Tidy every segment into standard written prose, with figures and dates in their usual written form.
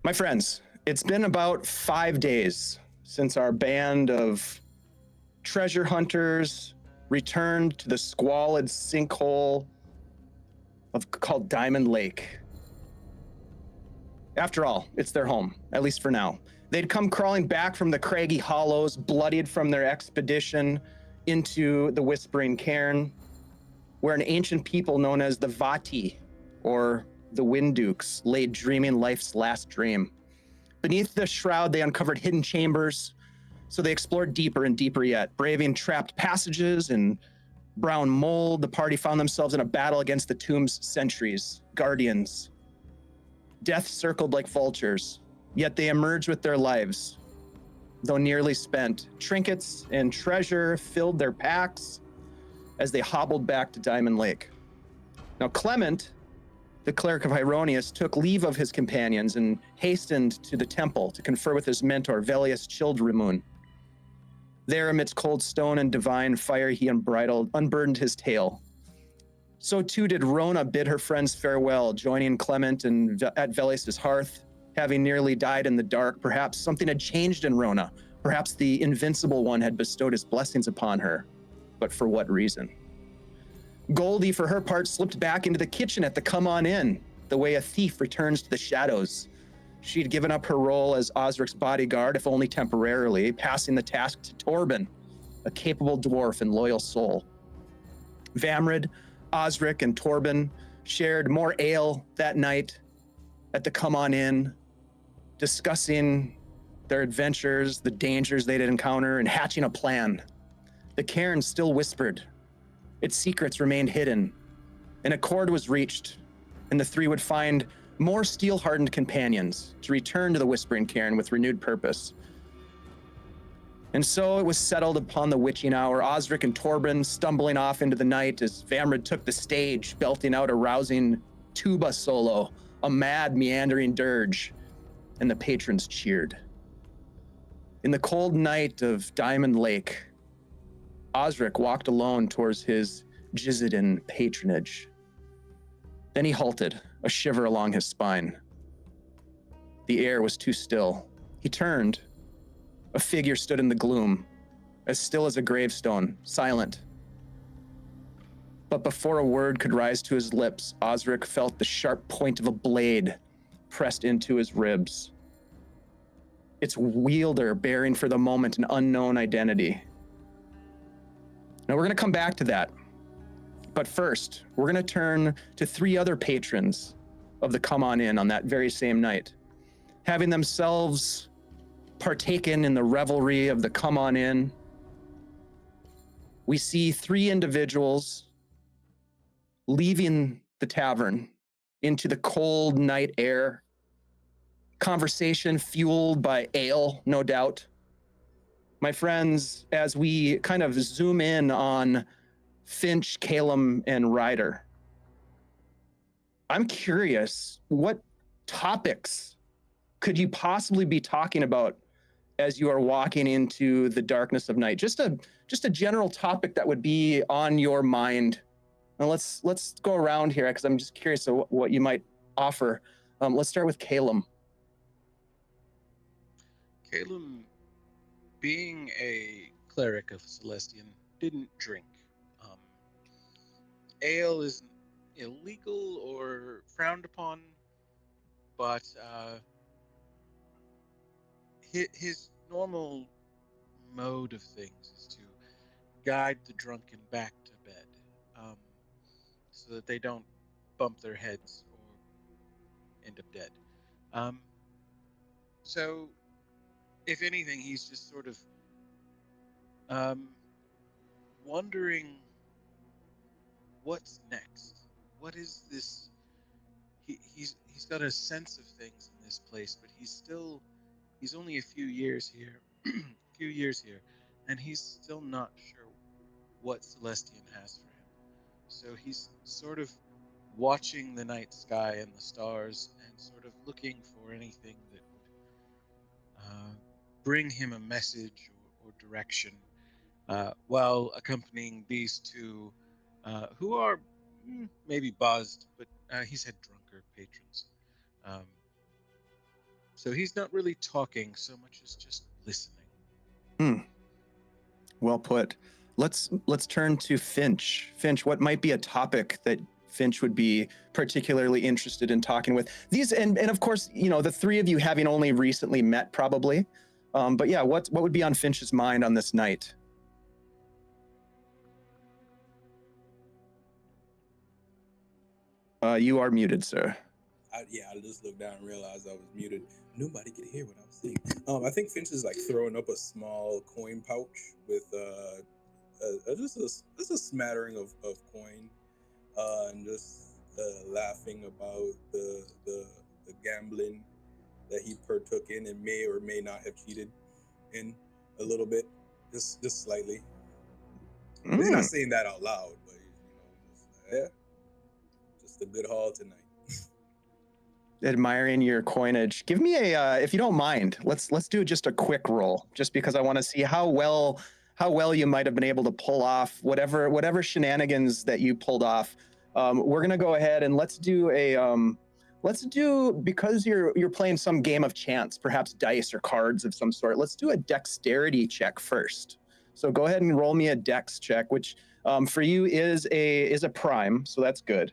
My friends, it's been about 5 days since our band of treasure hunters returned to the squalid sinkhole called Diamond Lake. After all, it's their home, at least for now. They'd come crawling back from the craggy hollows, bloodied from their expedition into the Whispering Cairn, where an ancient people known as the Vati, or the Wind Dukes, lay dreaming life's last dream. Beneath the shroud, they uncovered hidden chambers, so they explored deeper and deeper yet. Braving trapped passages and brown mold, the party found themselves in a battle against the tomb's sentries, guardians. Death circled like vultures, yet they emerged with their lives, though nearly spent. Trinkets and treasure filled their packs as they hobbled back to Diamond Lake. Now, Clement, the cleric of Hyronius, took leave of his companions and hastened to the temple to confer with his mentor, Velius Childremoon. There, amidst cold stone and divine fire, he unburdened his tale. So too did Rona bid her friends farewell, joining Clement at Velius' hearth, having nearly died in the dark. Perhaps something had changed in Rona. Perhaps the Invincible One had bestowed his blessings upon her. But for what reason? Goldie, for her part, slipped back into the kitchen at the Come On In, the way a thief returns to the shadows. She'd given up her role as Osric's bodyguard, if only temporarily, passing the task to Torbin, a capable dwarf and loyal soul. Vamrid, Osric, and Torbin shared more ale that night at the Come On In, discussing their adventures, the dangers they'd encounter, and hatching a plan. The cairn still whispered. Its secrets remained hidden. An accord was reached, and the three would find more steel-hardened companions to return to the Whispering Cairn with renewed purpose. And so it was settled upon the witching hour, Osric and Torbin stumbling off into the night as Vamrid took the stage, belting out a rousing tuba solo, a mad, meandering dirge, and the patrons cheered. In the cold night of Diamond Lake, Osric walked alone towards his Jizidin patronage. Then he halted, a shiver along his spine. The air was too still. He turned. A figure stood in the gloom, as still as a gravestone, silent. But before a word could rise to his lips, Osric felt the sharp point of a blade pressed into his ribs. Its wielder bearing for the moment an unknown identity. Now we're going to come back to that. But first, we're going to turn to three other patrons of the Come On In on that very same night, having themselves partaken in the revelry of the Come On In. We see three individuals leaving the tavern into the cold night air, conversation fueled by ale, no doubt. My friends, as we kind of zoom in on Finch, Calum, and Ryder, I'm curious, what topics could you possibly be talking about as you are walking into the darkness of night? Just a general topic that would be on your mind. Now let's go around here because I'm just curious of what you might offer. Let's start with Calum. Calum, being a cleric of Celestian, didn't drink. Ale isn't illegal or frowned upon, but his normal mode of things is to guide the drunken back to bed, so that they don't bump their heads or end up dead. So, if anything, he's just sort of wondering what's next. What is this? He's got a sense of things in this place, but he's only a few years here, and he's still not sure what Celestian has for him. So he's sort of watching the night sky and the stars and sort of looking for anything that would bring him a message or direction, while accompanying these two, who are maybe buzzed, but he's had drunker patrons. So he's not really talking so much as just listening. Well put. Let's turn to Finch. Finch, what might be a topic that Finch would be particularly interested in talking with? These and of course, you know, the three of you having only recently met, probably. But yeah, what would be on Finch's mind on this night? You are muted, sir. I just looked down and realized I was muted. Nobody could hear what I was saying. I think Finch is like throwing up a small coin pouch with just a smattering of coin, and just laughing about the gambling that he partook in and may or may not have cheated in a little bit, just slightly. He's not saying that out loud, but just a good haul tonight. Admiring your coinage. Give me a, if you don't mind, let's do just a quick roll, just because I want to see how well you might have been able to pull off whatever shenanigans that you pulled off. We're gonna go ahead and let's do because you're playing some game of chance, perhaps dice or cards of some sort. Let's do a dexterity check first. So go ahead and roll me a dex check, which for you is a prime, so that's good.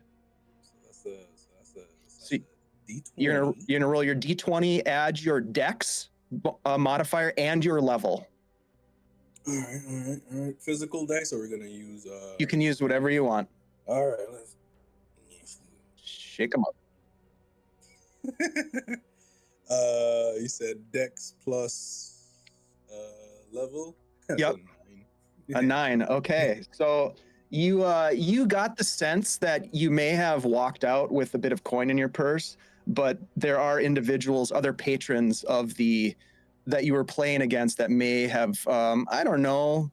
So that's So D20. you're gonna roll your D20, add your dex modifier and your level. All right. Physical dice, or we're gonna use. You can use whatever you want. All right, let's shake them up. You said dex plus level. That's Yep. A 9. Okay, so you got the sense that you may have walked out with a bit of coin in your purse, but there are individuals, other patrons of that you were playing against that may have I don't know,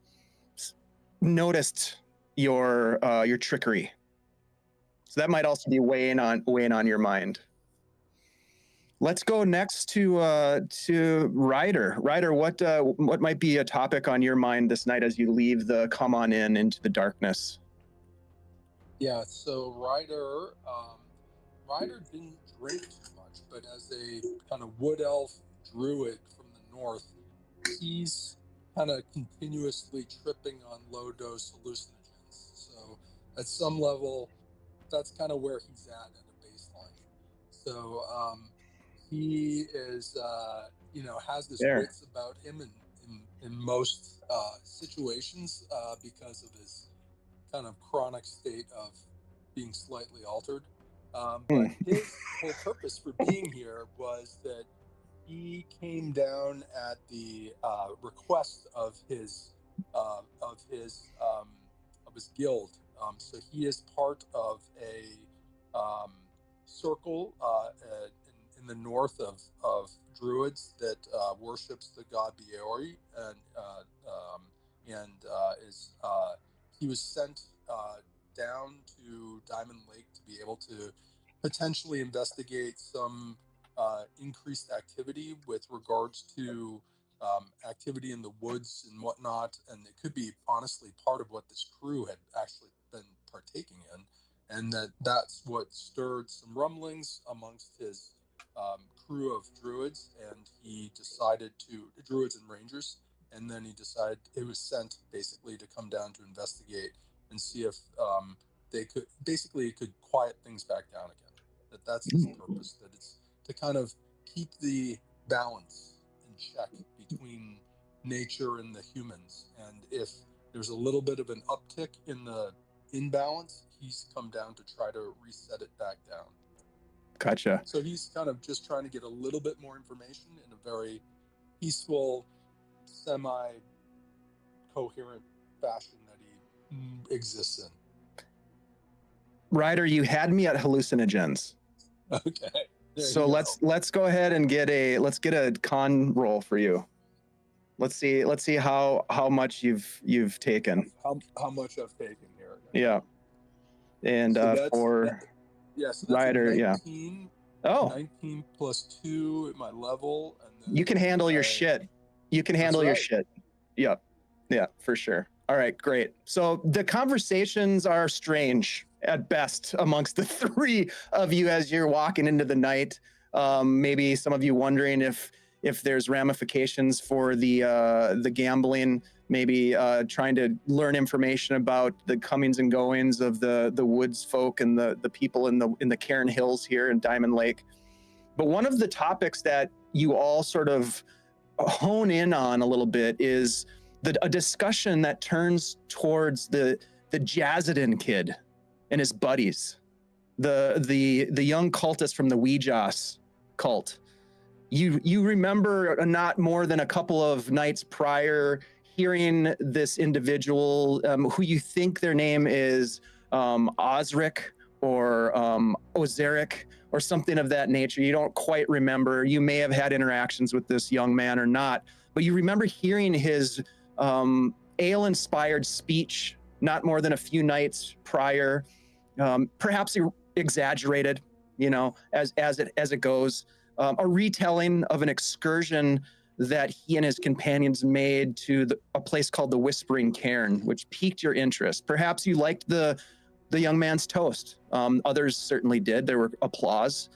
noticed your trickery. So that might also be weighing on your mind. Let's go next to Ryder. Ryder, what might be a topic on your mind this night as you leave the come on in into the darkness? Yeah, so Ryder didn't drink too much, but as a kind of wood elf druid from the north, he's kind of continuously tripping on low dose hallucinogens. So at some level, that's kind of where he's at a baseline. So he is, has this wits about him in most situations because of his kind of chronic state of being slightly altered. But his whole purpose for being here was that he came down at the request of his guild. So he is part of a circle in the north of druids that worships the god Beori, and he was sent down to Diamond Lake to be able to potentially investigate some increased activity with regards to activity in the woods and whatnot, and it could be honestly part of what this crew had actually been partaking in, and that's what stirred some rumblings amongst his crew of druids, and he decided to druids and rangers, and then he decided it was sent basically to come down to investigate and see if it could quiet things back down again. That's his purpose, that it's to kind of keep the balance in check between nature and the humans, and if there's a little bit of an uptick in the imbalance, he's come down to try to reset it back down. Gotcha. So he's kind of just trying to get a little bit more information in a very peaceful, semi-coherent fashion that he exists in. Ryder, you had me at hallucinogens. Okay. So let's go ahead and get a con roll for you. Let's see how much you've taken. How much I've taken here. Yeah. And so that's Ryder, 19, yeah. 19 plus 2 at my level, and then you can handle your shit. You can handle your shit. Yep. Yeah, for sure. All right, great. So the conversations are strange at best amongst the three of you as you're walking into the night. Maybe some of you wondering if there's ramifications for the gambling. Maybe trying to learn information about the comings and goings of the woods folk and the people in the Cairn Hills here in Diamond Lake. But one of the topics that you all sort of hone in on a little bit is a discussion that turns towards the Jazzadin kid and his buddies, the young cultist from the Weejas cult. You remember not more than a couple of nights prior hearing this individual who you think their name is Osric or Ozeric or something of that nature. You don't quite remember. You may have had interactions with this young man or not, but you remember hearing his ale-inspired speech not more than a few nights prior, perhaps exaggerated, as it goes. A retelling of an excursion that he and his companions made to a place called the Whispering Cairn, which piqued your interest. Perhaps you liked the young man's toast. Others certainly did. There were applause.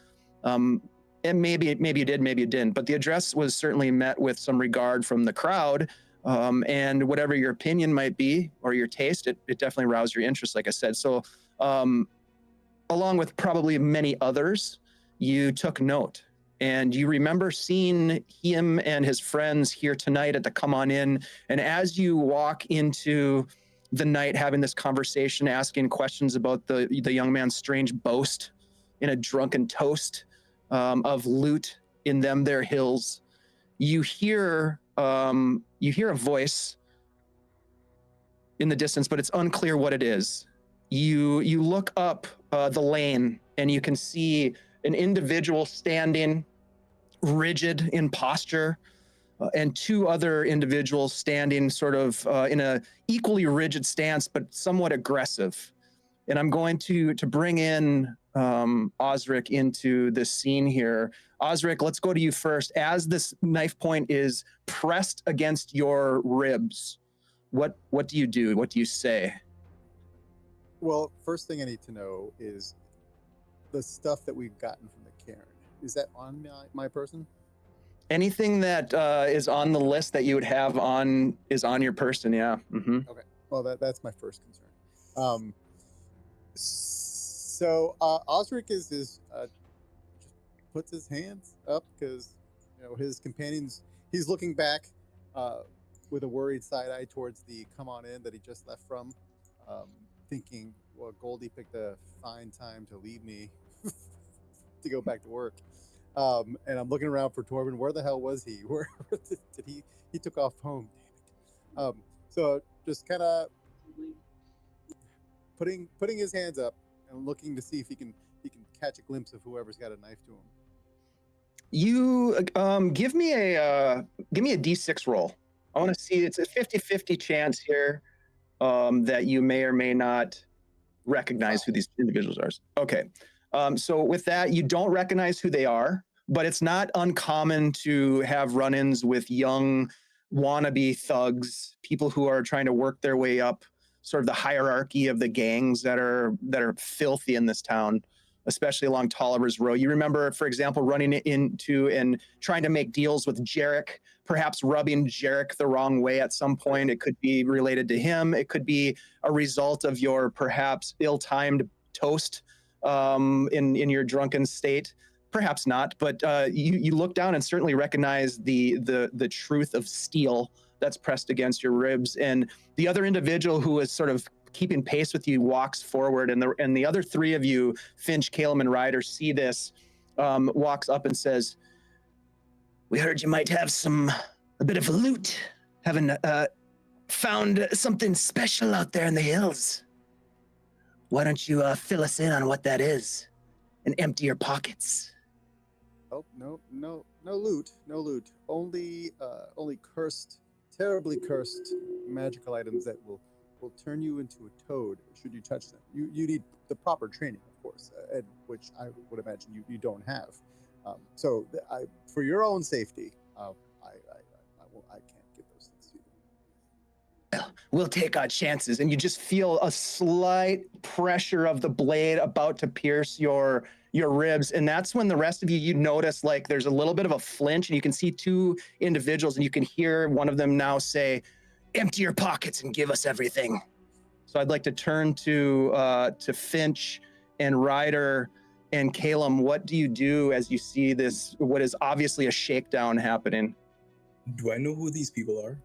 And maybe you did, maybe you didn't. But the address was certainly met with some regard from the crowd. And whatever your opinion might be or your taste, it definitely roused your interest, like I said. So along with probably many others, you took note. And you remember seeing him and his friends here tonight at the Come On In. And as you walk into the night having this conversation, asking questions about the young man's strange boast in a drunken toast of loot in them their hills, you hear a voice in the distance, but it's unclear what it is. You look up the lane and you can see an individual standing rigid in posture, and two other individuals standing sort of in a equally rigid stance, but somewhat aggressive. And I'm going to bring in Osric into this scene here. Osric, let's go to you first. As this knife point is pressed against your ribs, what do you do? What do you say? Well, first thing I need to know is the stuff that we've gotten from the cairn. Is that on my person? Anything that is on the list that you would have on is on your person, yeah. Mm-hmm. Okay. Well, that's my first concern. So Osric just puts his hands up because his companions. He's looking back with a worried side eye towards the Come On In that he just left from, thinking, well, Goldie picked a fine time to leave me to go back to work. And I'm looking around for Torbin. Where the hell was he? Where did he took off home? Damn it. So just kind of putting his hands up and looking to see if he can catch a glimpse of whoever's got a knife to him. You give me a D6 roll. I want to see. It's a 50-50 chance here that you may or may not recognize who these individuals are. Okay. So with that, you don't recognize who they are, but it's not uncommon to have run-ins with young wannabe thugs, people who are trying to work their way up sort of the hierarchy of the gangs that are filthy in this town, especially along Tolliver's Road. You remember, for example, running into and trying to make deals with Jarek, perhaps rubbing Jarek the wrong way at some point. It could be related to him. It could be a result of your perhaps ill-timed toast in your drunken state. Perhaps not, but you look down and certainly recognize the truth of steel that's pressed against your ribs. And the other individual who is sort of keeping pace with you walks forward, and the other three of you, Finch, Caleb, and Ryder, see this, walks up and says, "We heard you might have a bit of loot, having found something special out there in the hills. Why don't you fill us in on what that is and empty your pockets?" Oh, no loot. Only cursed, terribly cursed magical items that will turn you into a toad should you touch them. You need the proper training, of course, which I would imagine you don't have. So for your own safety, I can't give those things to you. Well, we'll take our chances. And you just feel a slight pressure of the blade about to pierce your your ribs. And that's when the rest of you notice like there's a little bit of a flinch, and you can see two individuals, and you can hear one of them now say, "Empty your pockets and give us everything." So I'd like to turn to Finch and Ryder and Calum. What do you do as you see this, what is obviously a shakedown happening? Do I know who these people are?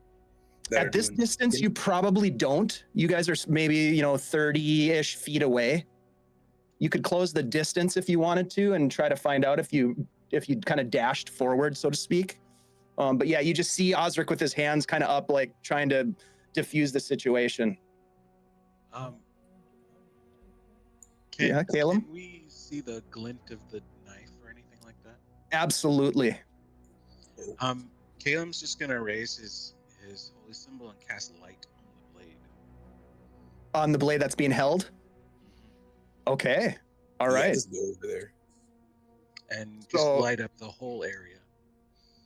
At this distance, you probably don't. You guys are maybe 30-ish feet away. You could close the distance if you wanted to and try to find out if you kind of dashed forward, so to speak. But yeah, you just see Osric with his hands kind of up, like trying to diffuse the situation. Yeah, Calum? Can we see the glint of the knife or anything like that? Absolutely. Calum's just gonna raise his holy symbol and cast light on the blade. On the blade that's being held? Okay. All right. Just go over there. And just light up the whole area.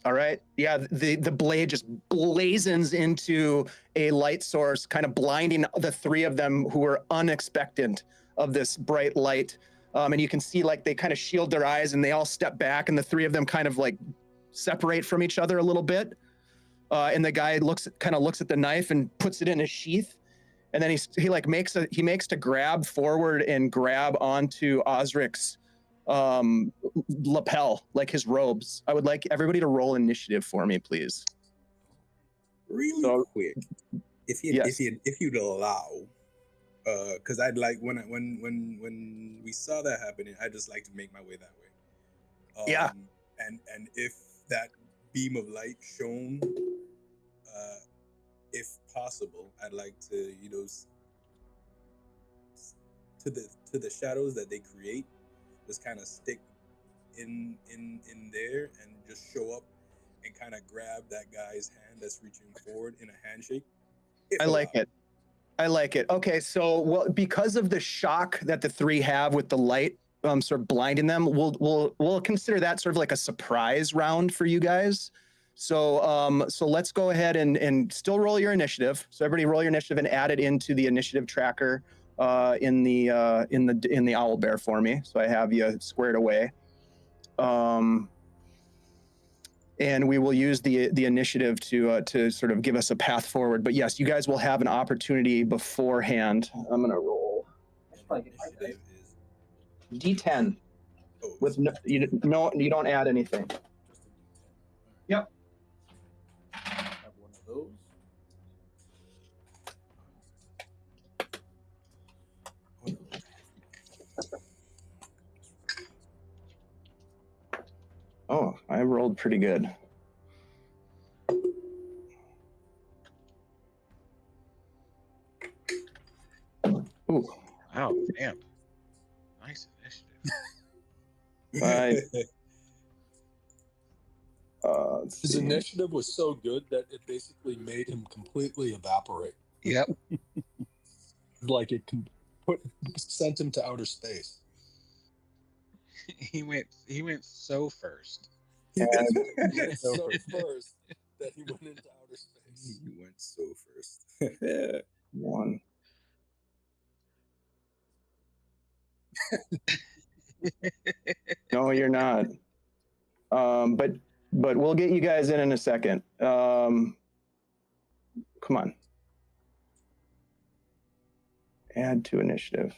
All right. Yeah, the blade just blazons into a light source, kind of blinding the three of them who were unexpectant of this bright light. And you can see like they kind of shield their eyes and they all step back, and the three of them kind of like separate from each other a little bit. And the guy looks at the knife and puts it in his sheath. And then he makes to grab forward and grab onto Osric's lapel, like his robes. I would like everybody to roll initiative for me, please. Really quick, if you'd allow, because I'd like when we saw that happening, I'd just like to make my way that way. Yeah. And if that beam of light shone, if possible, I'd like to to the shadows that they create, just kind of stick in there and just show up and kind of grab that guy's hand that's reaching forward in a handshake. I like it. Okay, so because of the shock that the three have with the light sort of blinding them, we'll consider that sort of like a surprise round for you guys. So let's go ahead and still roll your initiative. So everybody roll your initiative and add it into the initiative tracker in the owl bear for me. So I have you squared away. And we will use the initiative to sort of give us a path forward. But yes, you guys will have an opportunity beforehand. I'm gonna roll. Initiative is D10 with you don't add anything. just a D10. Yep. Have one of those. Oh, I rolled pretty good. Ooh. Wow, damn. Nice initiative. His initiative was so good that it basically made him completely evaporate. Yep. Like it sent him to outer space. He went so first. So first that he went into outer space. He went so first. One. No, you're not. But we'll get you guys in a second. Come on. Add to initiative.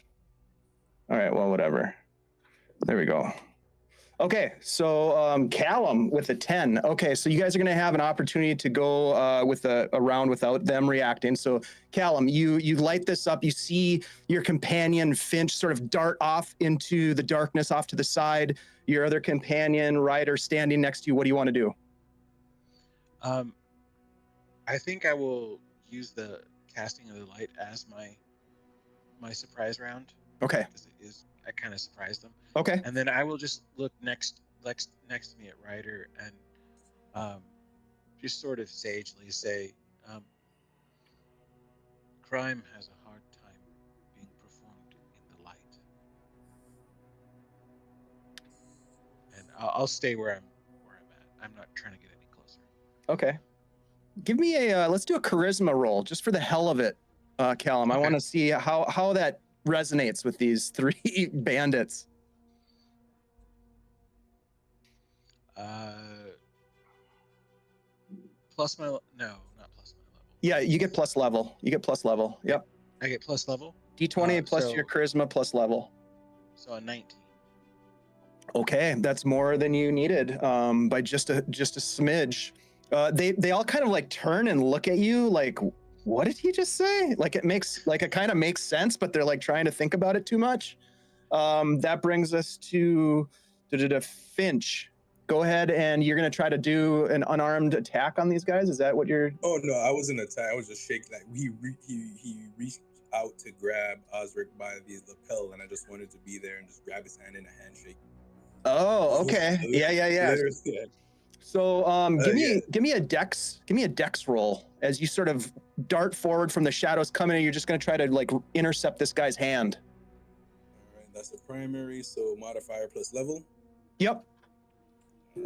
All right, well, whatever. There we go. Okay, so Callum with a 10. Okay, so you guys are going to have an opportunity to go with a round without them reacting. So Callum, you light this up. You see your companion Finch sort of dart off into the darkness off to the side. Your other companion Ryder standing next to you. What do you want to do? I think I will use the casting of the light as my surprise round. Okay. I kind of surprised them. Okay. And then I will just look next to me at Ryder and just sort of sagely say, crime has a hard time being performed in the light. And I'll stay where I'm at. I'm not trying to get any closer. Okay. Give me let's do a charisma roll just for the hell of it, Callum. Okay. I want to see how that resonates with these three bandits. Plus my no, not plus my level. Yeah, you get plus level. You get plus level. Yep. I get plus level. D20 plus your charisma plus level. So a 19. Okay, that's more than you needed by just a smidge. They all kind of like turn and look at you like, what did he just say? Like it kind of makes sense, but they're like trying to think about it too much. That brings us to Finch. Go ahead, and you're gonna try to do an unarmed attack on these guys. Is that what you're? Oh no, I wasn't attack. I was just shaking. Like he reached out to grab Osric by the lapel, and I just wanted to be there and just grab his hand in a handshake. Oh, okay. Yeah. So give me a dex roll as you sort of dart forward from the shadows coming, and you're just gonna try to like intercept this guy's hand. All right, that's a primary, so modifier plus level. Yep.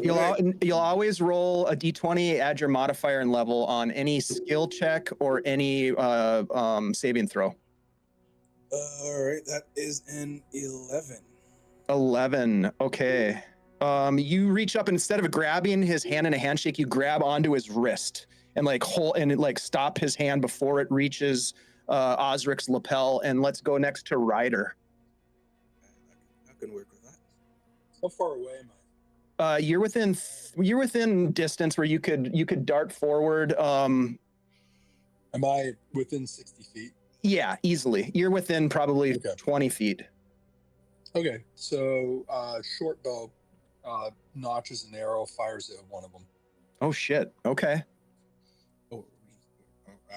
You'll always roll a d20, add your modifier and level on any skill check or any saving throw. All right, that is an 11. 11. Okay. You reach up and instead of grabbing his hand in a handshake, you grab onto his wrist and stop his hand before it reaches Osric's lapel. And let's go next to Ryder. I can work with that. How far away am I? You're within distance where you could dart forward. Am I within 60 feet? Yeah, easily. You're within probably 20 feet. Okay, so short bow notches an arrow, fires at one of them. Oh shit. Okay. Oh,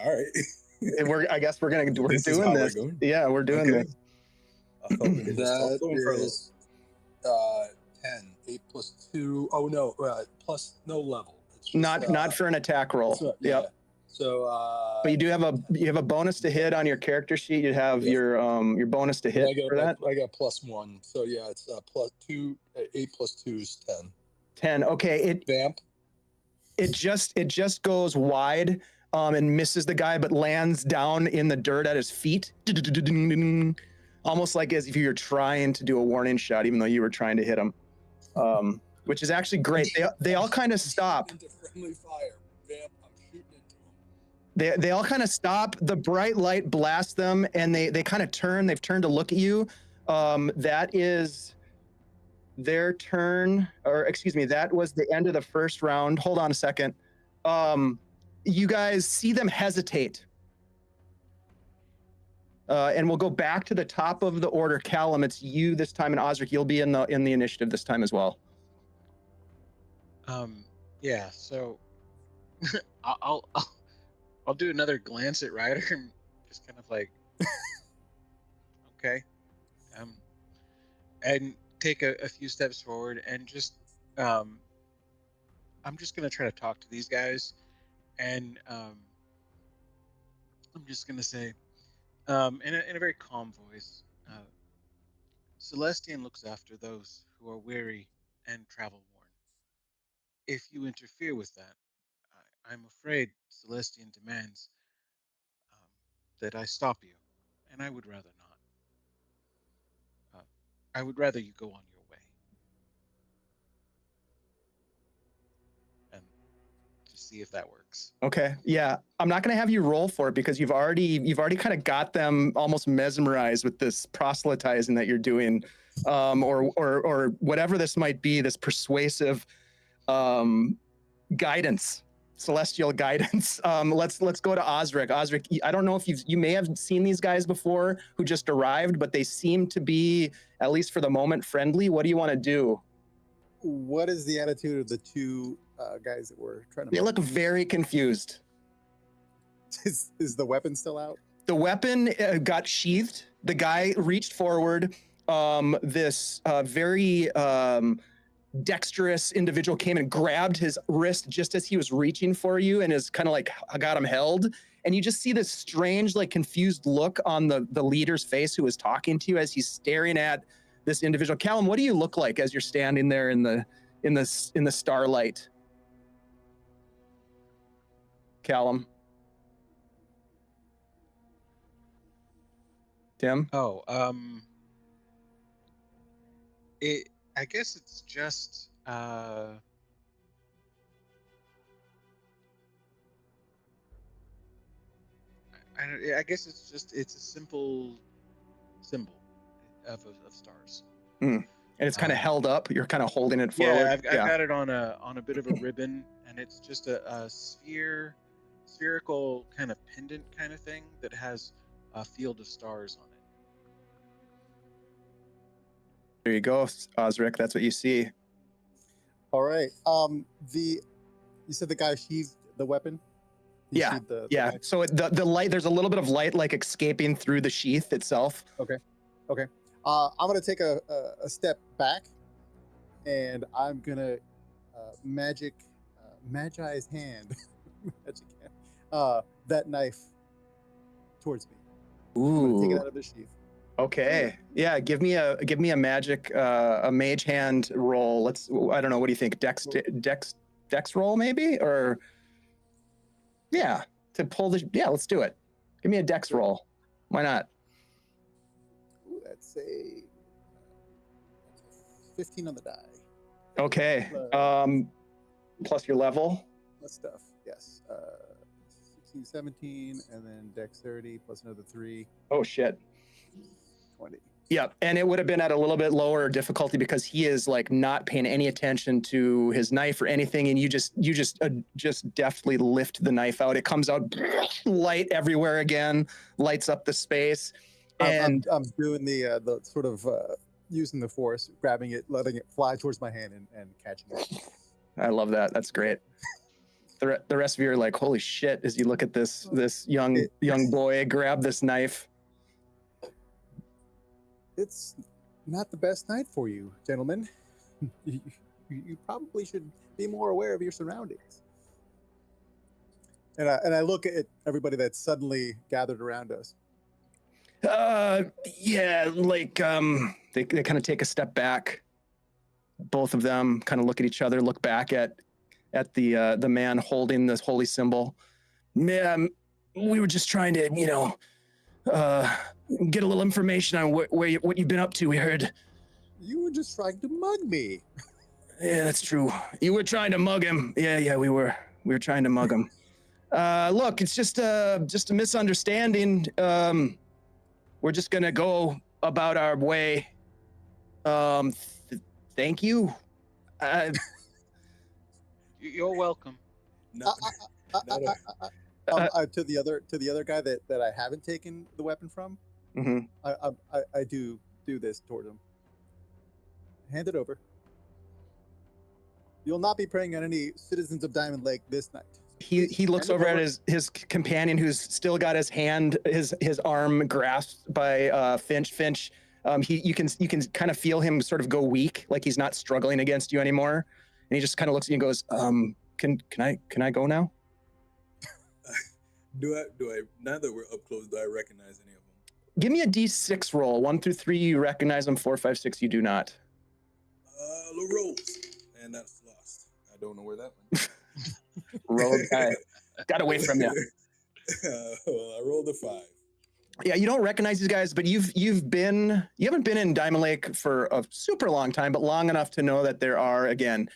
all right. I guess we're doing this. Yeah, we're doing this. That is 10. 8 plus 2. Oh no, plus no level. It's just, not for an attack roll. Yeah. Yep. So but you do have a bonus to hit on your character sheet. You have your bonus to hit for that. I got plus 1. So yeah, it's plus 2. 8 plus 2 is 10. 10. Okay. Vamp. It just goes wide and misses the guy, but lands down in the dirt at his feet. Almost like as if you were trying to do a warning shot, even though you were trying to hit him. Which is actually great. They all kind of stop. Into friendly fire. Vamp, I'm shooting into them. They all kind of stop. The bright light blasts them, and they kind of turn. They've turned to look at you. That is their turn, or excuse me, that was the end of the first round. Hold on a second. You guys see them hesitate. And we'll go back to the top of the order. Callum, it's you this time, and Osric, you'll be in the initiative this time as well. Yeah. So I'll do another glance at Ryder and just kind of like, okay, and take a few steps forward and just I'm just gonna try to talk to these guys, and I'm just gonna say. In a very calm voice, Celestian looks after those who are weary and travel-worn. If you interfere with that, I'm afraid Celestian demands that I stop you, and I would rather not. I would rather you go on your way. And just see if that works. Okay. Yeah. I'm not going to have you roll for it because you've already kind of got them almost mesmerized with this proselytizing that you're doing, or whatever this might be, this persuasive guidance, celestial guidance. Let's go to Osric. Osric, I don't know if you may have seen these guys before who just arrived, but they seem to be, at least for the moment, friendly. What do you want to do? What is the attitude of the two guys that were trying to? They look very confused. Is the weapon still out? The weapon got sheathed. The guy reached forward. This very dexterous individual came and grabbed his wrist just as he was reaching for you, and is kind of like got him held. And you just see this strange, like confused look on the leader's face who is talking to you as he's staring at this individual. Callum, what do you look like as you're standing there in the starlight? Callum. Tim? Oh, I guess it's just I guess it's a simple symbol of stars. And it's kind of held up. You're kind of holding it forward. Yeah, I've got it on a bit of a ribbon, and it's just a spherical kind of pendant kind of thing that has a field of stars on it. There you go, Osric. That's what you see. All right. You said the guy sheathed the weapon. He Yeah, sheathed the yeah. knife? So the light, there's a little bit of light like escaping through the sheath itself. Okay. I'm gonna take a step back, and I'm gonna magi's hand, that knife towards me. I'm gonna take it Ooh. out of the sheath. Okay. Yeah. Give me a magic, a mage hand roll. I don't know. What do you think? Dex roll maybe, or yeah, to pull the. Yeah, let's do it. Give me a dex roll. Why not? Ooh, that's a 15 on the die. Okay. Plus your level. Plus stuff. Yes. 16, 17, and then dexterity plus another 3. Oh shit. 20. Yeah, and it would have been at a little bit lower difficulty because he is like not paying any attention to his knife or anything, and you just deftly lift the knife out. It comes out light everywhere again, lights up the space, and I'm doing the sort of using the force, grabbing it, letting it fly towards my hand, and catching it. I love that. That's great. The rest of you are like, holy shit! As you look at this young boy grab this knife. It's not the best night for you, gentlemen. You probably should be more aware of your surroundings. And I look at everybody that's suddenly gathered around us. Yeah, like they kind of take a step back. Both of them kind of look at each other, look back at the man holding this holy symbol. Man, we were just trying to, get a little information on what you've been up to. We heard You were just trying to mug me. Yeah, that's true. You were trying to mug him. Yeah, we were trying to mug him. Look, it's just a misunderstanding. We're just gonna go about our way. Thank you. You're welcome. Not, To the other guy that I haven't taken the weapon from, I do this toward him. Hand it over. You'll not be preying on any citizens of Diamond Lake this night. He looks over at his companion, who's still got his arm grasped by Finch. Finch, you can kind of feel him sort of go weak, like he's not struggling against you anymore, and he just kind of looks at you and goes, "Can I go now?" Do I? Now that we're up close, do I recognize any of them? Give me a D6 roll. 1 through 3, you recognize them. 4, 5, 6, you do not. Low rolls, and that's lost. I don't know where that went. Rogue guy got away from you. Well, I rolled a 5. Yeah, you don't recognize these guys, but you haven't been in Diamond Lake for a super long time, but long enough to know that there are, again,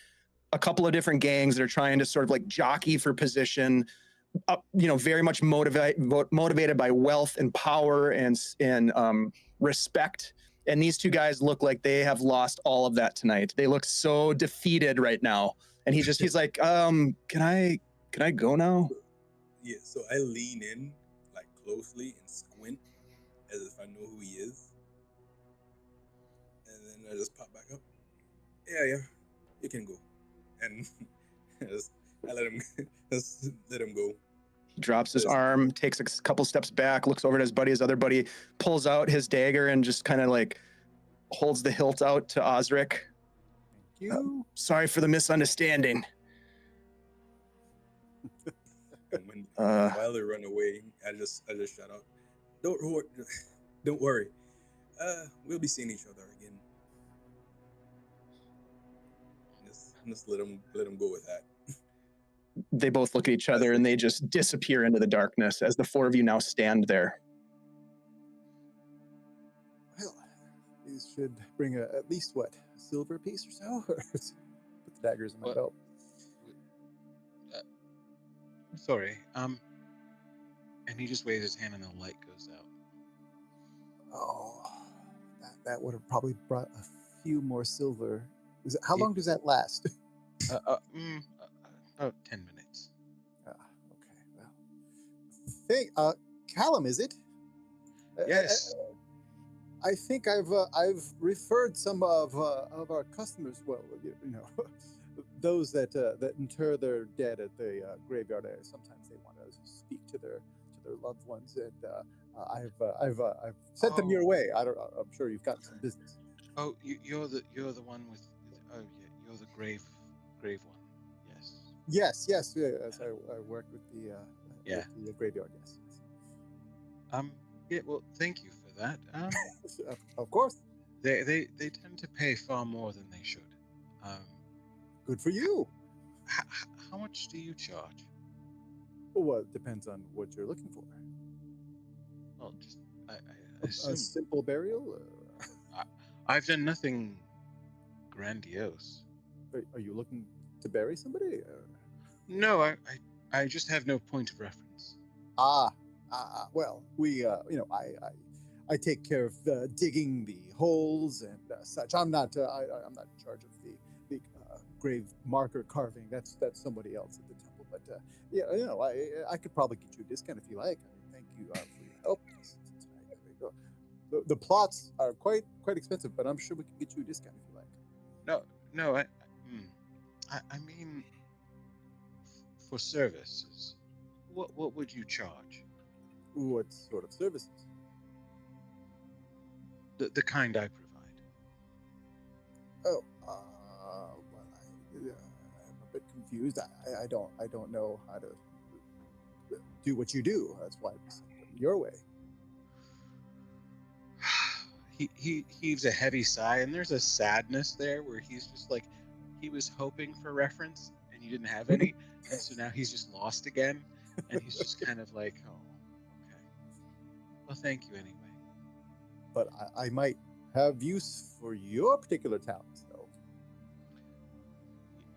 a couple of different gangs that are trying to sort of like jockey for position. Very much motivated by wealth and power and respect. And these two guys look like they have lost all of that tonight. They look so defeated right now. And he's like, can I go now? Yeah, so I lean in like closely and squint as if I know who he is. And then I just pop back up. Yeah, you can go. And I let him go. He drops his arm, takes a couple steps back, looks over at his buddy. His other buddy pulls out his dagger and just kind of like holds the hilt out to Osric. Thank you. Sorry for the misunderstanding. And while they run away, I just shout out, "Don't worry. We'll be seeing each other again." Just let him go with that. They both look at each other and they just disappear into the darkness as the four of you now stand there. Well, these should bring at least a silver piece or so. Put the daggers in my belt. Sorry. And he just waves his hand and the light goes out. Oh, that would have probably brought a few more silver. How It- long does that last? About 10 minutes. Okay, well. Hey, Callum, is it? Yes. I think I've referred some of our customers. Well, you know, those that inter their dead at the graveyard area. Sometimes they want to speak to their loved ones, and I've sent them your Oh. way. I'm sure you've gotten some business. Oh, you're the one with. Oh yeah, you're the grave one. Yes. Yes. I work with the Yeah. with the graveyard. Yes. Yeah. Well, thank you for that. Of course. They tend to pay far more than they should. Good for you. How much do you charge? Well, it depends on what you're looking for. Well, just I A assume simple burial. I've done nothing grandiose. Are you looking to bury somebody? No, I just have no point of reference. Well, we, I take care of digging the holes and such. I'm not in charge of the grave marker carving. That's somebody else at the temple. But I could probably get you a discount if you like. I mean, thank you for your help. The plots are quite expensive, but I'm sure we can get you a discount if you like. No, I mean, for services, what would you charge? What sort of services? The kind I provide. Oh, well, I'm a bit confused. I don't know how to do what you do. That's why we sent them your way. He heaves a heavy sigh, and there's a sadness there where he's just like, he was hoping for reference, and you didn't have any, and so now he's just lost again, and he's just kind of like, oh, okay. Well, thank you anyway. But I might have use for your particular talents, though.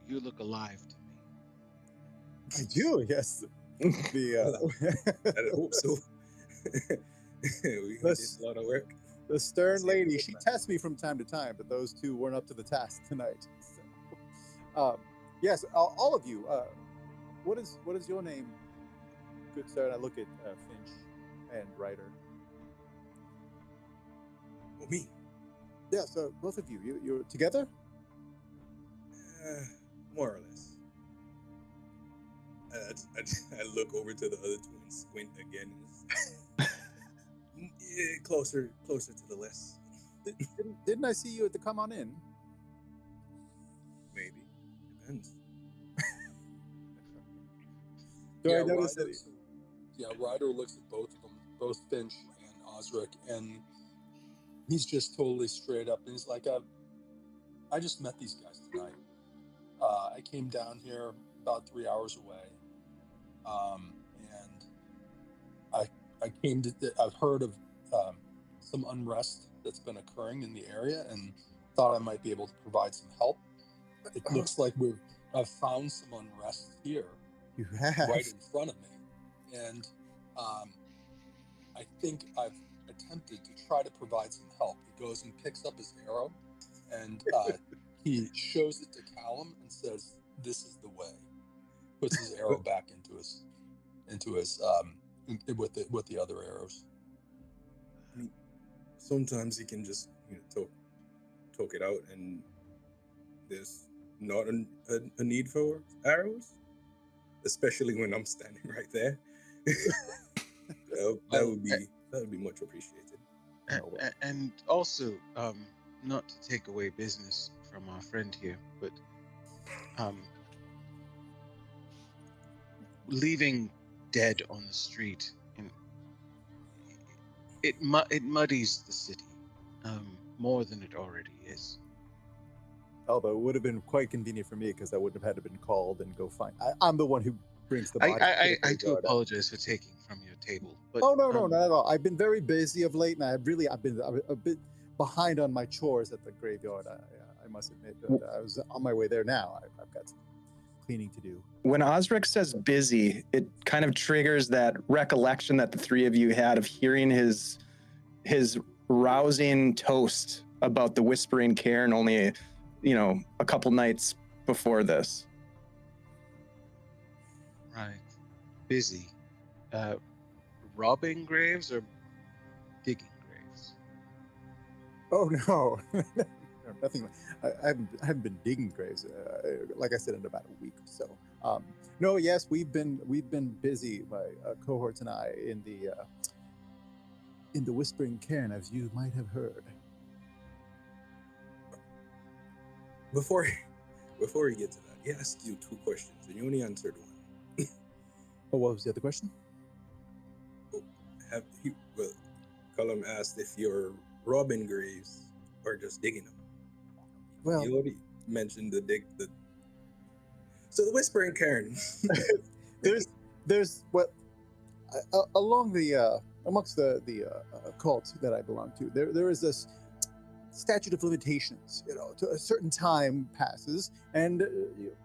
You look alive to me. I do, yes. I hope so. We did a lot of work. The stern lady, she tests me from time to time, but those two weren't up to the task tonight. So, yes, all of you. What is your name, good sir? And I look at Finch and Ryder. Well, me. Yeah, so both of you, you're together? More or less. I look over to the other two and squint again. Yeah, closer to the less. Didn't I see you at the come on in? Maybe. Depends. Ryder looks at both of them, both Finch and Osric, and he's just totally straight up. And he's like, I just met these guys tonight. I came down here about 3 hours away. And I came to, I've heard of some unrest that's been occurring in the area and thought I might be able to provide some help. It looks like I've found some unrest here. You have. Right in front of me. And I think I've attempted to try to provide some help. He goes and picks up his arrow and he shows it to Callum and says, "This is the way." Puts his arrow back into his with the other arrows. I mean, sometimes he can just talk it out, and there's not a need for arrows, especially when I'm standing right there. that would be much appreciated. And also, not to take away business from our friend here, but leaving dead on the street, it muddies the city more than it already is. Although it would have been quite convenient for me because I wouldn't have had to been called and go find. I'm the one who brings the body. I do apologize for taking from your table. But, no, not at all. I've been very busy of late, and I've been a bit behind on my chores at the graveyard. I must admit, I was on my way there now. I've got some cleaning to do. When Osric says busy, it kind of triggers that recollection that the three of you had of hearing his rousing toast about the Whispering Cairn only, a couple nights before this. Right. Busy. Robbing graves or digging graves? Oh no, no, nothing. I haven't been digging graves, like I said, in about a week or so. No, yes, we've been busy, my cohorts and I, in the Whispering Cairn, as you might have heard. Before we get to that, he asked you 2 questions, and you only answered 1. Oh, what was the other question? Cullum asked if you're robbing graves or just digging them. Well, You already mentioned So the Whispering Cairn. there's what along the amongst the cult that I belong to. There is this statute of limitations. To a certain time passes, and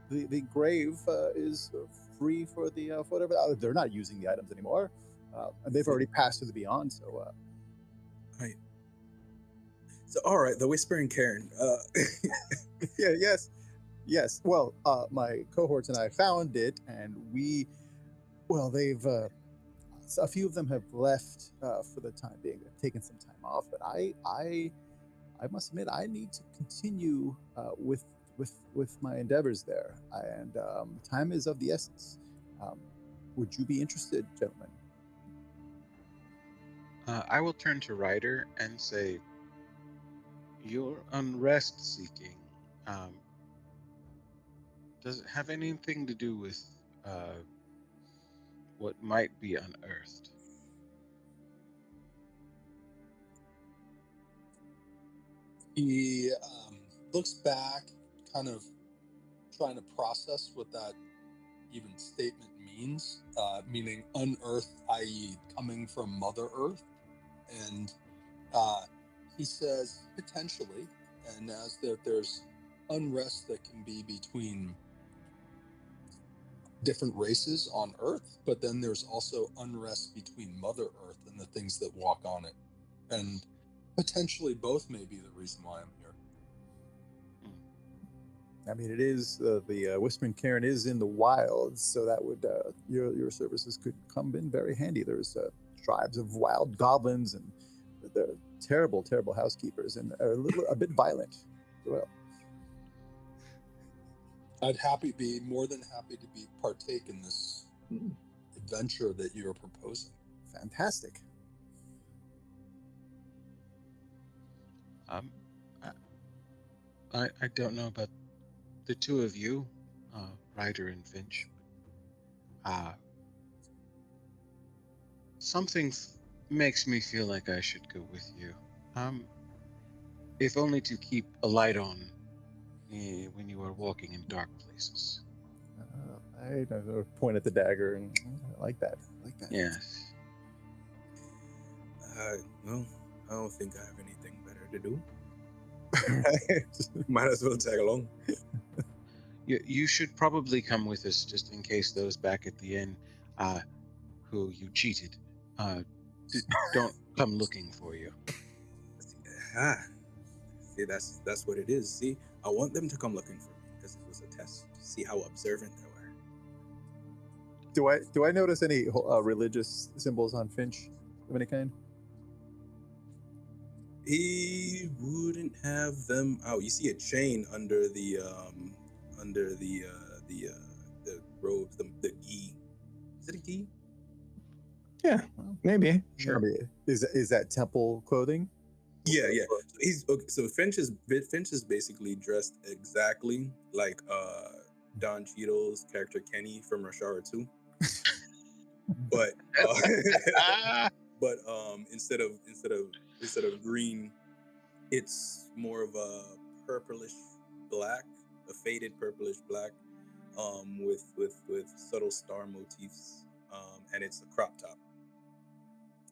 the grave is free for the whatever. They're not using the items anymore, and they've already passed to the beyond. So, Right. So all right, the Whispering Cairn. yeah, yes. Well, my cohorts and I found it, and they've a few of them have left for the time being. They've taken some time off, but I must admit I need to continue with my endeavors there, and time is of the essence. Would you be interested, gentlemen? I will turn to Ryder and say, your unrest seeking, does it have anything to do with what might be unearthed? He looks back, kind of trying to process what that even statement means, meaning unearthed, i.e. coming from Mother Earth. And he says, potentially, and as that there's unrest that can be between different races on Earth, but then there's also unrest between Mother Earth and the things that walk on it. And potentially both may be the reason why I'm here. I mean, it is the Whispering Cairn is in the wilds, so that would your services could come in very handy. There's tribes of wild goblins, and they're terrible housekeepers, and are a bit violent as well. I'd be more than happy to partake in this adventure that you're proposing. Fantastic. I don't know about the two of you, Ryder and Finch. Something makes me feel like I should go with you. If only to keep a light on when you are walking in dark places. I point at the dagger, and I like that. Yes. Well, I don't think I have anything better to do. Right. Might as well tag along. You should probably come with us, just in case those back at the inn, who you cheated, don't come looking for you. See, that's what it is. See, I want them to come looking for me because it was a test to see how observant they were. Do I notice any religious symbols on Finch of any kind? He wouldn't have them out. You see a chain under the robes, the gi. Is it a gi? Yeah, maybe. Sure. Maybe. Is that temple clothing? Yeah. So Finch is basically dressed exactly like Don Cheadle's character Kenny from Rush Hour 2. But instead of green, it's more of a purplish black, a faded purplish black, with subtle star motifs, and it's a crop top.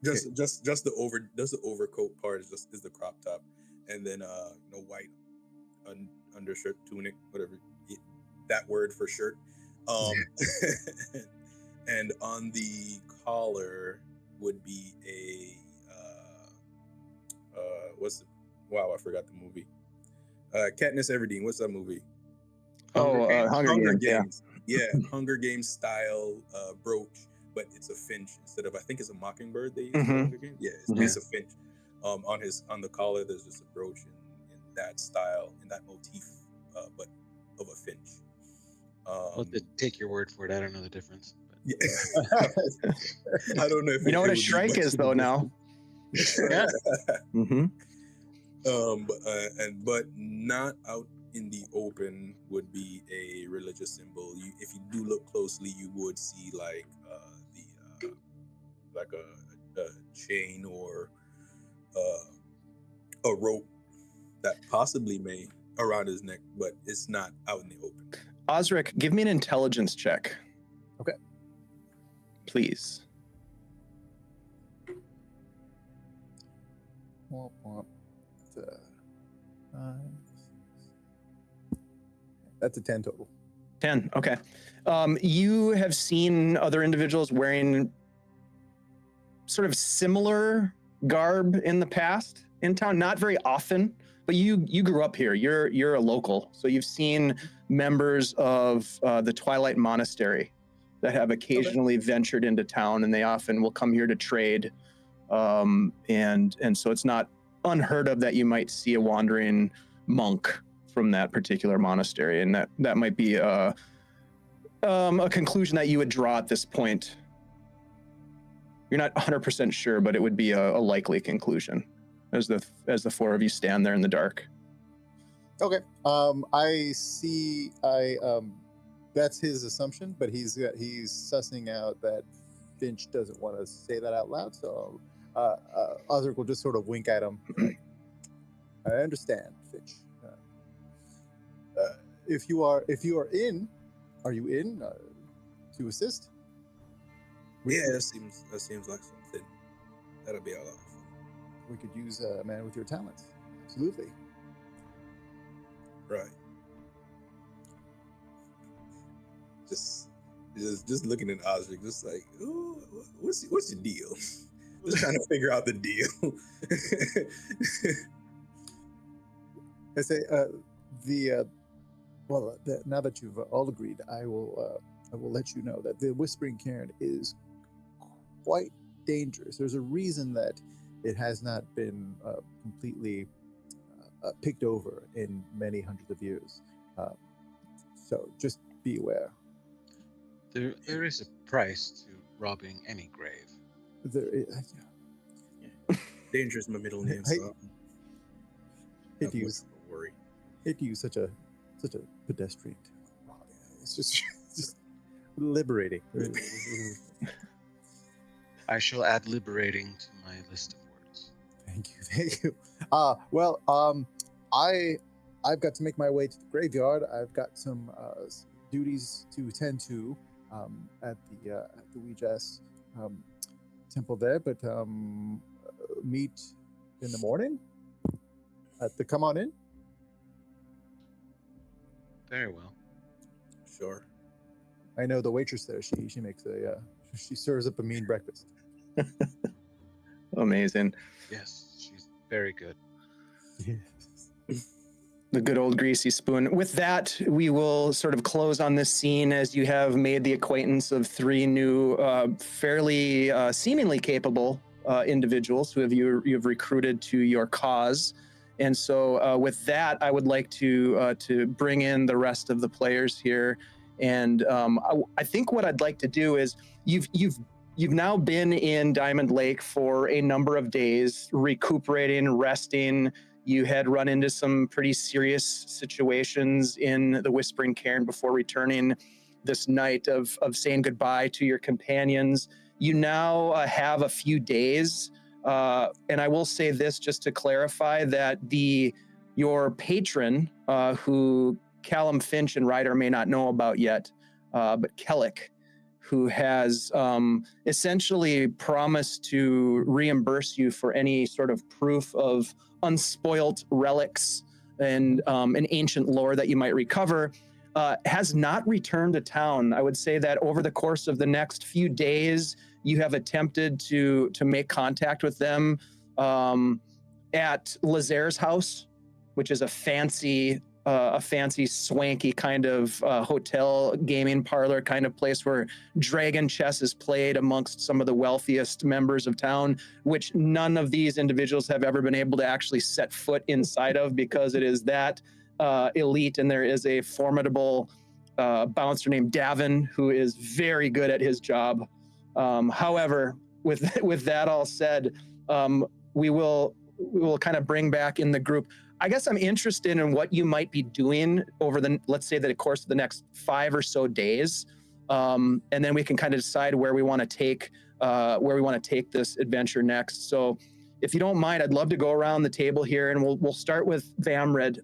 Just the overcoat part is the crop top, and then white undershirt, tunic, whatever that word for shirt. Um, and on the collar would be a what's the, wow, I forgot the movie. Katniss Everdeen. What's that movie? Hunger Games. Yeah, Hunger Games style brooch, but it's a finch instead of, I think it's a mockingbird they use for Hunger Games. Yeah, it's a finch. On the collar, there's just a brooch in that style, in that motif, but of a finch. I'll take your word for it. I don't know the difference. Yeah. I don't know if You know what a would be shrike much is of a though now. Yeah. Mm-hmm. But not out in the open would be a religious symbol. If you do look closely, you would see like a chain or a rope that possibly may around his neck, but it's not out in the open. Osric, give me an intelligence check. Okay. Please. That's a 10 total. 10. Okay. You have seen other individuals wearing sort of similar garb in the past in town, not very often, but you grew up here. You're a local, so you've seen members of the Twilight Monastery that have occasionally ventured into town, and they often will come here to trade. And so it's not unheard of that you might see a wandering monk from that particular monastery, and that might be a conclusion that you would draw at this point. You're not 100% sure, but it would be a likely conclusion as the four of you stand there in the dark. Okay. I see. That's his assumption, but he's sussing out that Finch doesn't want to say that out loud. So Osric will just sort of wink at him. Like, I understand, Finch. If you are in, are you in to assist? Yeah, that seems like something. That'll be all. We could use a man with your talents. Absolutely. Right. Just looking at Osric, just like, ooh, what's your deal? Just trying to figure out the deal. I say now that you've all agreed, I will let you know that the Whispering Cairn is quite dangerous. There's a reason that it has not been completely picked over in many hundreds of years. So just be aware. There is a price to robbing any grave. There is, Danger is my middle name, Hey, so hate to use such a pedestrian term. It's just liberating. I shall add liberating to my list of words. Thank you. I've got to make my way to the graveyard. I've got some duties to attend to at the Ouija's temple there, but meet in the morning at the come on in. Very well. Sure. I know the waitress there. She makes she serves up a mean breakfast. Amazing. Yes, she's very good. The good old greasy spoon. With that, we will sort of close on this scene as you have made the acquaintance of three new, fairly seemingly capable individuals who you've recruited to your cause. And so with that, I would like to bring in the rest of the players here. And I think what I'd like to do is you've now been in Diamond Lake for a number of days, recuperating, resting. You had run into some pretty serious situations in the Whispering Cairn before returning this night of saying goodbye to your companions. You now have a few days, and I will say this just to clarify that your patron, who Callum Finch and Ryder may not know about yet, but Kellic, who has essentially promised to reimburse you for any sort of proof of unspoilt relics and an ancient lore that you might recover. has not returned to town. I would say that over the course of the next few days, you have attempted to make contact with them at Lazaire's house, which is a fancy, swanky kind of hotel gaming parlor kind of place where dragon chess is played amongst some of the wealthiest members of town, which none of these individuals have ever been able to actually set foot inside of because it is that elite. And there is a formidable bouncer named Davin who is very good at his job. However, with that all said, we will kind of bring back in the group. I guess I'm interested in what you might be doing over let's say the course of the next 5 or so days, and then we can kind of decide where we want to take this adventure next. So, if you don't mind, I'd love to go around the table here, and we'll start with Vamrid.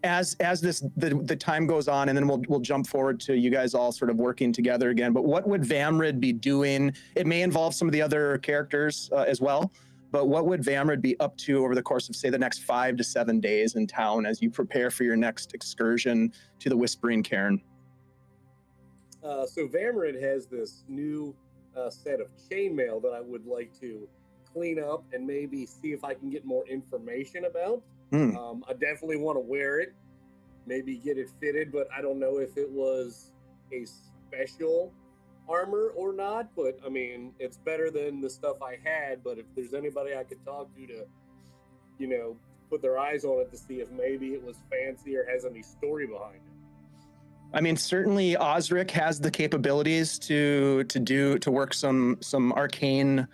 As the time goes on, and then we'll jump forward to you guys all sort of working together again. But what would Vamrid be doing? It may involve some of the other characters as well. But what would Vamrid be up to over the course of, say, the next 5 to 7 days in town as you prepare for your next excursion to the Whispering Cairn? So Vamrid has this new set of chainmail that I would like to clean up and maybe see if I can get more information about. I definitely want to wear it, maybe get it fitted, but I don't know if it was a special armor or not. But I mean, it's better than the stuff I had. But if there's anybody I could talk to, you know, put their eyes on it to see if maybe it was fancy or has any story behind it. I mean, certainly Osric has the capabilities to work some arcane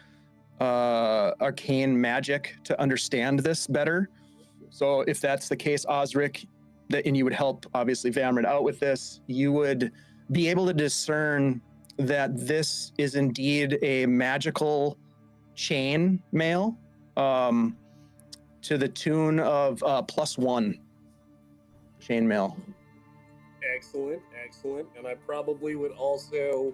magic to understand this better. So if that's the case, Osric, and you would help obviously Vamrid out with this, you would be able to discern that this is indeed a magical chain mail to the tune of +1 chain mail. Excellent. And I probably would also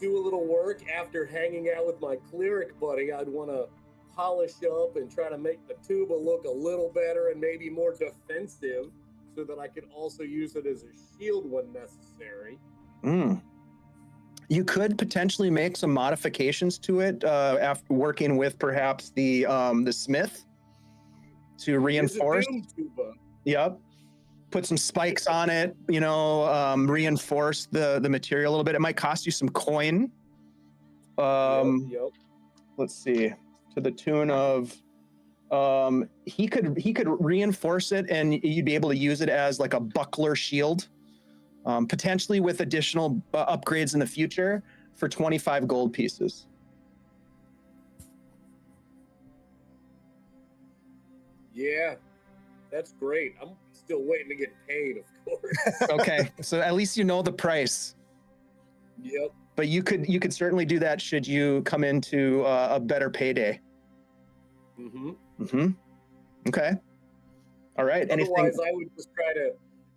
do a little work after hanging out with my cleric buddy. I'd want to polish up and try to make the tuba look a little better and maybe more defensive so that I could also use it as a shield when necessary. You could potentially make some modifications to it after working with perhaps the smith to reinforce. Yep. Put some spikes on it, you know, reinforce the material a little bit. It might cost you some coin. Yep. Let's see, to the tune of he could reinforce it, and you'd be able to use it as like a buckler shield, potentially with additional upgrades in the future for 25 gold pieces. Yeah, that's great. I'm still waiting to get paid, of course. Okay, so at least you know the price. Yep. But you could certainly do that should you come into a better payday. Okay. All right. Otherwise, I would just try to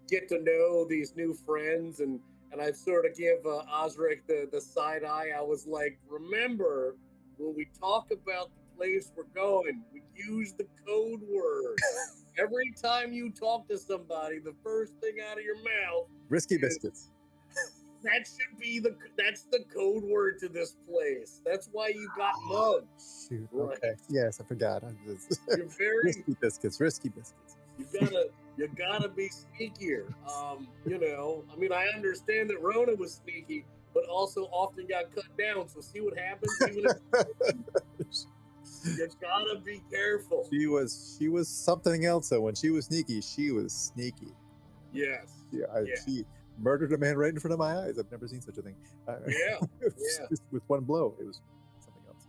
get to know these new friends, and I'd sort of give Osric the side eye. I was like, remember, when we talk about the place we're going, we use the code word. Every time you talk to somebody, the first thing out of your mouth, Risky biscuits. That should be that's the code word to this place. That's why you got mugged. Shoot. Right. Okay. Yes, I forgot. You're very risky biscuits. You gotta be sneakier. You know, I mean, I understand that Rona was sneaky, but also often got cut down. So see what happens. Even if you gotta be careful. She was something else though. When she was sneaky, she was sneaky. Yes. She murdered a man right in front of my eyes. I've never seen such a thing. Just with one blow, it was something else.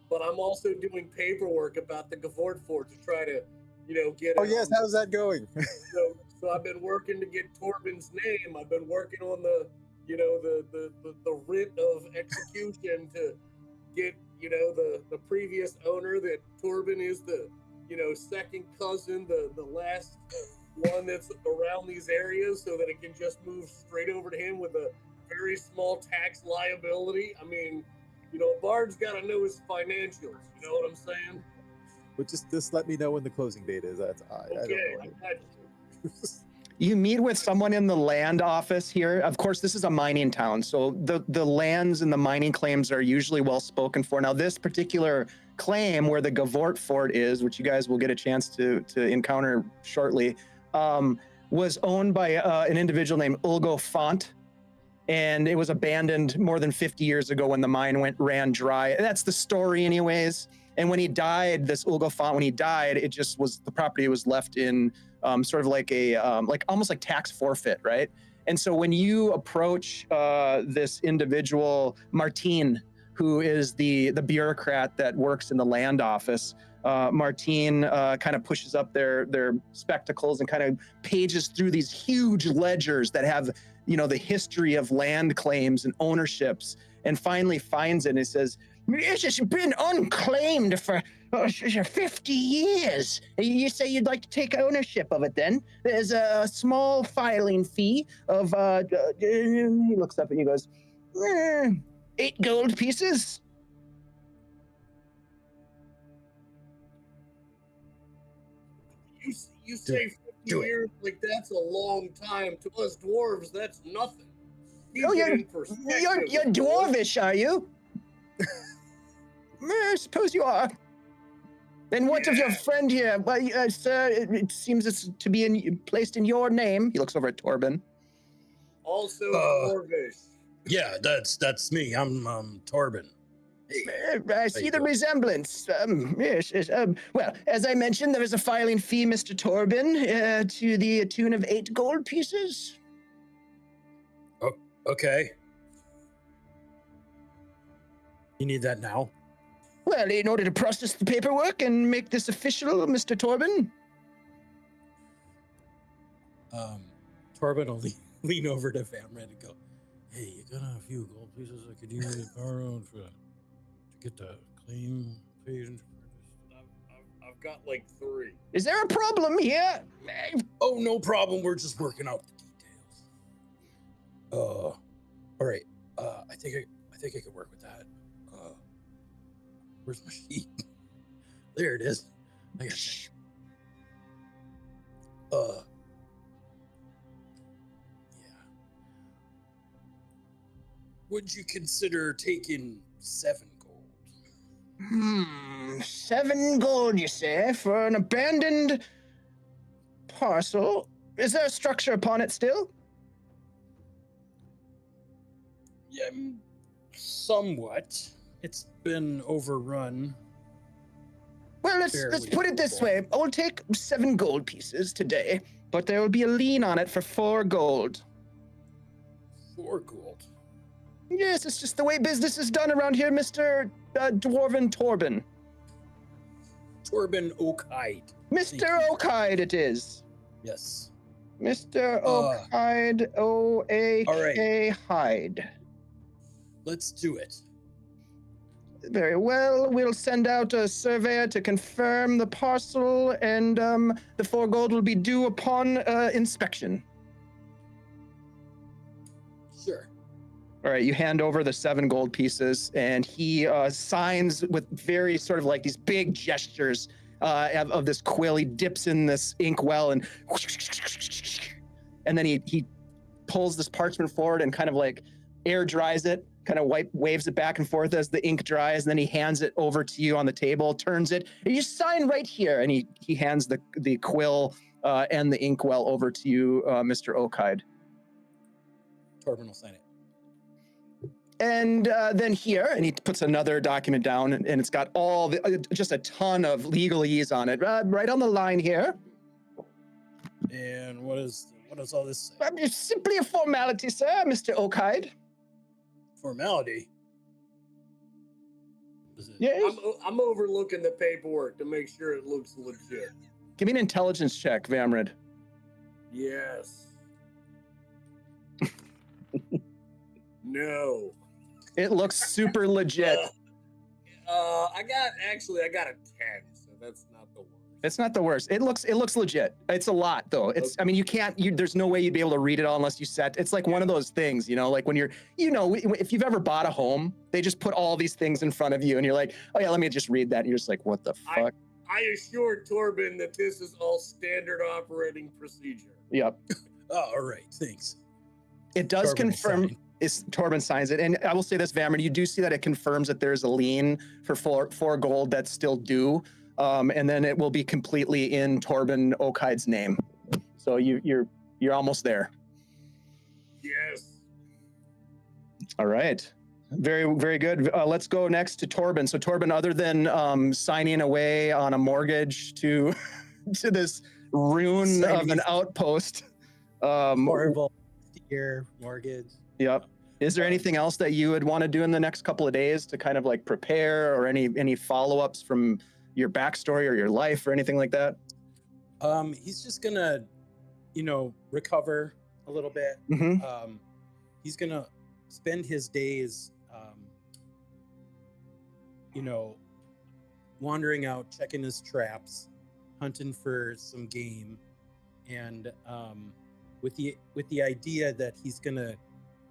But I'm also doing paperwork about the Gavort Fort to try to, you know, get. Oh yes, how's that going? So I've been working to get Torbin's name. I've been working on the writ of execution to get, you know, the previous owner, that Torbin is the, you know, second cousin, the last one that's around these areas, so that it can just move straight over to him with a very small tax liability. I mean, you know, a bard's got to know his financials. You know what I'm saying? But just let me know when the closing date is. I don't know. I got you. You meet with someone in the land office here. Of course, this is a mining town, so the lands and the mining claims are usually well spoken for. Now, this particular claim where the Gavort Fort is, which you guys will get a chance to encounter shortly, was owned by an individual named Ulgo Font, and it was abandoned more than 50 years ago when the mine ran dry. That's the story anyways. And when he died, this Ulgo Font, when he died, it just was, the property was left in sort of like a, like almost like tax forfeit, right? And so when you approach this individual, Martine, who is the bureaucrat that works in the land office, Martine kind of pushes up their spectacles and kind of pages through these huge ledgers that have, the history of land claims and ownerships, and finally finds it and it says, "This has been unclaimed for 50 years. You say you'd like to take ownership of it then? There's a small filing fee of, he looks up and he goes, 8 gold pieces." You say 50 years, like that's a long time. To us dwarves, that's nothing. Oh, you're dwarvish, are you? I suppose you are. And what of your friend here? Well, sir, it seems it's to be placed in your name. He looks over at Torbin. Also dwarvish. Yeah, that's me. I'm Torbin. I see the resemblance. Yes. Well, as I mentioned, there is a filing fee, Mr. Torbin, to the tune of 8 gold pieces. Oh, okay. You need that now? Well, in order to process the paperwork and make this official, Mr. Torbin. Torbin will lean over to Vamred and go, "Hey, you got a few gold pieces I could use to borrow to get the claim paid?" I've got like 3. Is there a problem here? Oh, no problem. We're just working out the details. All right. I think I could work with that. Where's my sheet? There it is. I got it. Yeah. Would you consider taking 7 gold? 7 gold, you say, for an abandoned parcel? Is there a structure upon it still? Yeah, somewhat. It's been overrun. Well, let's put it this way. I will take 7 gold pieces today, but there will be a lien on it for 4 gold. 4 gold? Yes, it's just the way business is done around here, Mr. Dwarven Torbin. Torbin Oakhide. Mr. Oakhide it is. Yes. Mr. Oakhide, O-A-K Hide. Let's do it. Very well. We'll send out a surveyor to confirm the parcel, and the 4 gold will be due upon inspection. Sure. All right, you hand over the 7 gold pieces, and he signs with very sort of like these big gestures of this quill. He dips in this ink well, and then he pulls this parchment forward and kind of like air dries it, kind of waves it back and forth as the ink dries, and then he hands it over to you on the table, turns it, and you sign right here, and he hands the quill and the inkwell over to you, Mr. Oakhide. Torbin will sign it. And then here, and he puts another document down, and it's got all just a ton of legalese on it, right on the line here. And what does all this say? It's simply a formality, sir, Mr. Oakhide. Formality? Yes. I'm overlooking the paperwork to make sure it looks legit. Give me an intelligence check, Vamrid. Yes. No. It looks super legit. I got a 10, so that's not the worst. It's not the worst. It looks legit. It's a lot though. I mean, there's no way you'd be able to read it all unless you set. It's like one of those things, like when you're, if you've ever bought a home, they just put all these things in front of you and you're like, oh yeah, let me just read that. And you're just like, what the fuck? I assured Torbin that this is all standard operating procedure. Yep. Oh, all right, thanks. It does Torbin will confirm. sign. Torbin signs it, and I will say this, Vammer, you do see that it confirms that there's a lien for four gold that's still due, and then it will be completely in Torbin Oakhide's name. So you're almost there. Yes. All right. Very, very good. Let's go next to Torbin. So Torbin, other than signing away on a mortgage to to this ruin of an outpost, Horrible year mortgage. Yep. Is there anything else that you would want to do in the next couple of days to kind of like prepare, or any follow-ups from your backstory or your life or anything like that? He's just gonna, recover a little bit. Mm-hmm. He's gonna spend his days, wandering out, checking his traps, hunting for some game, and with the idea that he's gonna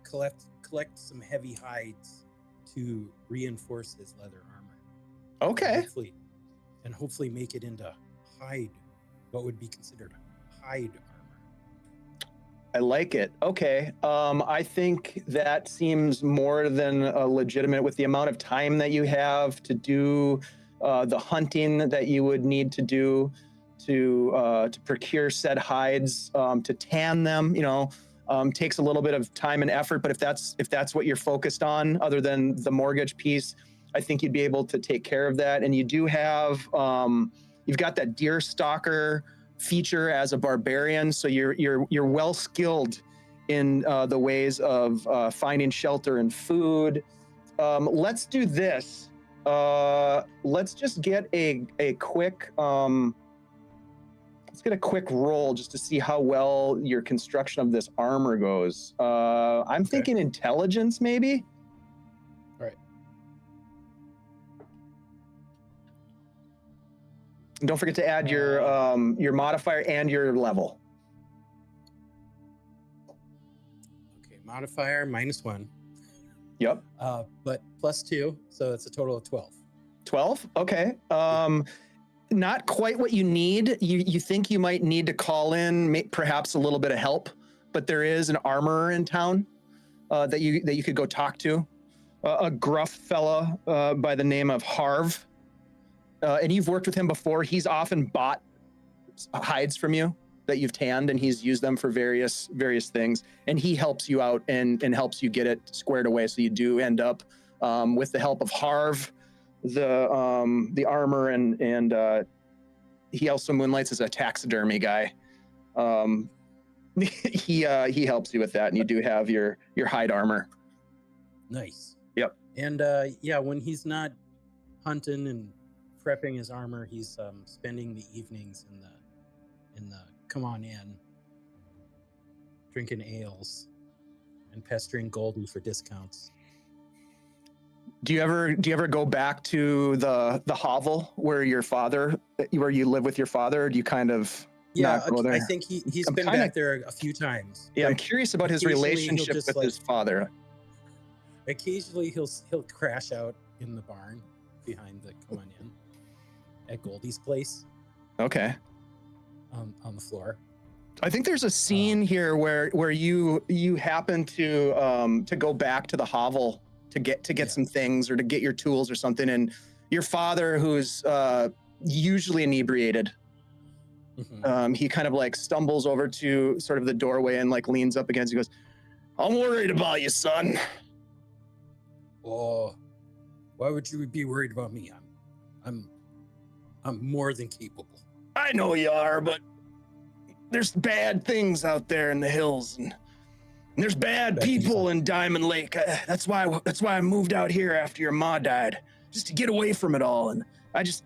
collect some heavy hides to reinforce his leather armor. Okay. Hopefully make it into hide, what would be considered hide armor. I like it. Okay. I think that seems more than legitimate with the amount of time that you have to do the hunting that you would need to do to procure said hides, to tan them, takes a little bit of time and effort, but if that's what you're focused on, other than the mortgage piece, I think you'd be able to take care of that. And you do have, you've got that deer stalker feature as a barbarian, so you're well skilled in the ways of finding shelter and food. Let's do this. Let's just get a quick. Let's get a quick roll just to see how well your construction of this armor goes. I'm thinking intelligence, maybe. All right. And don't forget to add your modifier and your level. Okay, modifier -1. Yep. But +2, so it's a total of 12. 12? Okay. Not quite what you need. You think you might need to call in perhaps a little bit of help, but there is an armorer in town that you could go talk to. A gruff fella by the name of Harv. And you've worked with him before. He's often bought hides from you that you've tanned, and he's used them for various things. And he helps you out and helps you get it squared away, so you do end up with the help of Harv, the armor, and he also moonlights as a taxidermy guy. He helps you with that, and you do have your hide armor. Nice. Yep. And when he's not hunting and prepping his armor, he's spending the evenings in the come on in, drinking ales and pestering Goldie for discounts. Do you ever go back to the hovel where you live with your father, or do you kind of not go there? I think he's been back there a few times. Yeah, I'm curious about his relationship with his father. Occasionally he'll crash out in the barn behind the come on in at Goldie's place. Okay. On the floor. I think there's a scene here where you happen to go back to the hovel to get some things, or to get your tools or something, and your father, who's usually inebriated, he kind of like stumbles over to sort of the doorway and like leans up against you, goes, "I'm worried about you, son." Oh, why would you be worried about me? I'm more than capable. I know you are, but there's bad things out there in the hills, and there's bad people in Diamond Lake. That's why I moved out here after your ma died, just to get away from it all. And I just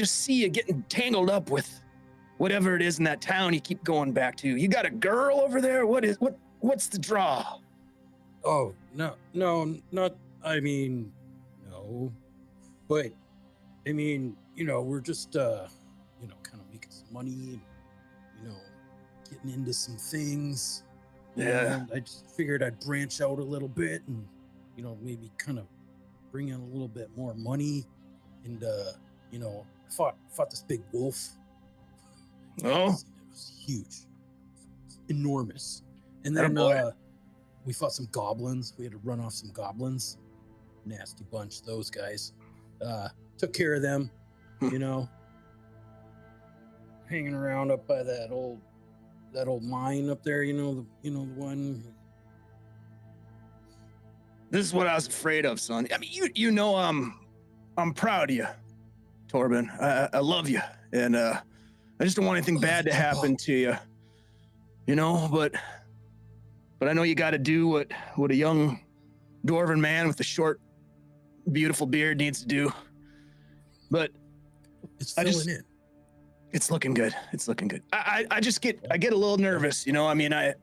see you getting tangled up with whatever it is in that town you keep going back to. You got a girl over there? What's the draw? Oh, no, not. I mean, no, but I mean, we're just kind of making some money, and getting into some things. Yeah. And I just figured I'd branch out a little bit and maybe kind of bring in a little bit more money into you know, fought this big wolf. Oh, It was huge, it was enormous. And Atta then boy. we fought some goblins. We had to run off some goblins. Nasty bunch, those guys. Took care of them, you know. Hanging around up by that old mine up there, you know, the one. This is what I was afraid of, son. I mean, you know, I'm proud of you, Torbin. I love you, and I just don't want anything bad to happen to you. You know, but I know you got to do what a young dwarven man with a short, beautiful beard needs to do. But It's filling in. It's looking good. It's looking good. I get a little nervous, you know. I mean, I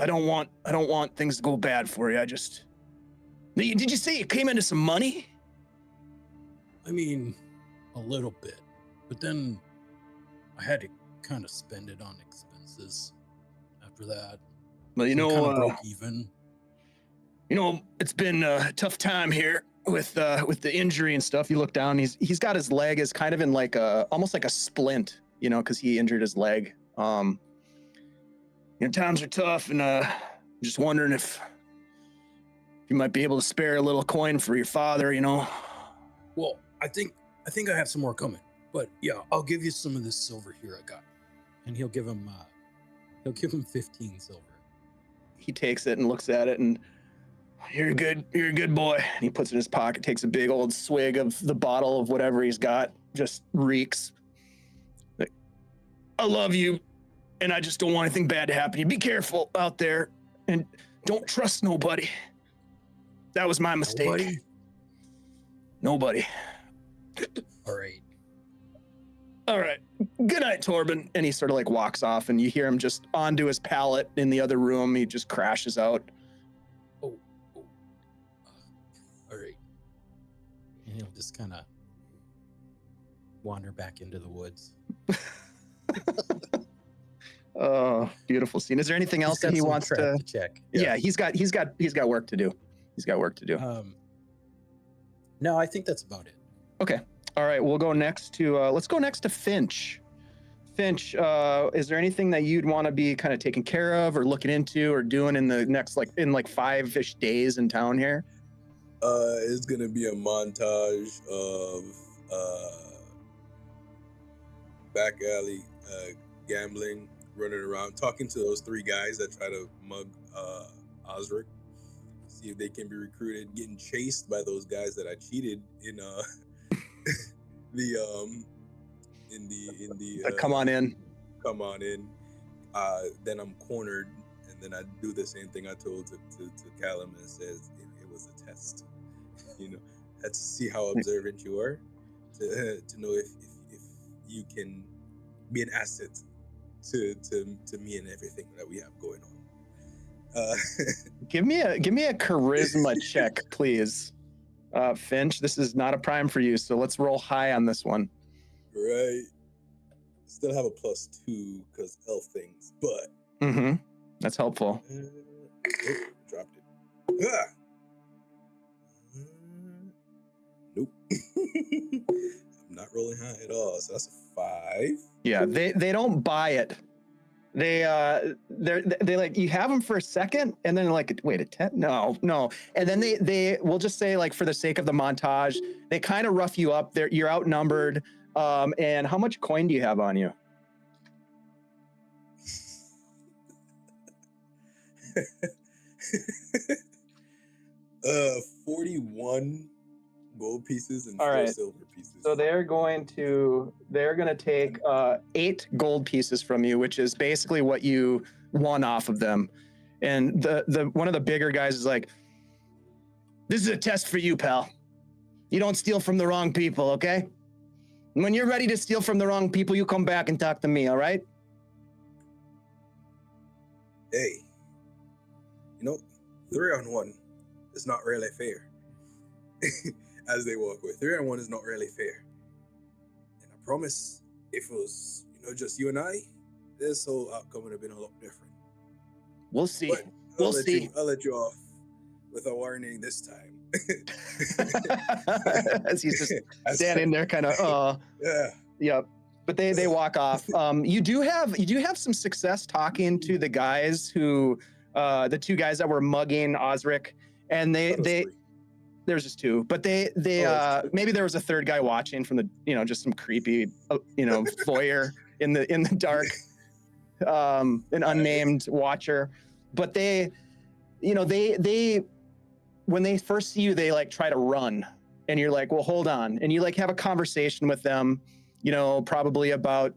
don't want things to go bad for you. Did you say you came into some money? I mean, a little bit, but then I had to kind of spend it on expenses after that. Well, you So know, kind of broke even. You know, it's been a tough time here with the injury and stuff. You look down, he's got his leg is kind of in like almost like a splint, you know, because he injured his leg. You know, times are tough, and I'm just wondering if you might be able to spare a little coin for your father, you know. Well, I think I have some more coming, but yeah, I'll give you some of this silver here I got, and he'll give him 15 silver. He takes it and looks at it, and you're a good boy. And he puts it in his pocket, takes a big old swig of the bottle of whatever he's got, just reeks. Like, I love you, and I just don't want anything bad to happen to you. Be careful out there, and don't trust nobody. That was my mistake. Nobody. All right. Good night, Torbin. And he sort of like walks off, and you hear him just onto his pallet in the other room. He just crashes out. All right. And he'll just kind of wander back into the woods. Oh, beautiful scene. Is there anything else that he wants to check? Yeah, he's got work to do. He's got work to do. No, I think that's about it. Okay. All right. We'll go next to let's go next to Finch. Finch, is there anything that you'd want to be kind of taking care of or looking into or doing in the next like 5-ish days in town here? It's gonna be a montage of back alley gambling, running around, talking to those 3 guys that try to mug Osric. See if they can be recruited, getting chased by those guys that I cheated in the Come on in. Then I'm cornered, and then I do the same thing I told to Callum, and it says it was a test. You know, had to see how observant you are to know if you can be an asset to me and everything that we have going on. Give me a charisma check, please. Finch, this is not a prime for you, so let's roll high on this one. Right. Still have a +2 because elf things, but that's helpful. Dropped it. Nope. I'm not rolling high at all, so that's a 5. Yeah, they don't buy it. They're like, you have them for a second, and then like, wait, a 10? No. And then they will just say, like, for the sake of the montage, they kind of rough you up. You're outnumbered. And how much coin do you have on you? 41 gold pieces and All 4 right. silver pieces. So they're going to take 8 gold pieces from you, which is basically what you won off of them. And the one of the bigger guys is like, this is a test for you, pal. You don't steal from the wrong people, okay? When you're ready to steal from the wrong people, you come back and talk to me, all right? Hey, 3-on-1 is not really fair. As they walk away, 3-on-1 is not really fair. And I promise, if it was, just you and I, this whole outcome would have been a lot different. We'll see. But I'll let you off with a warning this time. As he's just standing there, kind of, Yeah. yep. But they walk off. You do have some success talking to the guys who, the two guys that were mugging Osric, and there's just two, but they maybe there was a third guy watching from the, just some creepy, foyer in the dark, an unnamed watcher. But they when they first see you, they like try to run, and you're like, well, hold on, and you like have a conversation with them, probably about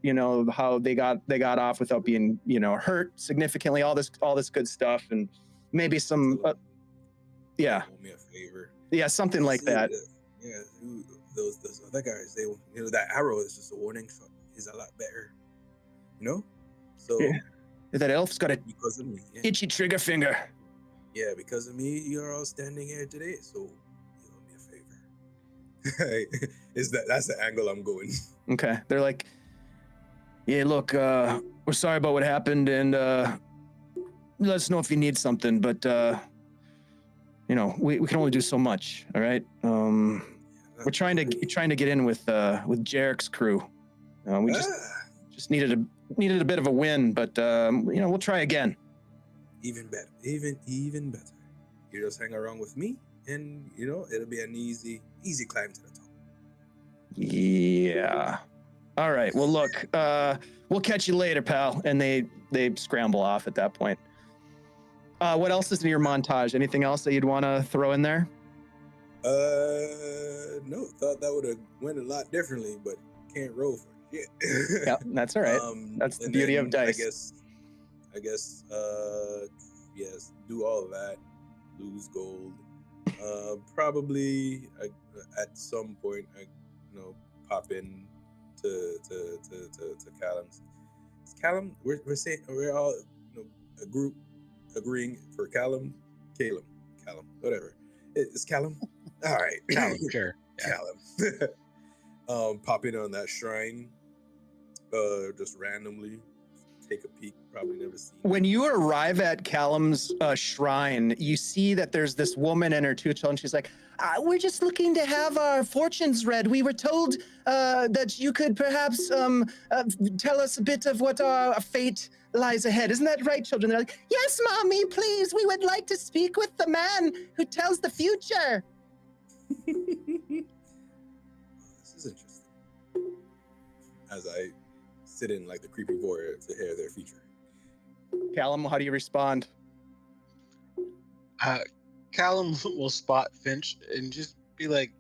how they got off without being hurt significantly, all this good stuff, and maybe some yeah. Do me a favor. Yeah, something like that. Yeah, those other guys, they that arrow is just a warning shot. Is a lot better, So yeah. That elf's got a because of me, itchy trigger finger. Yeah, because of me, you're all standing here today. So you owe me a favor. That's the angle I'm going? Okay, they're like, yeah, look, we're sorry about what happened, and let us know if you need something, but we can only do so much. All right. We're trying to get in with Jarek's crew. We just needed a bit of a win, but we'll try again. Even better. Even better. You just hang around with me, and it'll be an easy climb to the top. Yeah. All right. Well, look, we'll catch you later, pal. And they scramble off at that point. What else is in your montage? Anything else that you'd want to throw in there? No. Thought that would have went a lot differently, but can't roll for shit. Yep, that's all right. That's the beauty of dice. I guess. Yes. Do all of that. Lose gold. Probably at some point, pop in to Callum's. Callum, we're saying we're all a group agreeing for Callum, whatever. It's Callum. All right, Callum, sure. Callum. Pop in on that shrine, just randomly. Take a peek. Probably never seen. When you arrive at Callum's shrine, you see that there's this woman and her two children. She's like, we're just looking to have our fortunes read. We were told that you could perhaps tell us a bit of what our fate lies ahead. Isn't that right, children? They're like, yes, Mommy, please. We would like to speak with the man who tells the future. This is interesting. As I sit in like the creepy warrior to hear their feature. Callum, how do you respond? Callum will spot Finch and just be like,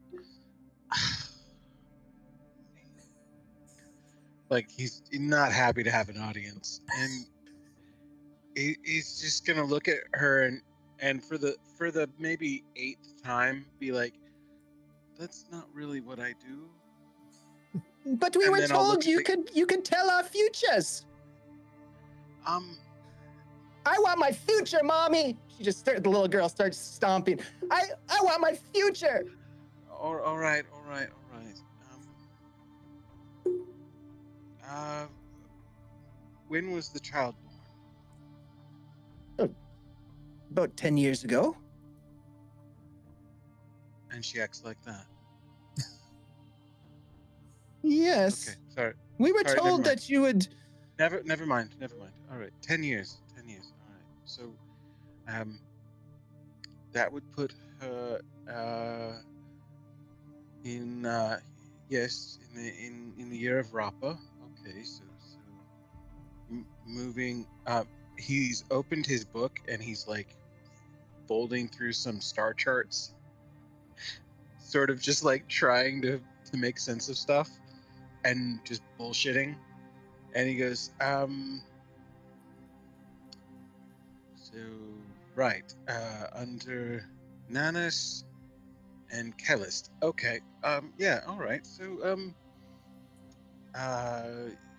he's not happy to have an audience, and he's just gonna look at her and for the maybe 8th time be like, that's not really what I do. But we were told you could tell our futures. I want my future, Mommy. The little girl starts stomping. I want my future. All right. When was the child born? About 10 years ago. And she acts like that. Yes. Okay, sorry. We were told that you would. Never mind. All right, 10 years. All right. So, that would put her in the year of Rapa. Okay, so moving. He's opened his book and he's like folding through some star charts, sort of just like trying to make sense of stuff and just bullshitting. And he goes, under Nanas and Kellist. Okay, yeah, all right. So,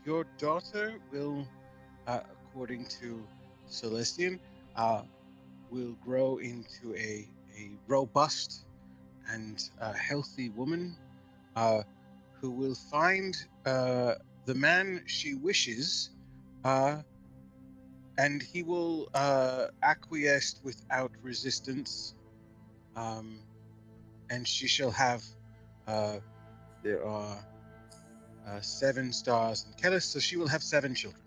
your daughter will, according to Celestian, will grow into a robust and healthy woman, who will find the man she wishes, and he will acquiesce without resistance, and she shall have. There are 7 stars in Kellis, so she will have 7 children.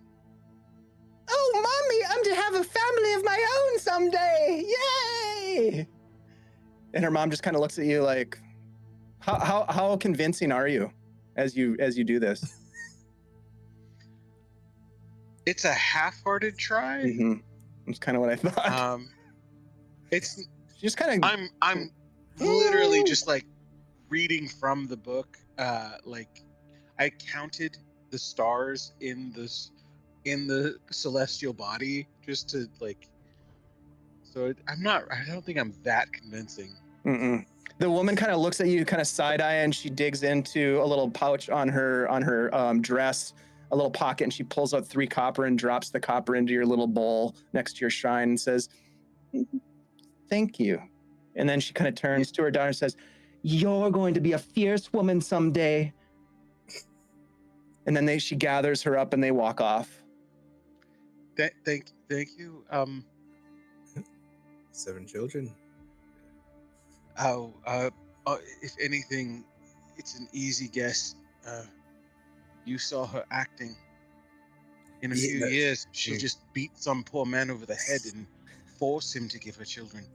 Oh, mommy, I'm to have a family of my own someday! Yay! And her mom just kind of looks at you like, how convincing are you as you do this? It's a half-hearted try. Mm-hmm. That's kind of what I thought. It's just kind of. I'm literally just like reading from the book. Like I counted the stars in the celestial body just to like. So I don't think I'm that convincing. Mm-mm. The woman kind of looks at you, kind of side eye, and she digs into a little pouch on her dress, a little pocket, and she pulls out 3 copper and drops the copper into your little bowl next to your shrine and says, "Thank you." And then she kind of turns to her daughter and says, "You're going to be a fierce woman someday." And then she gathers her up and they walk off. Thank you. 7 children. If anything, it's an easy guess. You saw her acting. In a few years, she'll just beat some poor man over the head and force him to give her children.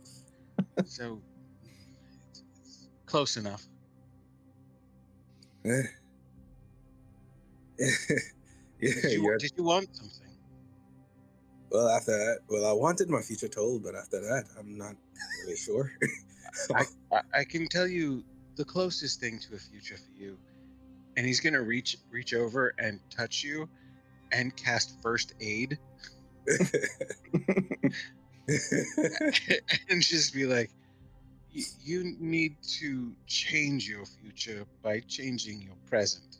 So, it's close enough. Yeah, Did you want something? Well, after that, I wanted my future told, but after that, I'm not really sure. I can tell you the closest thing to a future for you, and he's gonna reach over and touch you, and cast first aid, and just be like, "You need to change your future by changing your present."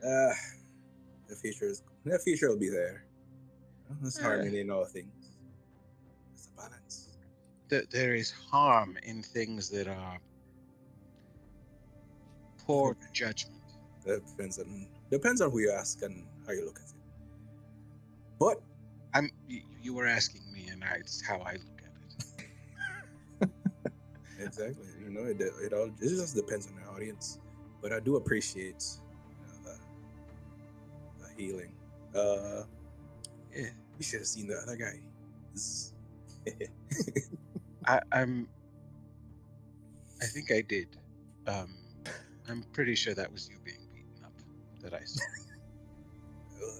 The future will be there. There's harmony in all things. There's a balance. There is harm in things that are poor judgment. That depends on who you ask and how you look at it. But you were asking me, and it's how I look at it. Exactly. It just depends on the audience. But I do appreciate the healing. Yeah, we should have seen the other guy. I think I did. I'm pretty sure that was you being beaten up that I saw.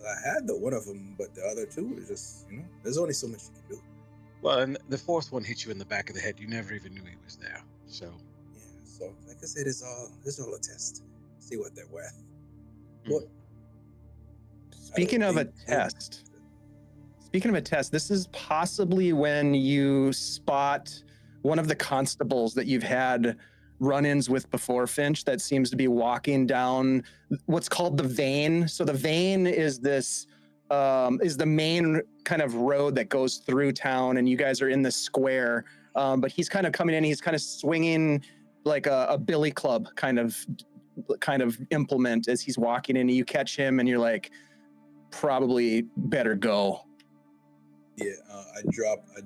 I had the one of them, but the other 2 is just, there's only so much you can do. Well, and the 4th one hit you in the back of the head. You never even knew he was there. So yeah. So like I said, it's all a test. See what they're worth. Mm. Speaking of a test, this is possibly when you spot one of the constables that you've had run-ins with before, Finch, that seems to be walking down what's called the Vein. So the Vein is this is the main kind of road that goes through town, and you guys are in the square. But he's kind of coming in. He's kind of swinging like a billy club kind of implement as he's walking in. You catch him, and you're like, probably better go. Yeah, I drop a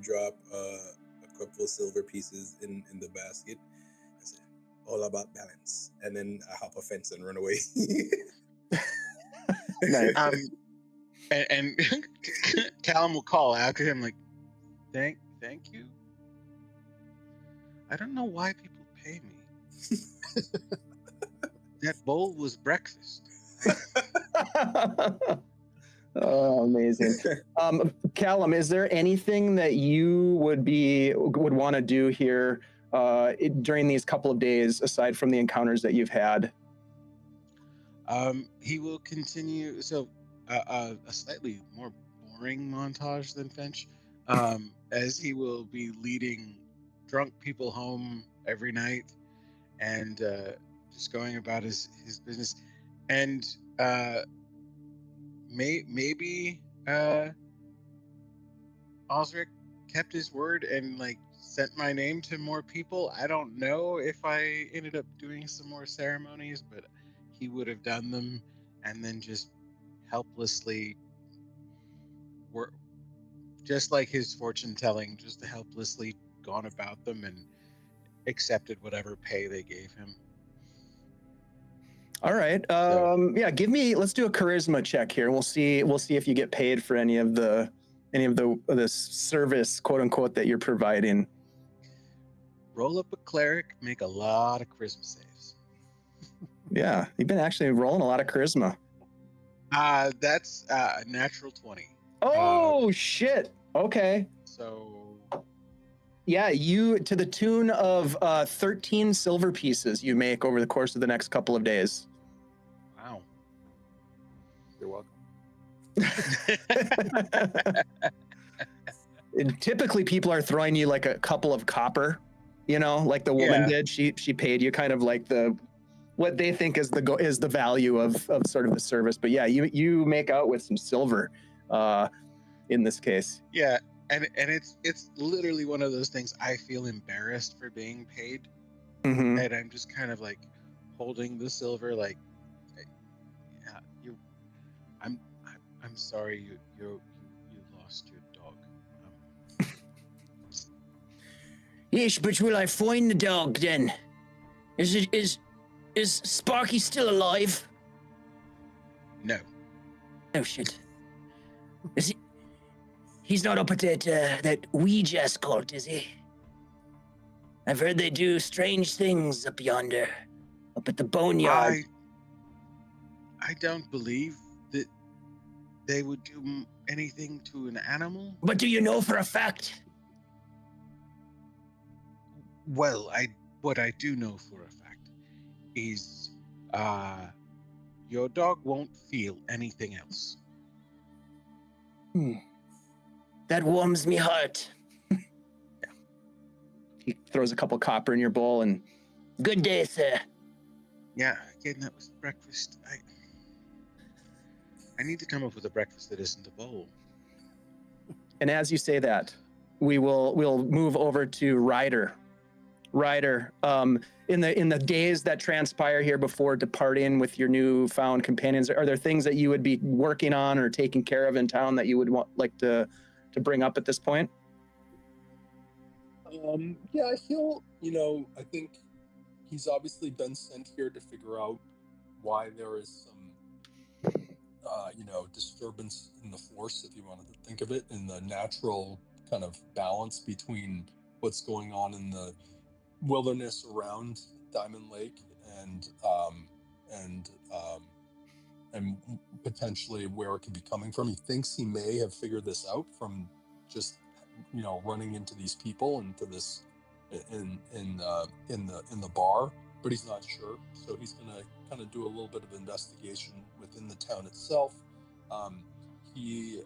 couple of silver pieces in the basket. I said, all about balance, and then I hop a fence and run away. Nice. And Callum will call after him like, thank you. I don't know why people pay me. That bowl was breakfast. Oh, amazing. Callum, is there anything that you would want to do here during these couple of days, aside from the encounters that you've had? He will continue. So a slightly more boring montage than Finch, as he will be leading drunk people home every night and just going about his business. And maybe Osric kept his word and like sent my name to more people. I don't know if I ended up doing some more ceremonies, but he would have done them and then just helplessly were just like his fortune telling, just helplessly gone about them. And accepted whatever pay they gave him. All right. Yeah, let's do a charisma check here. We'll see if you get paid for any of the service, quote unquote, that you're providing. Roll up a cleric, make a lot of charisma saves. Yeah, you've been actually rolling a lot of charisma. That's a natural 20. Oh shit. Okay. So yeah, you to the tune of 13 silver pieces you make over the course of the next couple of days. Wow. You're welcome. And typically people are throwing you like a couple of copper, like the woman did. She paid you kind of like what they think is the value of sort of the service. But yeah, you make out with some silver in this case. Yeah, and it's literally one of those things. I feel embarrassed for being paid, Mm-hmm. and I'm just kind of like holding the silver, like, yeah, I'm sorry you lost your dog. Yes, but will I find the dog then? Is Sparky still alive? No. Oh shit. Is he? He's not up at that Ouija cult, is he? I've heard they do strange things up yonder, up at the boneyard. I don't believe that they would do anything to an animal. But do you know for a fact? Well, what I do know for a fact is your dog won't feel anything else. That warms me heart. Yeah. He throws a couple copper in your bowl and good day, sir. Yeah, again, that was breakfast. I need to come up with a breakfast that isn't a bowl. And as you say that, we'll move over to Ryder. Ryder, in the days that transpire here before departing with your newfound companions, are there things that you would be working on or taking care of in town that you would like to bring up at this point? Yeah, I think he's obviously been sent here to figure out why there is some disturbance in the force, if you wanted to think of it, in the natural kind of balance between what's going on in the wilderness around Diamond Lake and potentially where it could be coming from. He thinks he may have figured this out from just running into these people, into this in the bar, but he's not sure. So he's gonna kind of do a little bit of investigation within the town itself. He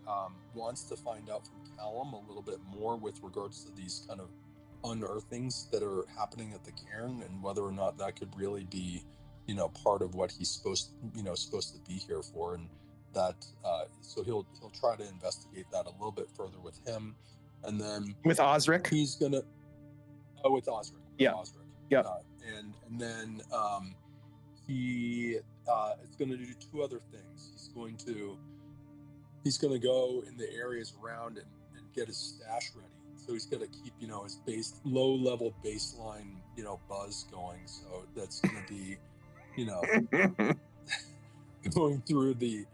wants to find out from Callum a little bit more with regards to these kind of unearthings that are happening at the cairn, and whether or not that could really be part of what he's supposed to be here for. And that so he'll try to investigate that a little bit further with him. And then with Osric, he's gonna with Osric. And then he is going to do two other things. He's going to go in the areas around and get his stash ready. So he's going to keep his low level baseline buzz going. So that's going to be going through the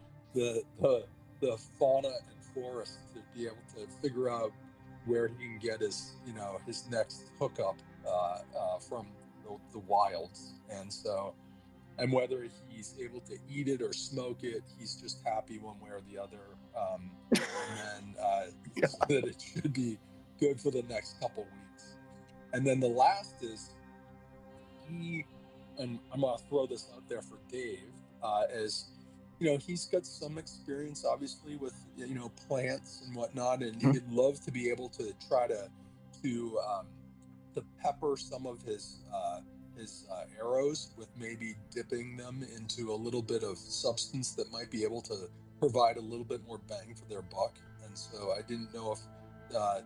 fauna and forest to be able to figure out where he can get his next hookup from the wilds. And whether he's able to eat it or smoke it, he's just happy one way or the other. And then that it should be good for the next couple weeks. And then the last is and I'm gonna throw this out there for Dave, as he's got some experience obviously with plants and whatnot, and he'd love to be able to try to pepper some of his arrows with maybe dipping them into a little bit of substance that might be able to provide a little bit more bang for their buck. And so I didn't know if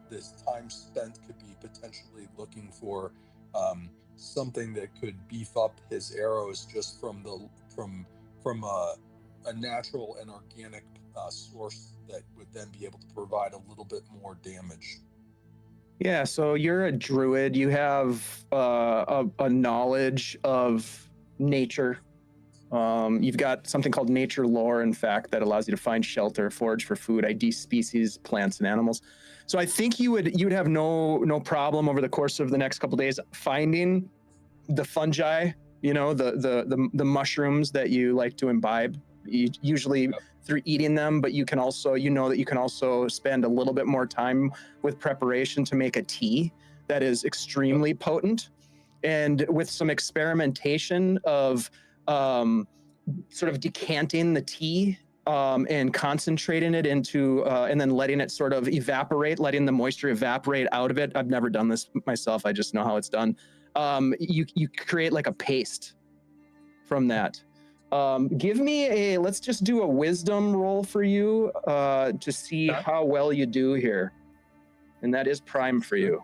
this time spent could be potentially looking for something that could beef up his arrows just from a natural and organic source that would then be able to provide a little bit more damage. Yeah, so you're a druid. You have a knowledge of nature. You've got something called nature lore, in fact, that allows you to find shelter, forage for food, ID species, plants, and animals. So I think you would have no problem over the course of the next couple of days finding the fungi, the mushrooms that you like to imbibe, usually through eating them, but you can also, that you can also spend a little bit more time with preparation to make a tea that is extremely potent. And with some experimentation of sort of decanting the tea and concentrating it into, and then letting it sort of evaporate, letting the moisture evaporate out of it. I've never done this myself. I just know how it's done. You create like a paste from that. Give me let's just do a wisdom roll for you to see how well you do here. And that is prime for you.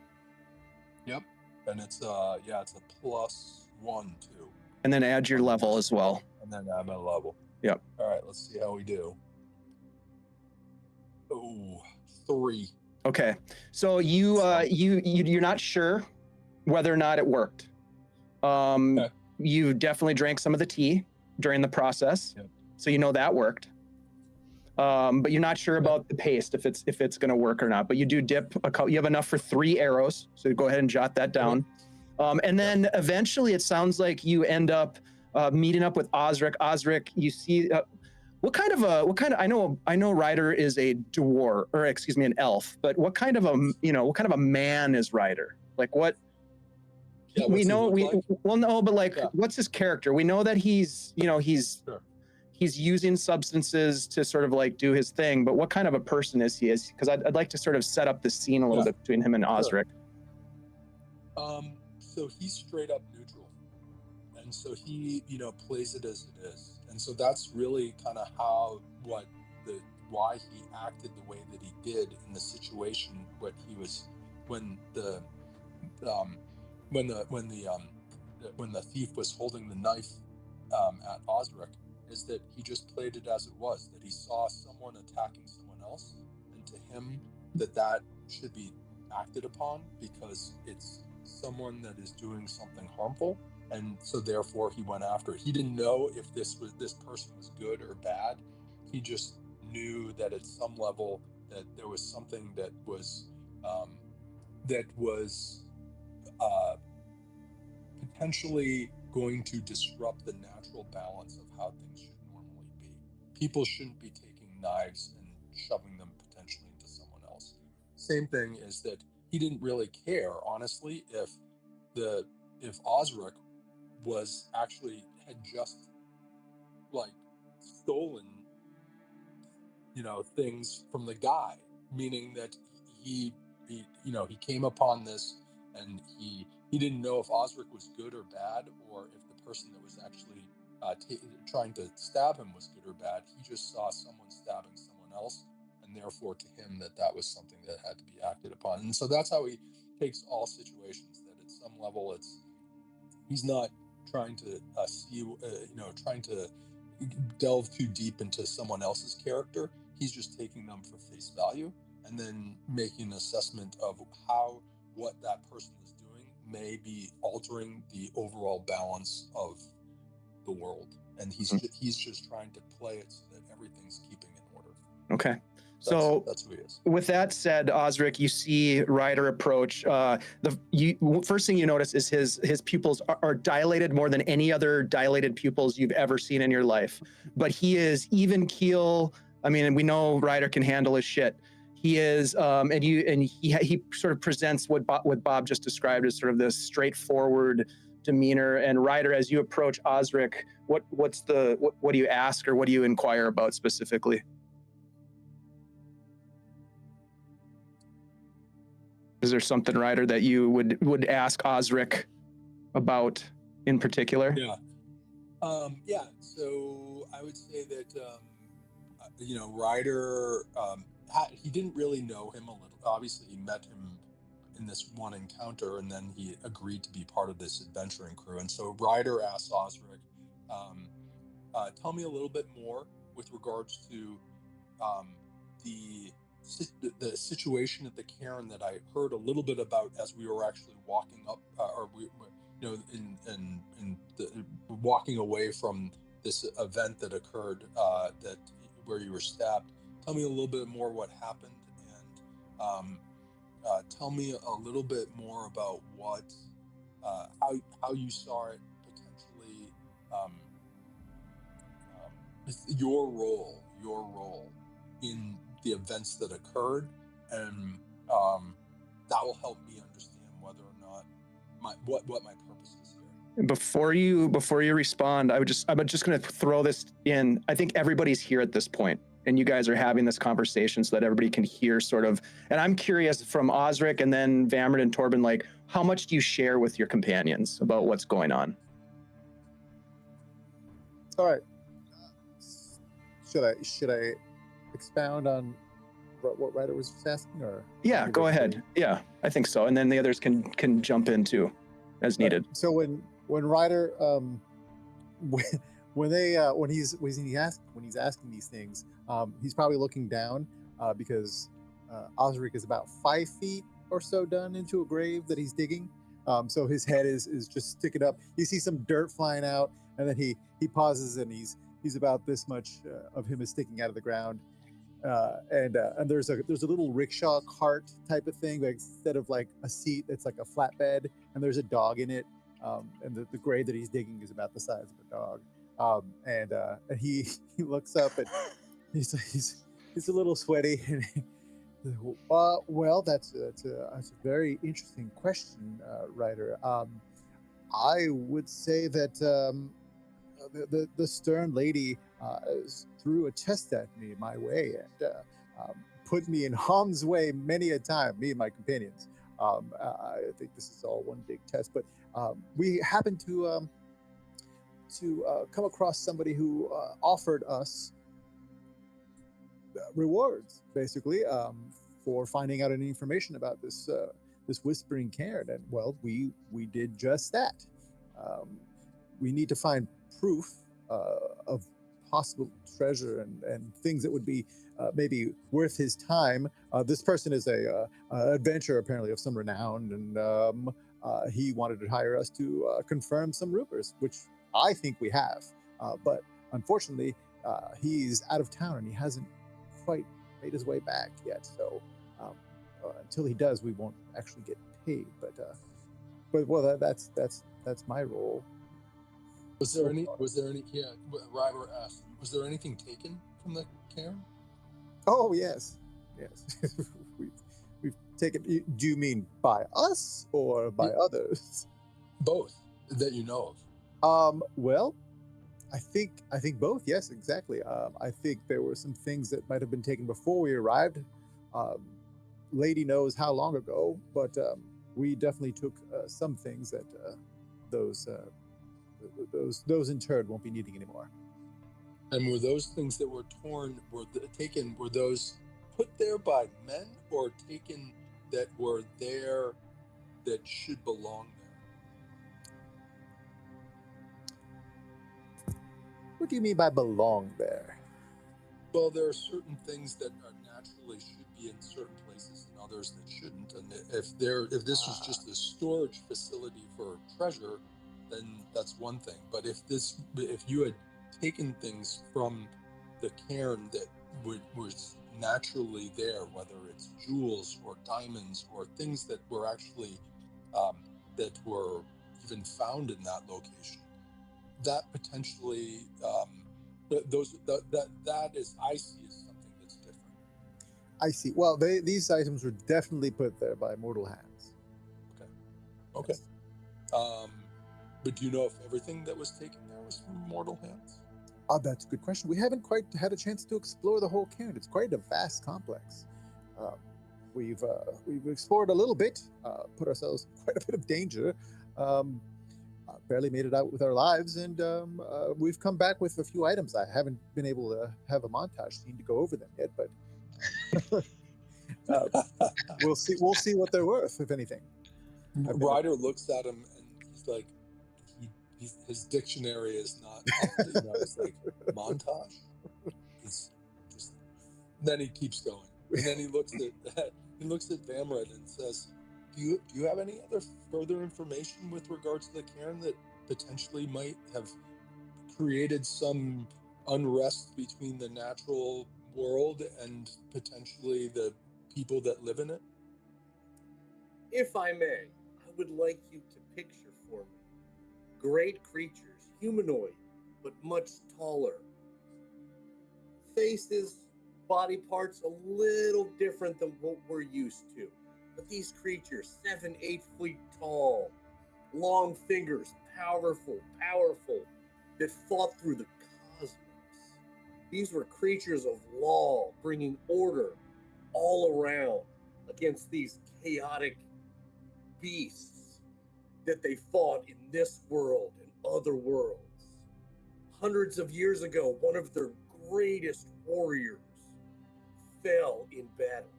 Yep. And it's it's a +1 too. And then add your level as well. And then add my level. Yep. All right, let's see how we do. Oh, 3. Okay. So you're not sure whether or not it worked. Okay. You definitely drank some of the tea during the process. Yep. So you know that worked. But you're not sure about the paste, if it's going to work or not. But you do dip a couple. You have enough for 3 arrows, so go ahead and jot that down. And then eventually, it sounds like you end up meeting up with Osric. Osric, you see, I know Ryder is a dwarf, or excuse me, an elf. But what kind of a man is Ryder? Like what? Yeah, What's his character? We know that he's Sure. he's using substances to sort of like do his thing, but what kind of a person is he? Because I'd like to sort of set up the scene a little bit between him and Osric. So he's straight up neutral, and so he plays it as it is, and so that's really kind of why he acted the way that he did in the situation when the thief was holding the knife at Osric, is that he just played it as it was, that he saw someone attacking someone else, and to him that should be acted upon because it's someone that is doing something harmful, and so therefore he went after it. He didn't know if this person was good or bad. He just knew that at some level that there was something that was potentially going to disrupt the natural balance of how things should normally be. People shouldn't be taking knives and shoving them potentially into someone else. Same thing is that he didn't really care, honestly, if Osric had just like stolen things from the guy, meaning that he came upon this and he didn't know if Osric was good or bad, or if the person that was actually trying to stab him was good or bad. He just saw someone stabbing someone else, and therefore to him that was something that had to be acted upon. And so that's how he takes all situations, that at some level he's not trying to trying to delve too deep into someone else's character. He's just taking them for face value and then making an assessment of what that person is doing may be altering the overall balance of the world, and he's just trying to play it so that everything's keeping in order. Okay. That's who he is. With that said, Osric, you see Ryder approach. First thing you notice is his pupils are dilated more than any other dilated pupils you've ever seen in your life. But he is even keel. I mean, we know Ryder can handle his shit. He is, and he sort of presents what Bob just described as sort of this straightforward demeanor. And Ryder, as you approach Osric, what do you ask, or what do you inquire about specifically? Is there something, Ryder, that you would ask Osric about in particular? Yeah. So I would say that Ryder, he didn't really know him a little. Obviously, he met him in this one encounter, and then he agreed to be part of this adventuring crew. And so Ryder asked Osric, tell me a little bit more with regards to the the situation at the cairn that I heard a little bit about as we were actually walking up, walking away from this event that occurred, where you were stabbed. Tell me a little bit more what happened, and tell me a little bit more about what how you saw it potentially, your role in the events that occurred, and that will help me understand whether or not what my purpose is here. Before you respond, I'm just going to throw this in. I think everybody's here at this point, and you guys are having this conversation so that everybody can hear sort of. And I'm curious from Osric and then Vamrit and Torbin, like, how much do you share with your companions about what's going on? All right. Should I expound on what Ryder was just asking, or? Yeah, go ahead. Yeah, I think so. And then the others can jump in too, as needed. So when Ryder, when he's asking these things, he's probably looking down because Osric is about 5 feet or so done into a grave that he's digging. So his head is just sticking up. You see some dirt flying out, and then he pauses, and he's about this much of him is sticking out of the ground. And there's a little rickshaw cart type of thing, but instead of like a seat, it's like a flatbed, and there's a dog in it. And the grave that he's digging is about the size of a dog. And he looks up, and he's a little sweaty. And well, that's a very interesting question, Ryder. I would say that the stern lady threw a test at me my way, and put me in harm's way many a time, me and my companions. I think this is all one big test, but we happened to come across somebody who offered us rewards, basically, for finding out any information about this Whispering Cairn, and well, we did just that. We need to find proof of possible treasure and things that would be maybe worth his time. This person is a adventurer, apparently, of some renown, and he wanted to hire us to confirm some rumors, which I think we have. But unfortunately, he's out of town, and he hasn't quite made his way back yet. So until he does, we won't actually get paid. But well, that's my role. Was there any? Yeah, Ryder asked. Was there anything taken from the cairn? Oh yes. we've taken. Do you mean by us or by others? Both that you know of. Well, I think both. Yes, exactly. I think there were some things that might have been taken before we arrived. Lady knows how long ago, but we definitely took some things that those interred won't be needing anymore. And were those things that were torn, taken, were those put there by men, or taken that were there that should belong there? What do you mean by belong there? Well, there are certain things that are naturally should be in certain places and others that shouldn't. And if this was just a storage facility for treasure, then that's one thing. But if you had taken things from the cairn that was naturally there, whether it's jewels or diamonds or things that were actually that were even found in that location, that potentially that is, I see, as something that's different. I see. Well, these items were definitely put there by mortal hands. Okay. But do you know if everything that was taken there was from mortal hands? That's a good question. We haven't quite had a chance to explore the whole cairn. It's quite a vast complex. We've explored a little bit, put ourselves in quite a bit of danger, barely made it out with our lives, and we've come back with a few items. I haven't been able to have a montage scene to go over them yet, but we'll see what they're worth, if anything. Ryder looks at him, and he's like, his dictionary is not, it's like montage. It's just, then he keeps going. And then he looks at Vamred and says, "Do you have any other further information with regards to the cairn that potentially might have created some unrest between the natural world and potentially the people that live in it?" If I may, I would like you to picture for me great creatures, humanoid, but much taller. Faces, body parts a little different than what we're used to. But these creatures, 7-8 feet tall, long fingers, powerful, that fought through the cosmos. These were creatures of law, bringing order all around against these chaotic beasts that they fought in this world and other worlds. Hundreds of years ago, one of their greatest warriors fell in battle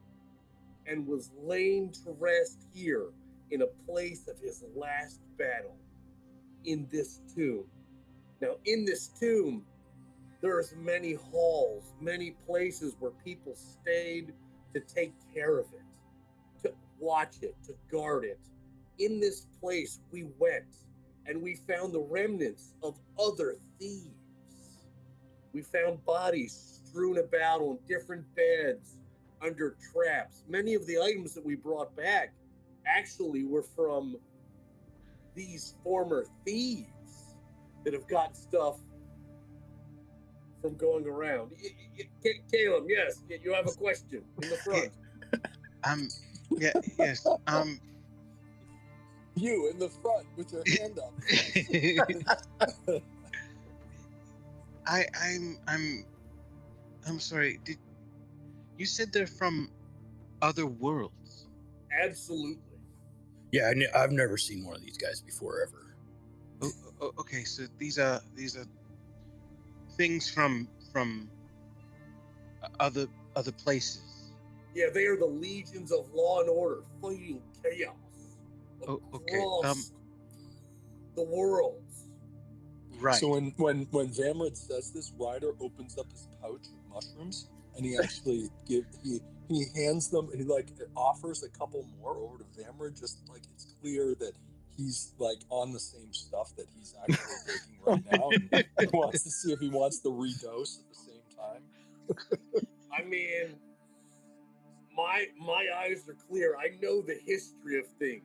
and was laid to rest here in a place of his last battle in this tomb. Now, in this tomb, there's many halls, many places where people stayed to take care of it, to watch it, to guard it. In this place, we went and we found the remnants of other thieves. We found bodies strewn about on different beds, under traps. Many of the items that we brought back actually were from these former thieves that have got stuff from going around. Caleb, yes, you have a question in the front. Yes. You in the front with your hand up. I'm sorry. Did you said they're from other worlds? Absolutely. Yeah, I've never seen one of these guys before ever. Okay, so these are things from other places. Yeah, they are the legions of law and order fighting chaos across the worlds. Right. So when Vamrid says this, Ryder opens up his pouch of mushrooms and he actually he hands them and he like offers a couple more over to Vamrid, just like it's clear that he's like on the same stuff that he's actually taking right now. And he wants to see if he wants to redose at the same time. I mean, my eyes are clear. I know the history of things.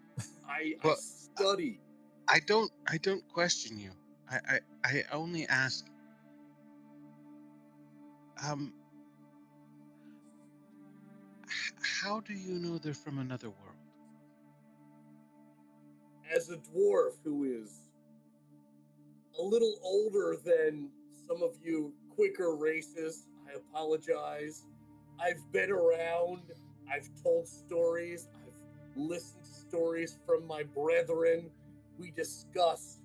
I study. I don't question you. I only ask. How do you know they're from another world? As a dwarf who is a little older than some of you quicker races, I apologize. I've been around. I've told stories. I've listened to stories from my brethren. We discuss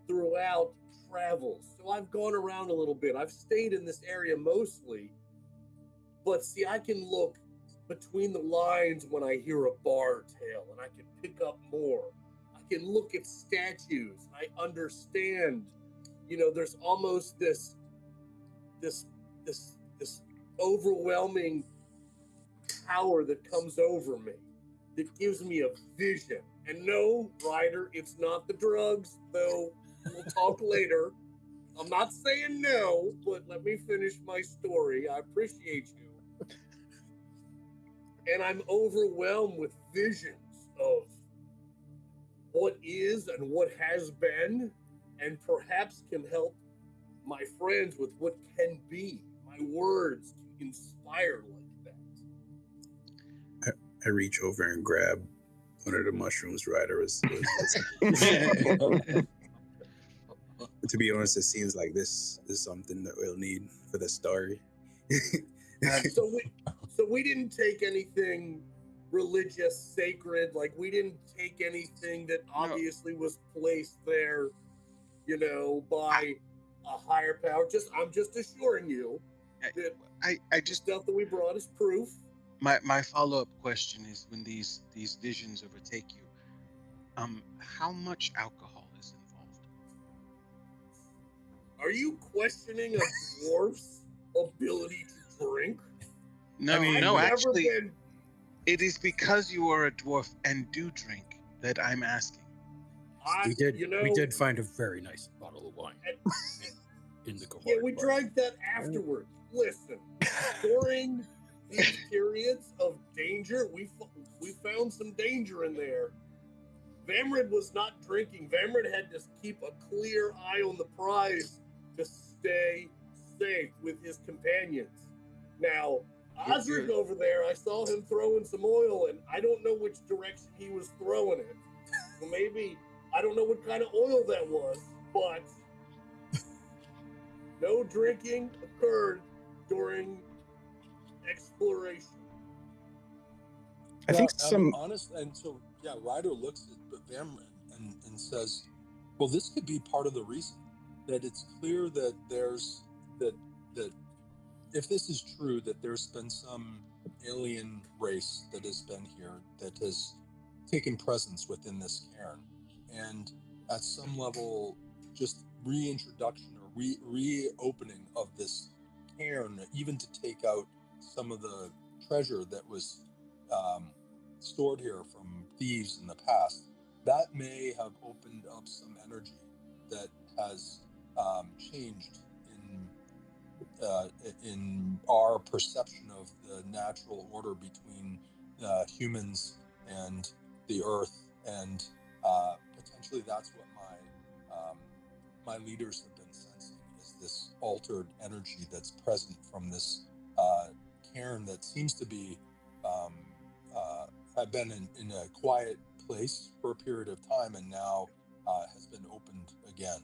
throughout travels. So I've gone around a little bit. I've stayed in this area mostly. But see, I can look between the lines when I hear a bar tale, and I can pick up more. I can look at statues. I understand. You know, there's almost this overwhelming power that comes over me, that gives me a vision. And no, Ryder, it's not the drugs, though we'll talk later. I'm not saying no, but let me finish my story. I appreciate you. And I'm overwhelmed with visions of what is and what has been, and perhaps can help my friends with what can be. My words can inspire like that. I reach over and grab one of the mushrooms Ryder was to be honest, it seems like this is something that we'll need for the story. So we didn't take anything religious, sacred. Like, we didn't take anything that obviously was placed there, you know, by a higher power. I'm just assuring you that I just stuff that we brought is proof. My follow-up question is, when these visions overtake you, how much alcohol is involved? Are you questioning a dwarf's ability to drink? No, mean, no, I've never actually, been. it is because you are a dwarf and do drink that I'm asking. I, We did find a very nice bottle of wine in the Yeah, Gawar we bar. drank that afterwards. Listen, during these periods of danger, we found some danger in there. Vamrid was not drinking. Vamrid had to keep a clear eye on the prize to stay safe with his companions. Now, Osric over there, I saw him throwing some oil, and I don't know which direction he was throwing it. So maybe, I don't know what kind of oil that was, but no drinking occurred during exploration. I think honest, and so Ryder looks at Vamrin and says, "Well, this could be part of the reason that it's clear that there's that if this is true, that there's been some alien race that has been here that has taken presence within this cairn, and at some level, just reintroduction or reopening of this cairn, even to take out some of the treasure that was stored here from thieves in the past, that may have opened up some energy that has changed in our perception of the natural order between humans and the earth, and potentially that's what my leaders have been sensing, is this altered energy that's present from this cairn that seems to be have been in a quiet place for a period of time, and now has been opened again.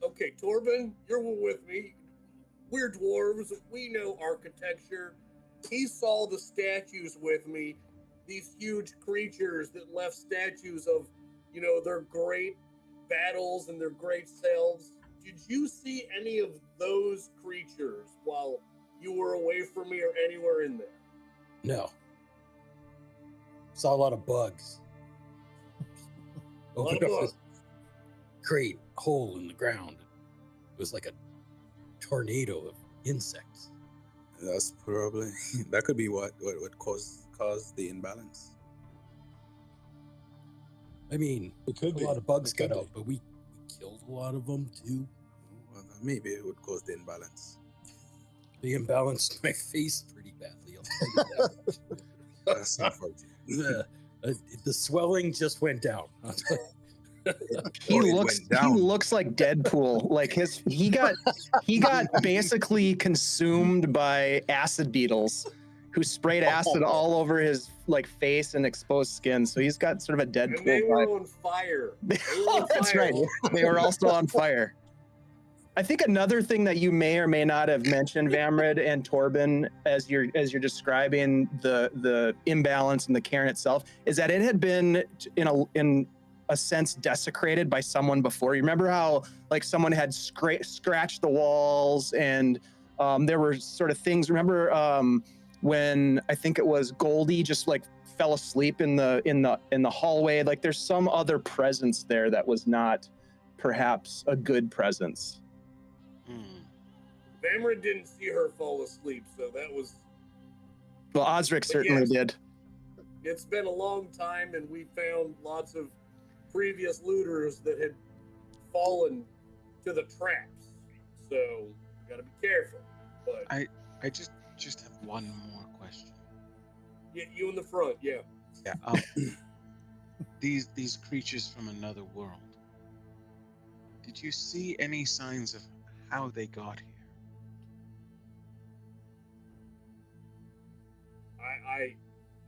Okay, Torbin, you're with me. We're dwarves. We know architecture. He saw the statues with me. These huge creatures that left statues of, their great battles and their great selves. Did you see any of those creatures while you were away from me or anywhere in there? No. Saw a lot of bugs. Opened up this great hole in the ground. It was like a tornado of insects. That's probably that could be what caused the imbalance. I mean, It could be a lot of bugs It could got out, be. but we killed a lot of them too. Well, maybe it would cause the imbalance. They imbalanced my face pretty badly. I'll tell you that much. That's unfortunate. The swelling just went down. He It looks went down. he looks like Deadpool. Like he got basically consumed by acid beetles who sprayed acid all over his face and exposed skin. So he's got sort of a Deadpool And they were vibe. on fire. That's right. They were also on fire. I think another thing that you may or may not have mentioned, Vamrid and Torbin, as you're describing the imbalance in the cairn itself, is that it had been in a sense desecrated by someone before. You remember how someone had scratched the walls, and there were sort of things. Remember when I think it was Goldie just fell asleep in the hallway? There's some other presence there that was not perhaps a good presence. Vamrid didn't see her fall asleep, so that was... Well, Osric certainly did. It's been a long time, and we found lots of previous looters that had fallen to the traps. So, you gotta be careful. But I just have one more question. Yeah, you in the front, yeah. Yeah. These creatures from another world. Did you see any signs of how they got here?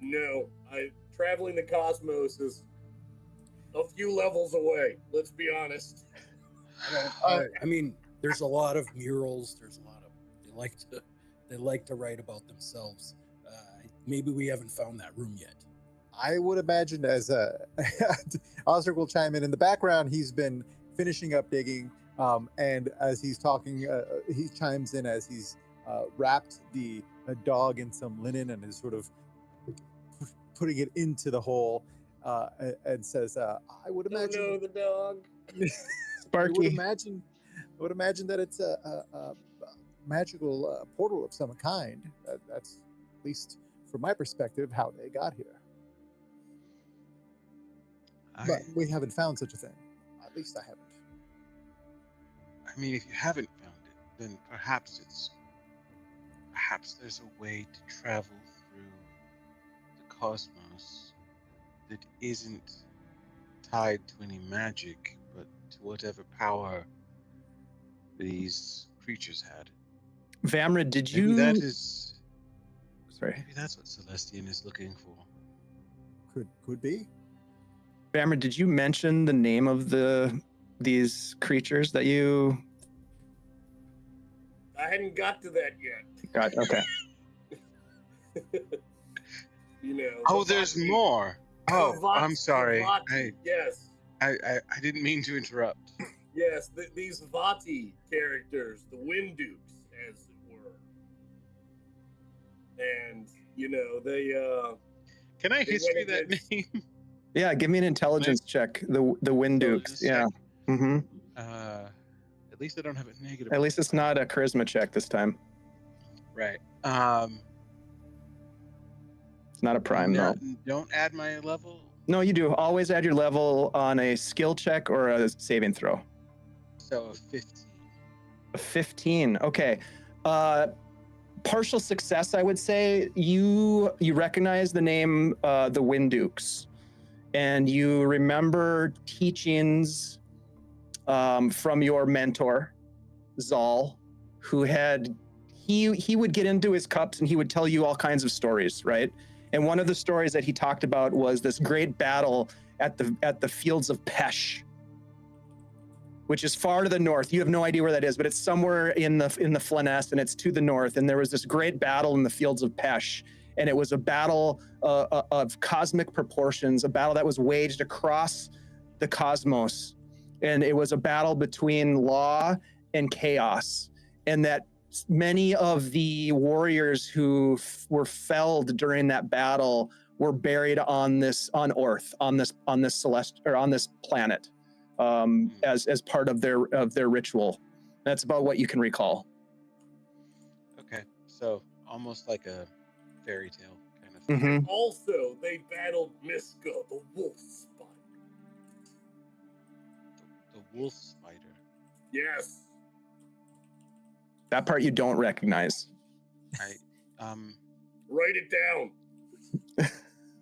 No. Traveling the cosmos is a few levels away. Let's be honest. I mean, there's a lot of murals. There's a lot of they like to write about themselves. Maybe we haven't found that room yet. I would imagine as Osric will chime in the background. He's been finishing up digging, and as he's talking, he chimes in as he's wrapped the dog in some linen and is sort of putting it into the hole, and says, "I would imagine." Oh no, the dog. Sparky. I would imagine that it's magical portal of some kind. That's, at least from my perspective, how they got here. But we haven't found such a thing. At least I haven't. I mean, if you haven't found it, then perhaps there's a way to travel through the cosmos that isn't tied to any magic, but to whatever power these creatures had. Vamra, did Maybe you? that is. Sorry. Maybe that's what Celestian is looking for. Could be. Vamra, did you mention the name of these creatures that you I hadn't got to that yet. got? Okay. You know. Oh, the there's Vati- more. the Oh, Vati- I'm sorry. the Vati, yes. I didn't mean to interrupt. Yes, these Vati characters, the Wind Dukes, as it were. And, you know, they, Can I They history went that against- name? Yeah, give me an intelligence check. The Wind Dukes. Yeah. Mm-hmm. At least I don't have a negative. At least it's not a charisma check this time. Right. It's not a prime though. Don't add my level. No, you do. Always add your level on a skill check or a saving throw. So a 15. A 15. Okay. Partial success, I would say. You recognize the name the Wind Dukes, and you remember teachings from your mentor, Zal, who had he would get into his cups and he would tell you all kinds of stories, right? And one of the stories that he talked about was this great battle at the fields of Pesh, which is far to the north. You have no idea where that is, but it's somewhere in the Flanaess, and it's to the north. And there was this great battle in the fields of Pesh, and it was a battle of cosmic proportions, a battle that was waged across the cosmos, and it was a battle between law and chaos, and that many of the warriors who were felled during that battle were buried on this planet. As part of their ritual. That's about what you can recall. Okay, so almost like a fairy tale kind of thing. Mm-hmm. also, they battled Miska, the wolf spider. The wolf spider. Yes. That part you don't recognize. Write it down.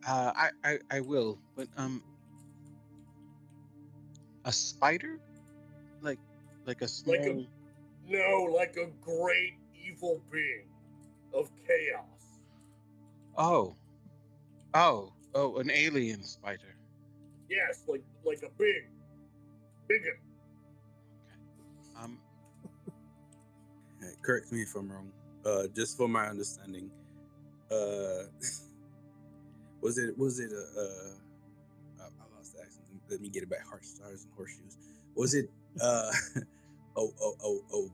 I will, but a spider, like a small. Like a great evil being of chaos. Oh, an alien spider. Yes, like a bigger. Hey, correct me if I'm wrong. Just for my understanding, was it I lost the accent. Let me get it back. Heart stars and horseshoes. Was it a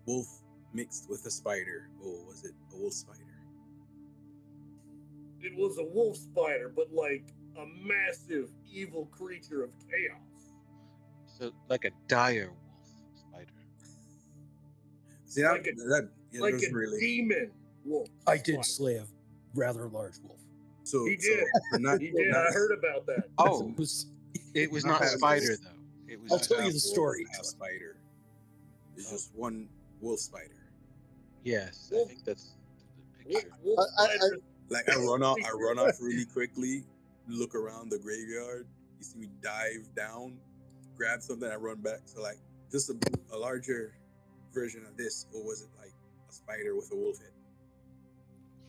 wolf mixed with a spider, or was it a wolf spider? It was a wolf spider, but like a massive evil creature of chaos. So like a dire wolf spider. See, Like that doesn't a really. demon wolf. I did spider. slay a rather large wolf. So He did. He did. I heard about that. Oh, It was- it was Not not half spider wolf. though. It was. I'll tell you half the wolf, story. half spider. It's just one wolf spider. Yes, I Wolf- think that's the picture. Wolf spiders. Like I run off really quickly, look around the graveyard. You see me dive down, grab something, I run back. So like, just a larger version of this, or was it like a spider with a wolf head,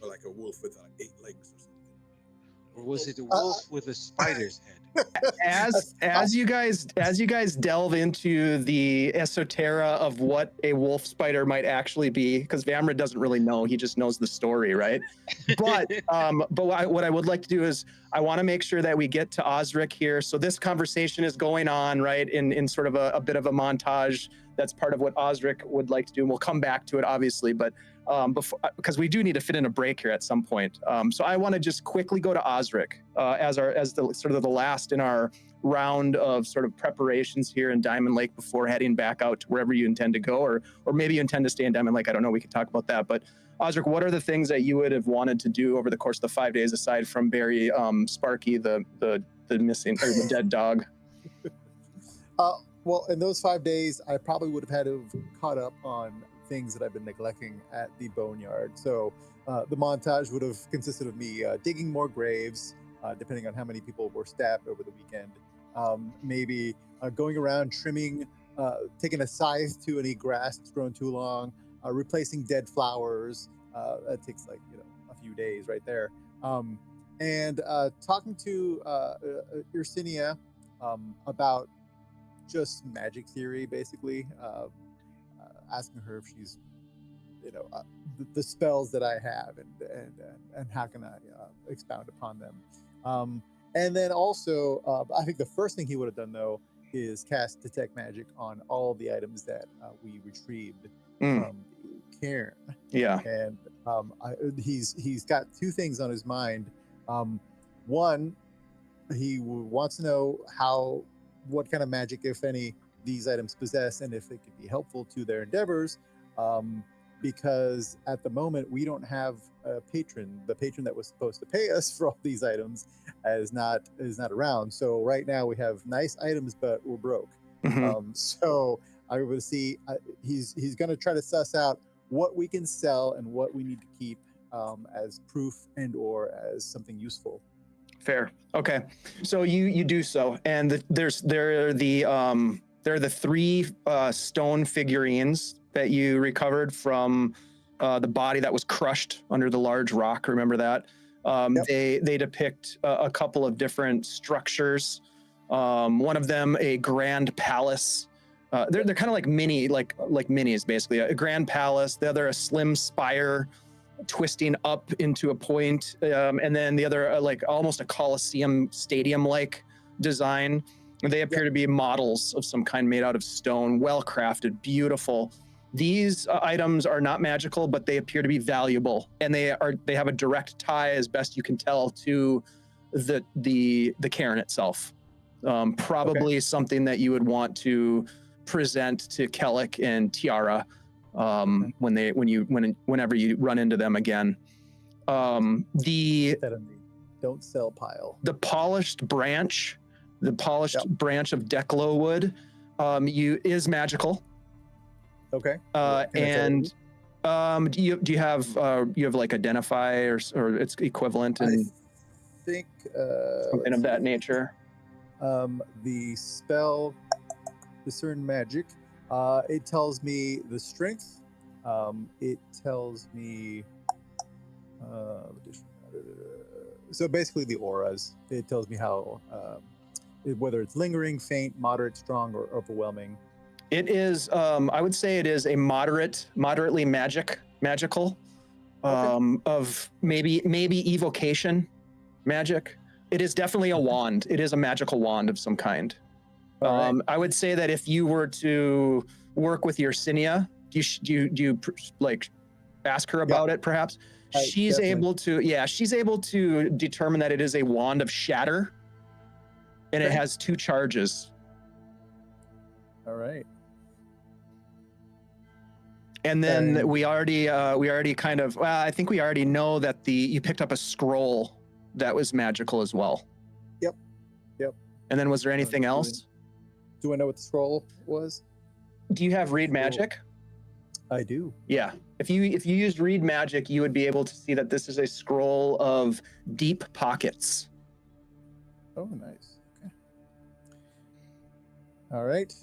or like a wolf with 8 legs or something? Or was it a wolf with a spider's head? As you guys delve into the esoterica of what a wolf spider might actually be, because Vamra doesn't really know, he just knows the story, right? But what I would like to do is I want to make sure that we get to Osric here. So this conversation is going on, right, in sort of a bit of a montage. That's part of what Osric would like to do, and we'll come back to it, obviously. But because we do need to fit in a break here at some point. So I want to just quickly go to Osric. as the sort of the last in our round of sort of preparations here in Diamond Lake before heading back out to wherever you intend to go, or maybe you intend to stay in Diamond Lake. I don't know. We can talk about that. But Osric, what are the things that you would have wanted to do over the course of the 5 days, aside from bury Sparky, the missing or the dead dog? Well, in those 5 days, I probably would have had to have caught up on things that I've been neglecting at the boneyard. So the montage would have consisted of me digging more graves, depending on how many people were stabbed over the weekend. Maybe going around trimming, taking a scythe to any grass that's grown too long, replacing dead flowers. That takes like a few days right there. And talking to Yersinia about just magic theory, basically, asking her if she's, the spells that I have and how can I expound upon them. And then also, I think the first thing he would have done though is cast detect magic on all the items that we retrieved from the cairn. Yeah. And he's got two things on his mind. One, he wants to know what kind of magic, if any, these items possess, and if it could be helpful to their endeavors. Because at the moment we don't have a patron. The patron that was supposed to pay us for all these items is not around. So right now we have nice items, but we're broke. So I would see he's going to try to suss out what we can sell and what we need to keep as proof and or as something useful. Fair. Okay. So you do so, and there are the 3 stone figurines that you recovered from the body that was crushed under the large rock. Remember that? Yep. They depict a couple of different structures. One of them a grand palace. They're kind of like minis, basically. A grand palace. The other a slim spire twisting up into a point, and then the other like almost a Colosseum stadium-like design. They appear to be models of some kind made out of stone, well crafted, beautiful. These items are not magical, but they appear to be valuable, and they have a direct tie, as best you can tell, to the cairn itself. Probably something that you would want to present to Kellic and Tiara whenever you run into them again. The don't sell pile. The polished branch of Declo wood is magical. Okay. And do you have like identify or its equivalent in I think something of that nature? The spell discern magic, it tells me the strength, it tells me so basically the auras. It tells me how whether it's lingering, faint, moderate, strong, or overwhelming. It is I would say it is a moderately magical of maybe evocation magic. It is definitely a wand. It is a magical wand of some kind. Right. I would say that if you were to work with Yersinia, do you like ask her about it perhaps? She's able to determine that it is a wand of shatter, and it has 2 charges. All right. And then we already kind of, I think we already know that you picked up a scroll that was magical as well. Yep. And then was there anything else? Do I know what the scroll was? Do you have read magic? I do. Yeah. If you used read magic, you would be able to see that this is a scroll of deep pockets. Oh, nice. Okay. All right.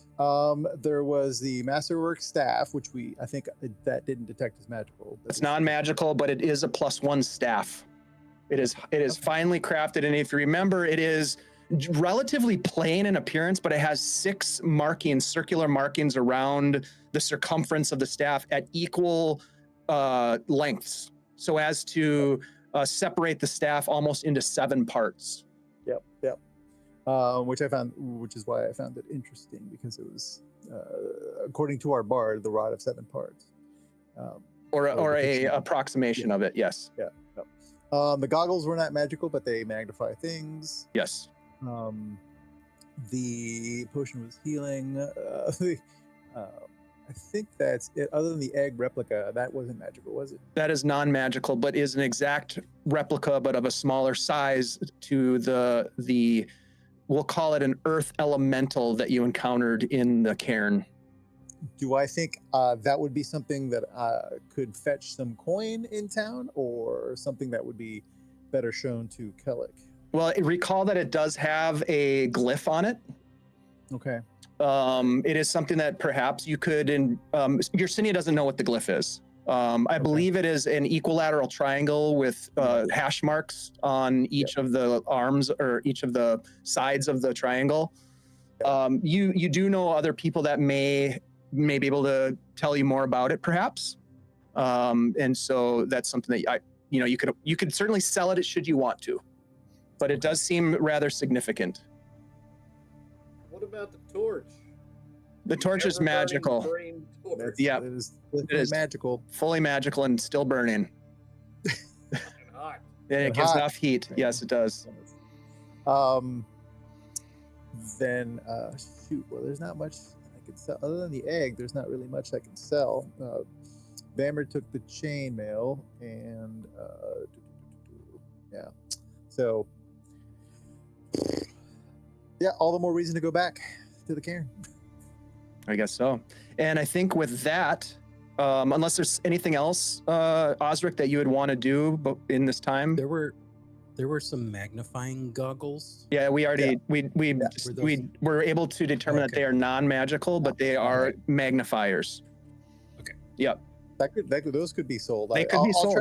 There was the masterwork staff, which I think that didn't detect as magical. It's non-magical, but it is a +1 staff. It is finely crafted, and if you remember, it is relatively plain in appearance, but it has 6 circular markings around the circumference of the staff at equal lengths, so as to separate the staff almost into 7 parts. Yep. Which is why I found it interesting, because it was, according to our bard, the rod of 7 parts. Or a approximation of it, yes. Yeah. The goggles were not magical, but they magnify things. Yes. The potion was healing. I think that's it. Other than the egg replica, that wasn't magical, was it? That is non-magical, but is an exact replica, but of a smaller size to the we'll call it an earth elemental that you encountered in the cairn. Do I think that would be something that could fetch some coin in town, or something that would be better shown to Kellic? Well, recall that it does have a glyph on it. Okay. It is something that perhaps you could, Yersinia doesn't know what the glyph is. I believe it is an equilateral triangle with hash marks on each of the arms or each of the sides of the triangle. You do know other people that may be able to tell you more about it, perhaps. And so that's something that you could certainly sell it should you want to, but it does seem rather significant. What about the torch? The torch is magical. Yeah, it is magical. Fully magical and still burning. And hot. And it gives off heat. Yes, it does. Then shoot. Well, there's not much I could sell other than the egg. There's not really much I can sell. Bamber took the chainmail and yeah. So yeah, all the more reason to go back to the cairn. I guess so. And I think with that, unless there's anything else, Osric, that you would want to do in this time. There were some magnifying goggles. Yeah, we already we were able to determine that they are non-magical, but they are magnifiers. Okay. Yep. Those could be sold. They could be sold. I'll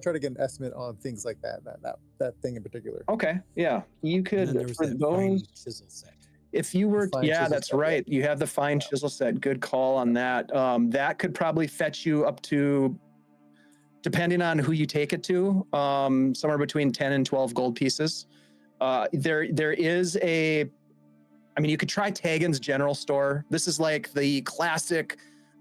try to get an estimate on things like that thing in particular. Okay. Yeah. You could And there was for that those fine chisel set. if you were Fine chisel that's set, right. You have the fine chisel set. Good call on that. That could probably fetch you up to, depending on who you take it to, somewhere between 10 and 12 gold pieces. There is you could try Tagan's General Store. This is like the classic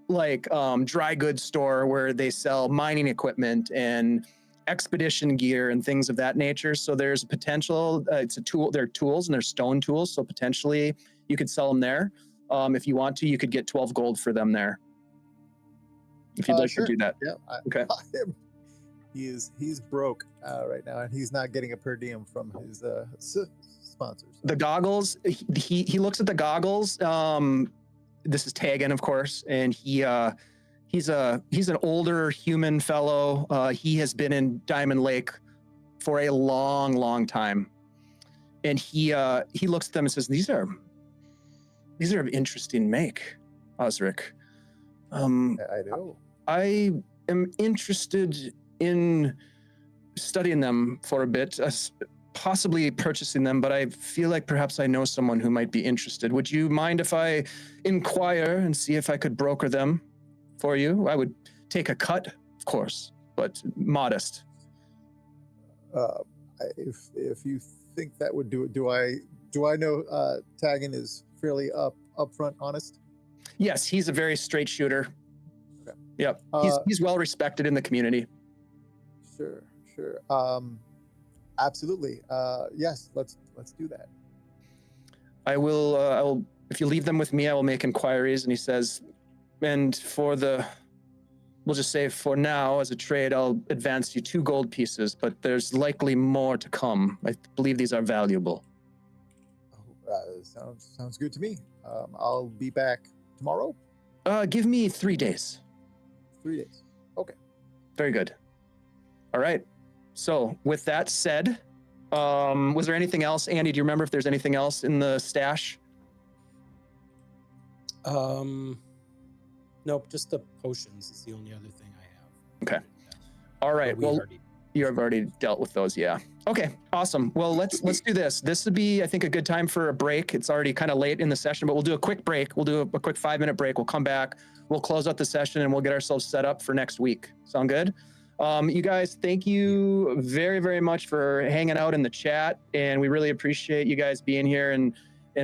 dry goods store where they sell mining equipment and expedition gear and things of that nature. So there's potential. It's a tool. They're tools and they're stone tools. So potentially you could sell them there. If you want to, you could get 12 gold for them there. If you'd like to do that. Yeah. Okay. He's broke right now, and he's not getting a per diem from his sponsors. The goggles. He looks at the goggles. This is Tagan, of course, and he's an older human fellow. He has been in Diamond Lake for a long time, and he looks at them and says, "These are of interesting make, Osric. I know. I am interested in studying them for a bit, possibly purchasing them, but I feel like perhaps I know someone who might be interested. Would you mind if I inquire and see if I could broker them for you? I would take a cut, of course, but modest." If you think that would do it, do I know Tagan is fairly upfront, honest? Yes, he's a very straight shooter. Okay. Yep, he's well respected in the community. Sure. Absolutely. Yes, let's do that. I will. If you leave them with me, I will make inquiries. And he says, and we'll just say for now, as a trade, I'll advance you 2 gold pieces, but there's likely more to come. I believe these are valuable. Sounds good to me. I'll be back tomorrow. Give me 3 days. 3 days. Okay. Very good. All right. So with that said, was there anything else? Andy, do you remember if there's anything else in the stash? Nope, just the potions is the only other thing I have. Okay. All right. Well, you have already dealt with those. Yeah. Okay. Awesome. Well, let's do this. This would be, I think, a good time for a break. It's already kind of late in the session, but we'll do a quick break. We'll do a quick 5-minute break. We'll come back. We'll close out the session and we'll get ourselves set up for next week. Sound good? You guys, thank you very, very much for hanging out in the chat. And we really appreciate you guys being here and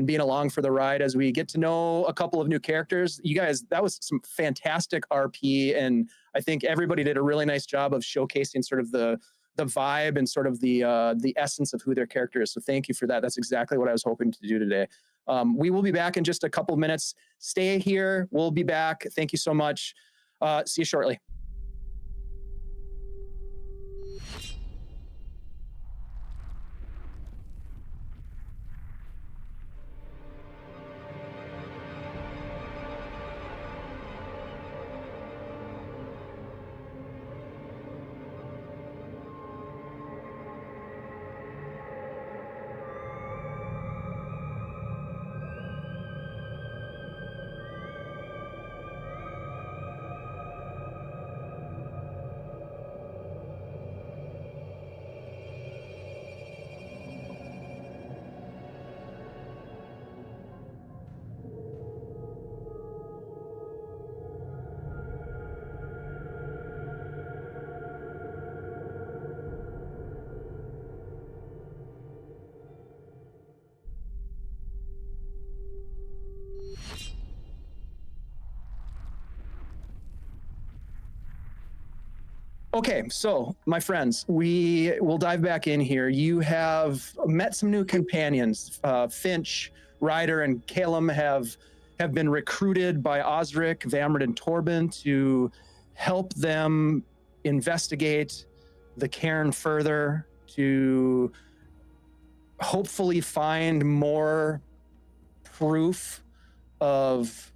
being along for the ride as we get to know a couple of new characters. You guys, that was some fantastic RP. And I think everybody did a really nice job of showcasing sort of the vibe and sort of the essence of who their character is. So thank you for that. That's exactly what I was hoping to do today. We will be back in just a couple minutes. Stay here. We'll be back. Thank you so much. See you shortly. Okay, so my friends, we will dive back in here. You have met some new companions. Finch, Ryder, and Calum have been recruited by Osric, Vamrid, and Torbin to help them investigate the cairn further, to hopefully find more proof of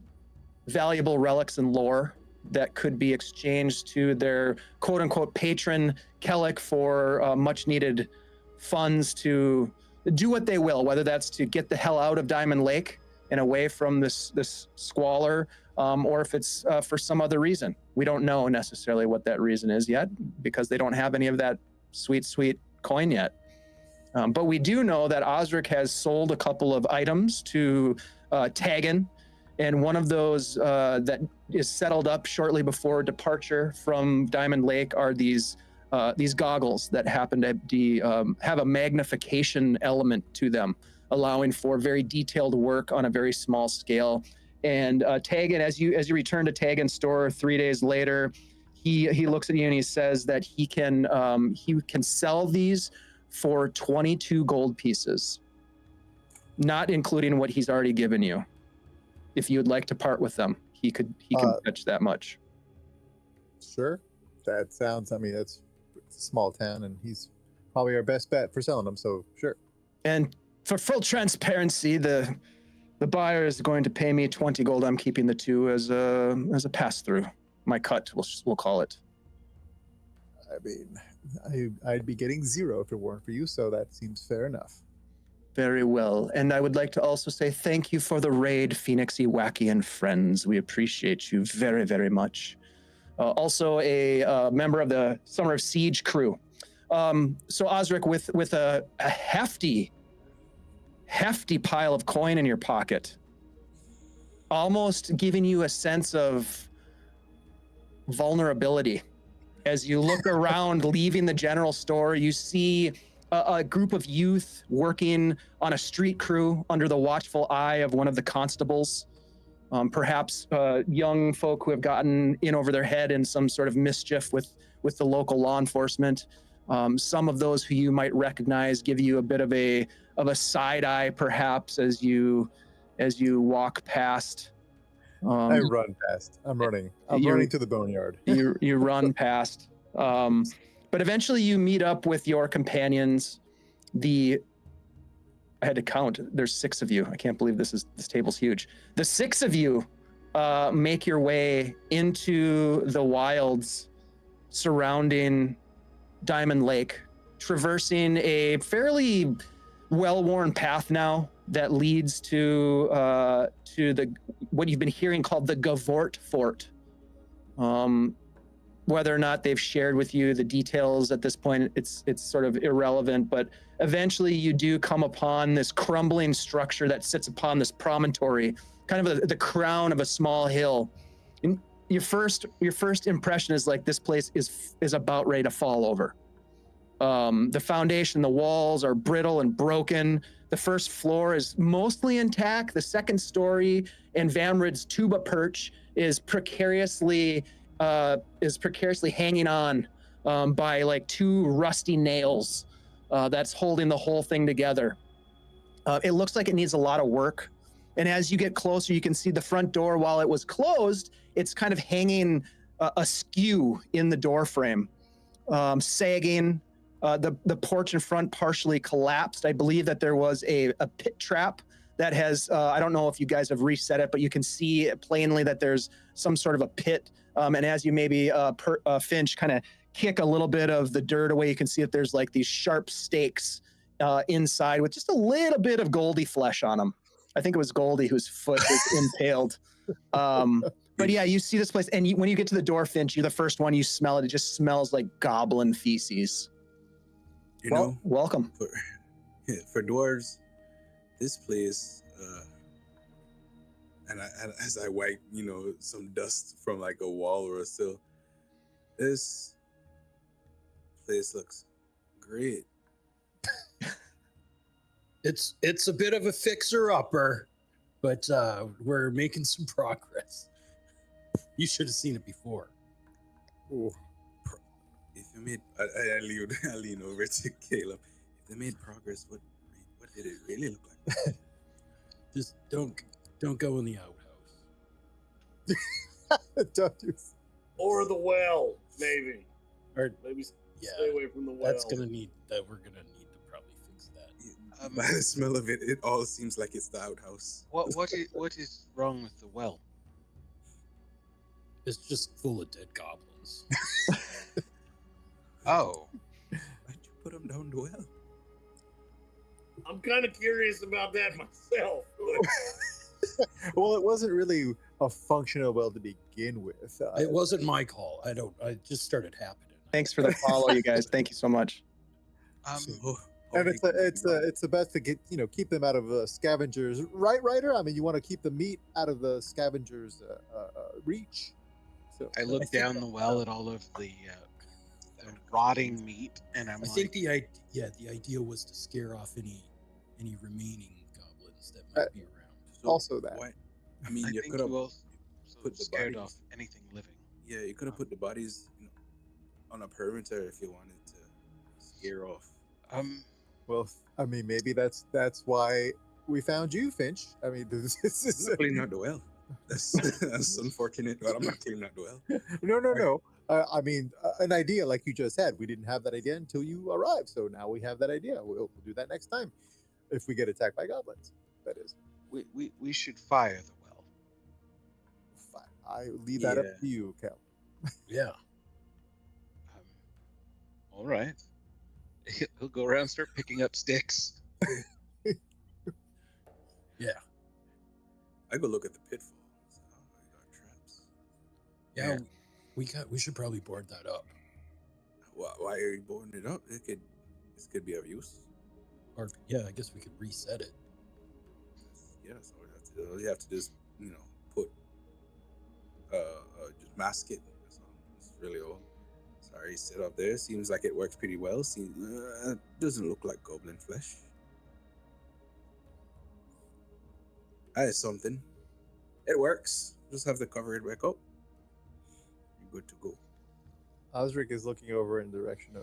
valuable relics and lore that could be exchanged to their quote-unquote patron Kellic for much needed funds to do what they will, whether that's to get the hell out of Diamond Lake and away from this squalor, or if it's for some other reason. We don't know necessarily what that reason is yet, because they don't have any of that sweet coin yet. But we do know that Osric has sold a couple of items to Tagan, and one of those that is settled up shortly before departure from Diamond Lake are these goggles that happen to have a magnification element to them, allowing for very detailed work on a very small scale. And Tagan, as you return to Tagan's store 3 days later, he looks at you and he says that he can sell these for 22 gold pieces, not including what he's already given you. If you would like to part with them, he can fetch that much. Sure. That sounds, I mean, it's a small town and he's probably our best bet for selling them, so sure. And for full transparency, the buyer is going to pay me 20 gold. I'm keeping the 2 as a pass-through. My cut, we'll call it. I mean, I'd be getting 0 if it weren't for you, so that seems fair enough. Very well. And I would like to also say thank you for the raid, Phoenixy, Wacky, and friends. We appreciate you very, very much. Also a member of the Summer of Siege crew. So Osric, with a hefty pile of coin in your pocket, almost giving you a sense of vulnerability. As you look around, leaving the general store, you see a group of youth working on a street crew under the watchful eye of one of the constables. Perhaps young folk who have gotten in over their head in some sort of mischief with the local law enforcement. Some of those who you might recognize give you a bit of a side eye, perhaps, as you walk past. I run past. I'm running to the boneyard. you run past. But eventually you meet up with your companions. I had to count. There's 6 of you. I can't believe this table's huge. The 6 of you make your way into the wilds surrounding Diamond Lake, traversing a fairly well-worn path now that leads to what you've been hearing called the Gavort Fort. Whether or not they've shared with you the details at this point, it's sort of irrelevant, but eventually you do come upon this crumbling structure that sits upon this promontory, kind of the crown of a small hill. And your first impression is like, this place is about ready to fall over. The foundation, the walls are brittle and broken. The first floor is mostly intact. The second story and Vamrid's tuba perch is precariously hanging on by like 2 rusty nails that's holding the whole thing together. It looks like it needs a lot of work. And as you get closer, you can see the front door, while it was closed, it's kind of hanging askew in the door frame, sagging. The porch in front partially collapsed. I believe that there was a pit trap that has, I don't know if you guys have reset it, but you can see plainly that there's some sort of a pit. And as you maybe, Finch, kind of kick a little bit of the dirt away, you can see that there's like these sharp stakes inside with just a little bit of Goldie flesh on them. I think it was Goldie whose foot was impaled. But yeah, you see this place, and when you get to the door, Finch, you're the first one, you smell it. It just smells like goblin feces. You know, welcome. For dwarves, this place, as I wipe, some dust from like a wall or a sill, this place looks great. It's a bit of a fixer-upper, but we're making some progress. You should have seen it before. Ooh. If you made, I lean over to Caleb. If they made progress, what did it really look like? Just don't go in the outhouse. Don't do. Or the well, maybe. Or Maybe yeah, stay away from the well. we're gonna need to probably fix that. By the smell of it, it all seems like it's the outhouse. What is wrong with the well? It's just full of dead goblins. Oh, Why'd you put them down the well? I'm kind of curious about that myself. Well, it wasn't really a functional well to begin with. It wasn't my call. I just started happening. Thanks for the follow, you guys. Thank you so much. And it's the best to get keep them out of scavengers, right, Ryder? I mean, you want to keep the meat out of the scavengers' reach. So I look down the well at all of the rotting meat, and I'm I think the idea was to scare off any remaining goblins that might be around. So also that. why- I mean, I you think could have you also put the scared bodies- off anything living. Yeah, you could have put the bodies on a perimeter if you wanted to scare off. Well, I mean, maybe that's why we found you, Finch. I mean, this I'm is not cleaning out the well. That's unfortunate, but I'm not cleaning out the well. no. I mean, an idea like you just had. We didn't have that idea until you arrived, so now we have that idea. We'll do that next time if we get attacked by goblins. That is. We should fire the well. Fine. I leave that up to you, Cal. Yeah. All right. He'll go around and start picking up sticks. Yeah. I go look at the pitfall. So we got traps. Yeah. We should probably board that up. Why are you boarding it up? This could be of use. Or yeah, I guess we could reset it. Yeah, so all you have to just put just mask it. That's really all. Sorry, sit up there. Seems like it works pretty well. Doesn't look like goblin flesh. That is something. It works. Just have to cover it back up. You're good to go. Osric is looking over in the direction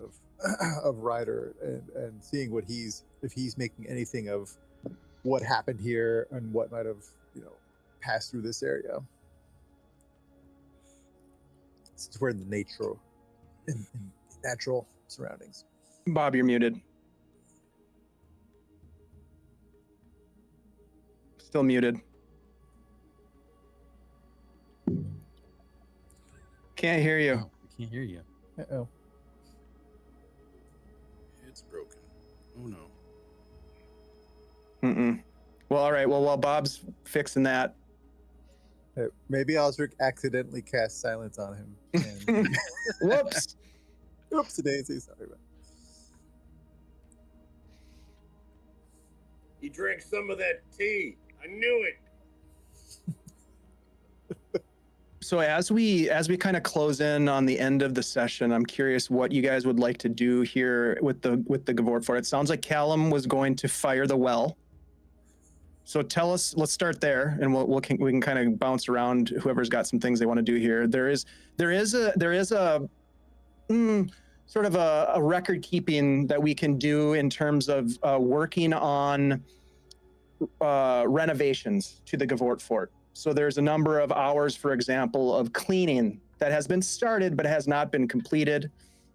of Ryder and seeing if he's making anything of what happened here and what might have passed through this area. Since we're in the natural surroundings. Bob, you're muted. Still muted. Can't hear you. Oh, we can't hear you. Uh-oh. It's broken. Oh no. Mm-mm. Well, all right. Well, while Bob's fixing that, Maybe Osric accidentally cast silence on him. And whoops. oops, daisy. Sorry about He drank some of that tea. I knew it. So as we kind of close in on the end of the session, I'm curious what you guys would like to do here with the Gavort Fort. It sounds like Callum was going to fire the well. So tell us. Let's start there, and we can kind of bounce around. Whoever's got some things they want to do here. There is a sort of a record keeping that we can do in terms of working on renovations to the Gavort Fort. So there's a number of hours, for example, of cleaning that has been started but has not been completed.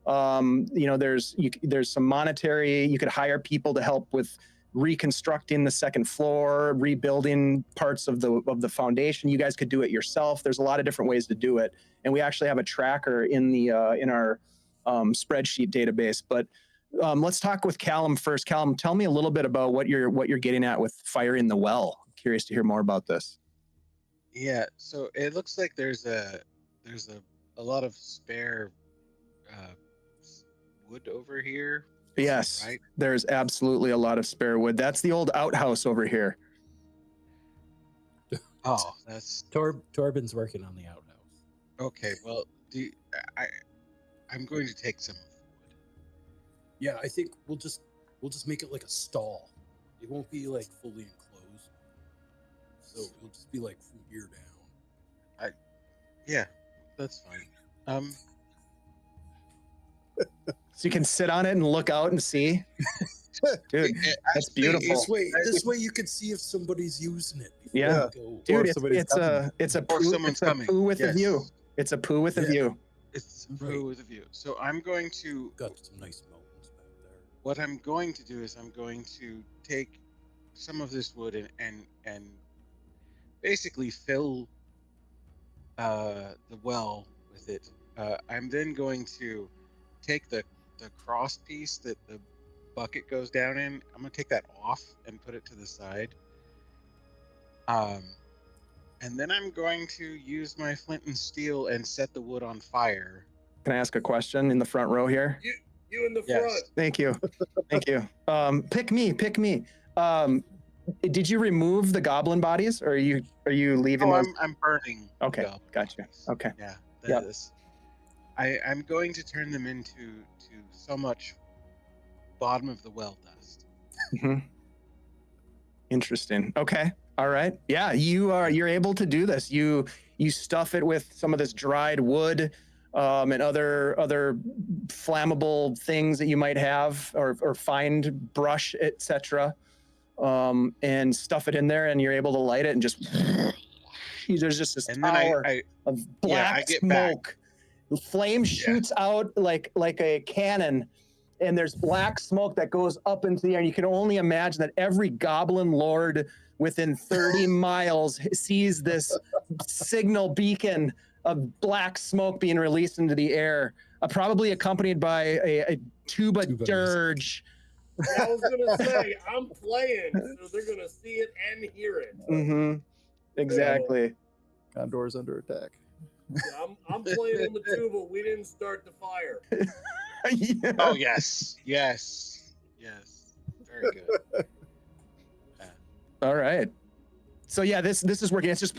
There's some monetary. You could hire people to help with reconstructing the second floor, rebuilding parts of the foundation. You guys could do it yourself. There's a lot of different ways to do it, and we actually have a tracker in our spreadsheet database. But let's talk with Callum first. Callum, tell me a little bit about what you're getting at with firing the well. I'm curious to hear more about this. Yeah, so it looks like there's a lot of spare wood over here. Yes, right? There's absolutely a lot of spare wood. That's the old outhouse over here. Oh, that's Torbin's working on the outhouse. okay. Well, I'm going to take some of the wood. Yeah, I think we'll just make it like a stall. It won't be like fully enclosed, so it'll just be like from here down. Yeah, that's fine. So you can sit on it and look out and see. Dude, that's beautiful. This way you can see if somebody's using it. Yeah. Dude, it's a Or poo, someone's it's a coming. poo with a Yes. view. It's a poo with a view. It's a poo with a view. So I'm going to. Got some nice mountains back there. What I'm going to do is I'm going to take some of this wood and basically fill the well with it. I'm then going to take the cross piece that the bucket goes down in. I'm gonna take that off and put it to the side. And then I'm going to use my flint and steel and set the wood on fire. Can I ask a question in the front row here? You in the Yes. front. Thank you. Thank you. Pick me. Did you remove the goblin bodies, or are you leaving Oh, those? I'm burning. the Okay, goblin gotcha. bodies. Okay. Yeah. Yep. I'm going to turn them into so much bottom of the well dust. Mhm. Interesting. Okay. All right. Yeah, you're able to do this. You stuff it with some of this dried wood and other flammable things that you might have, or find brush, etc. And stuff it in there, and you're able to light it, and just there's just this And then tower I of black I get back. smoke. The flame shoots out like a cannon, and there's black smoke that goes up into the air. And you can only imagine that every goblin lord within 30 miles sees this signal beacon of black smoke being released into the air, probably accompanied by a tuba dirge. I was gonna say I'm playing, so they're gonna see it and hear it. Mm-hmm. Exactly. Gondor's under attack. Yeah, I'm playing on the tuba. We didn't start the fire. Yeah. Oh yes. Very good. All right. So yeah, this is working. It's just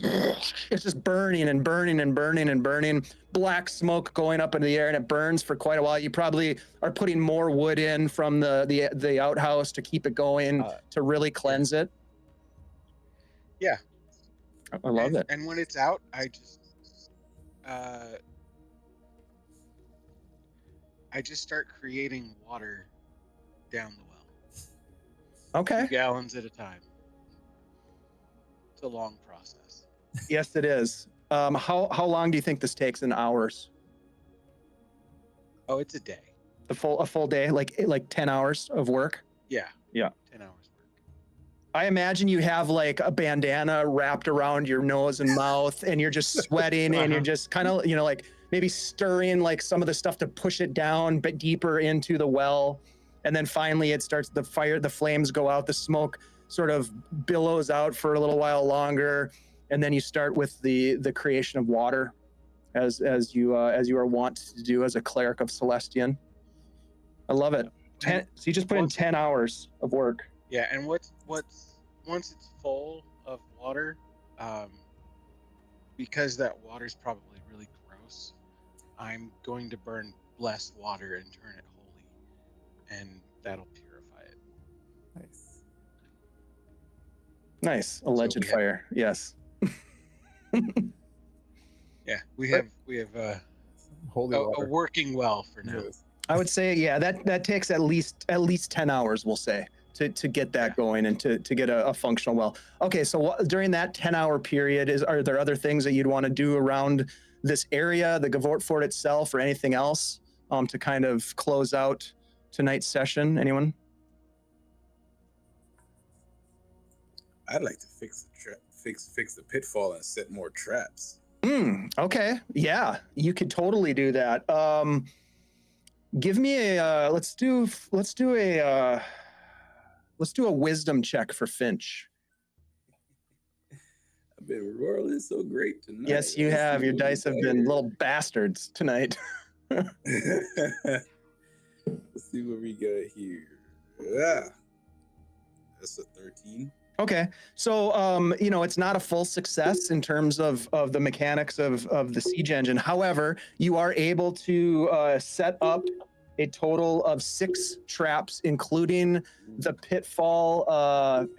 burning and burning and burning and burning. Black smoke going up into the air, and it burns for quite a while. You probably are putting more wood in from the outhouse to keep it going, to really cleanse it. Yeah. I love it. And when it's out, I just start creating water down the well. Okay. 2 gallons at a time. It's a long process. Yes, it is. How long do you think this takes in hours? Oh, it's a day. A full day, like 10 hours of work? Yeah. Yeah. 10 hours work. I imagine you have like a bandana wrapped around your nose and mouth, and you're just sweating, and you're just kind of, like maybe stirring like some of the stuff to push it down but deeper into the well. And then finally it starts, the flames go out, the smoke sort of billows out for a little while longer. And then you start with the creation of water as you are wont to do as a cleric of Celestian. I love it. So you just put in 10 hours of work. Yeah, and once it's full of water, because that water's probably really gross, I'm going to burn less water and turn it holy, and that'll purify it. Nice. Alleged fire. Yes. Yeah, we have Holy a water. working well for now. Yes. I would say, yeah, that takes at least 10 hours, we'll say, to get that going and to get a functional well. Okay, so during that 10-hour period, are there other things that you'd want to do around this area, the Gavort Fort itself, or anything else to kind of close out tonight's session? Anyone? I'd like to fix the pitfall and set more traps. Okay, yeah, you could totally do that. Give me a let's do a wisdom check for Finch. I've been rolling so great tonight. Yes, you have. Your dice have been little bastards tonight. Let's see what we got here. Yeah, that's a 13. Okay, so it's not a full success in terms of the mechanics of the siege engine. However, you are able to set up a total of 6 traps, including the pitfall.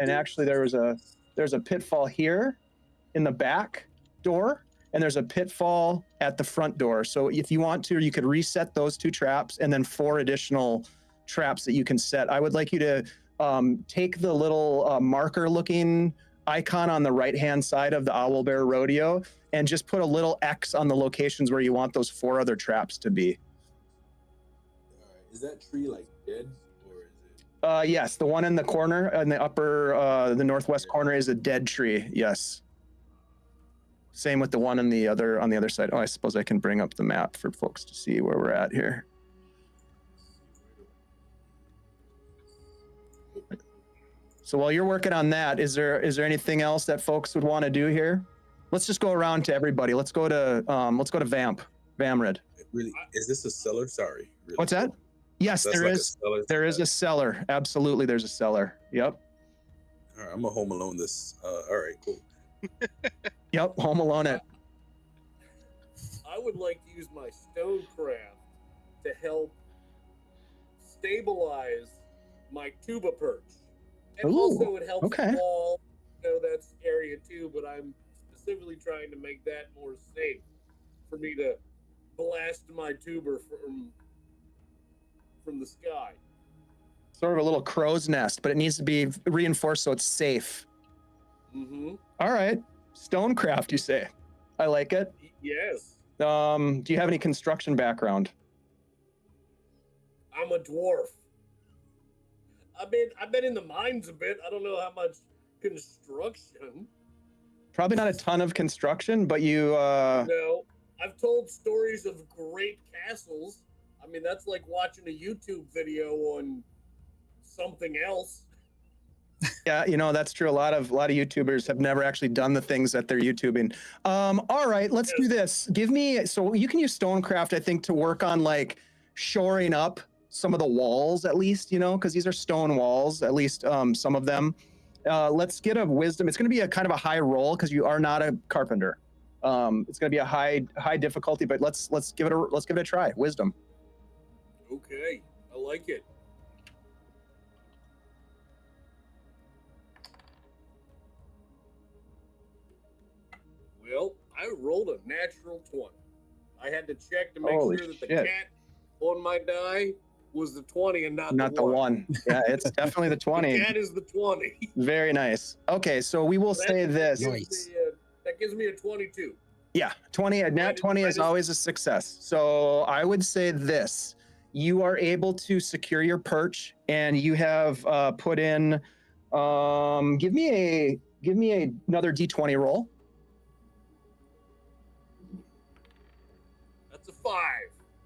And actually, there's a pitfall here in the back door, and there's a pitfall at the front door. So if you want to, you could reset those 2 traps, and then 4 additional traps that you can set. I would like you to take the little marker-looking icon on the right-hand side of the Owlbear Rodeo and just put a little X on the locations where you want those 4 other traps to be. All right. Is that tree like dead, or is it? Yes, the one in the corner, in the upper, the northwest corner, is a dead tree. Yes. Same with the one on the other side. Oh, I suppose I can bring up the map for folks to see where we're at here. So while you're working on that, is there anything else that folks would want to do here? Let's just go around to everybody. Let's go to Vamrid. Really, is this a cellar? Sorry. Really. What's that? Yes, That's there like is. There is a cellar. Absolutely, there's a cellar. Yep. All right, I'm gonna Home Alone this. All right, cool. Yep, Home Alone it. I would like to use my stonecraft to help stabilize my tuba perch. And Ooh, also it helps okay. the wall. That's area too, but I'm specifically trying to make that more safe for me to blast my tuber from the sky. Sort of a little crow's nest, but it needs to be reinforced so it's safe. Mm-hmm. All right, stonecraft, you say? I like it. Yes. Do you have any construction background? I'm a dwarf. I've been in the mines a bit. I don't know how much construction. Probably not a ton of construction, but you. No, I've told stories of great castles. I mean, that's like watching a YouTube video on something else. Yeah, that's true. A lot of YouTubers have never actually done the things that they're YouTubing. All right, let's do this. So you can use stonecraft, I think, to work on like shoring up some of the walls, at least, because these are stone walls, at least some of them. Let's get a wisdom. It's going to be a kind of a high roll because you are not a carpenter. It's going to be a high difficulty, but let's give it a try. Wisdom. Okay, I like it. Well, I rolled a natural 20. I had to check to make Holy sure that the shit. cat on my die was the 20 and not the one. Yeah, it's definitely the 20. The cat is the 20. Very nice. Okay, so we will say this. That gives me a 22. Yeah, 20. A nat 20 is always a success. So I would say this: you are able to secure your perch, and you have put in. Give me another D20 roll. That's a 5.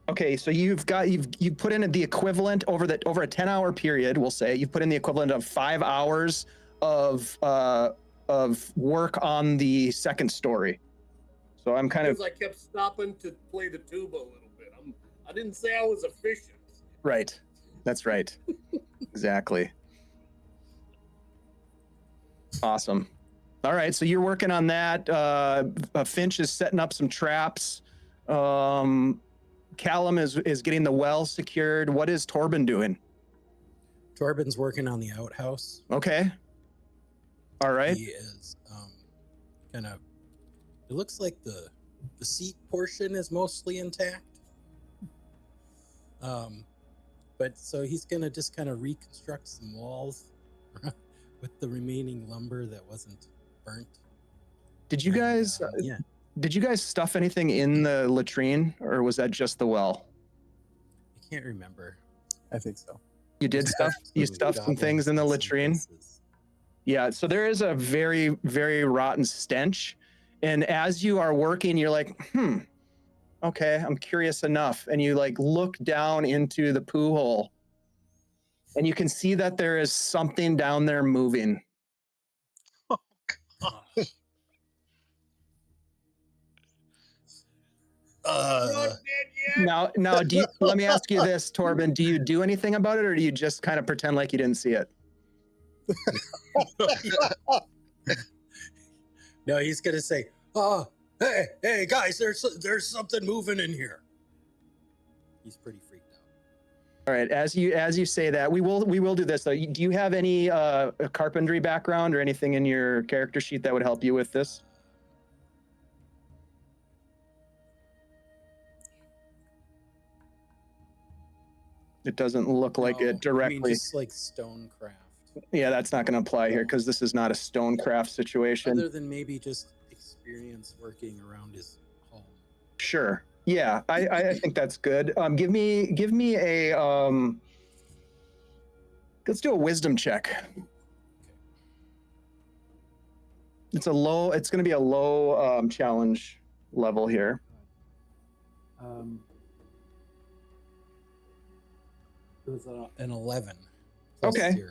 Okay, so you've put in the equivalent over a 10-hour period. We'll say you've put in the equivalent of 5 hours of work on the second story. So I'm kind of. Because I kept stopping to play the tuba a little bit. I didn't say I was efficient. Right. That's right. Exactly. Awesome. All right, so you're working on that. Finch is setting up some traps. Callum is getting the well secured. What is Torbin doing? Torbin's working on the outhouse. Okay. All right. He is kind of. It looks like the seat portion is mostly intact. But so he's gonna just kind of reconstruct some walls with the remaining lumber that wasn't burnt. Did you guys? Yeah. Did you guys stuff anything in the latrine, or was that just the well? I can't remember. I think so. You did stuff. You stuffed some things in the latrine. Yeah. So there is a very, very rotten stench, and as you are working, you're like, okay, I'm curious enough, and you like look down into the poo hole, and you can see that there is something down there moving. Oh gosh. Not dead yet. Now, let me ask you this, Torbin: do you do anything about it, or do you just kind of pretend like you didn't see it? No, he's gonna say, "Oh, hey, guys, there's something moving in here." He's pretty freaked out. All right, as you say that, we will do this though. Do you have any carpentry background or anything in your character sheet that would help you with this? It doesn't look like No, it directly. I mean, just like stonecraft. Yeah, that's not going to apply here because this is not a stonecraft situation. Other than maybe just experience working around his home. Sure. Yeah, I think that's good. Give me a let's do a wisdom check. It's going to be a low challenge level here. It was an 11. Okay. 0.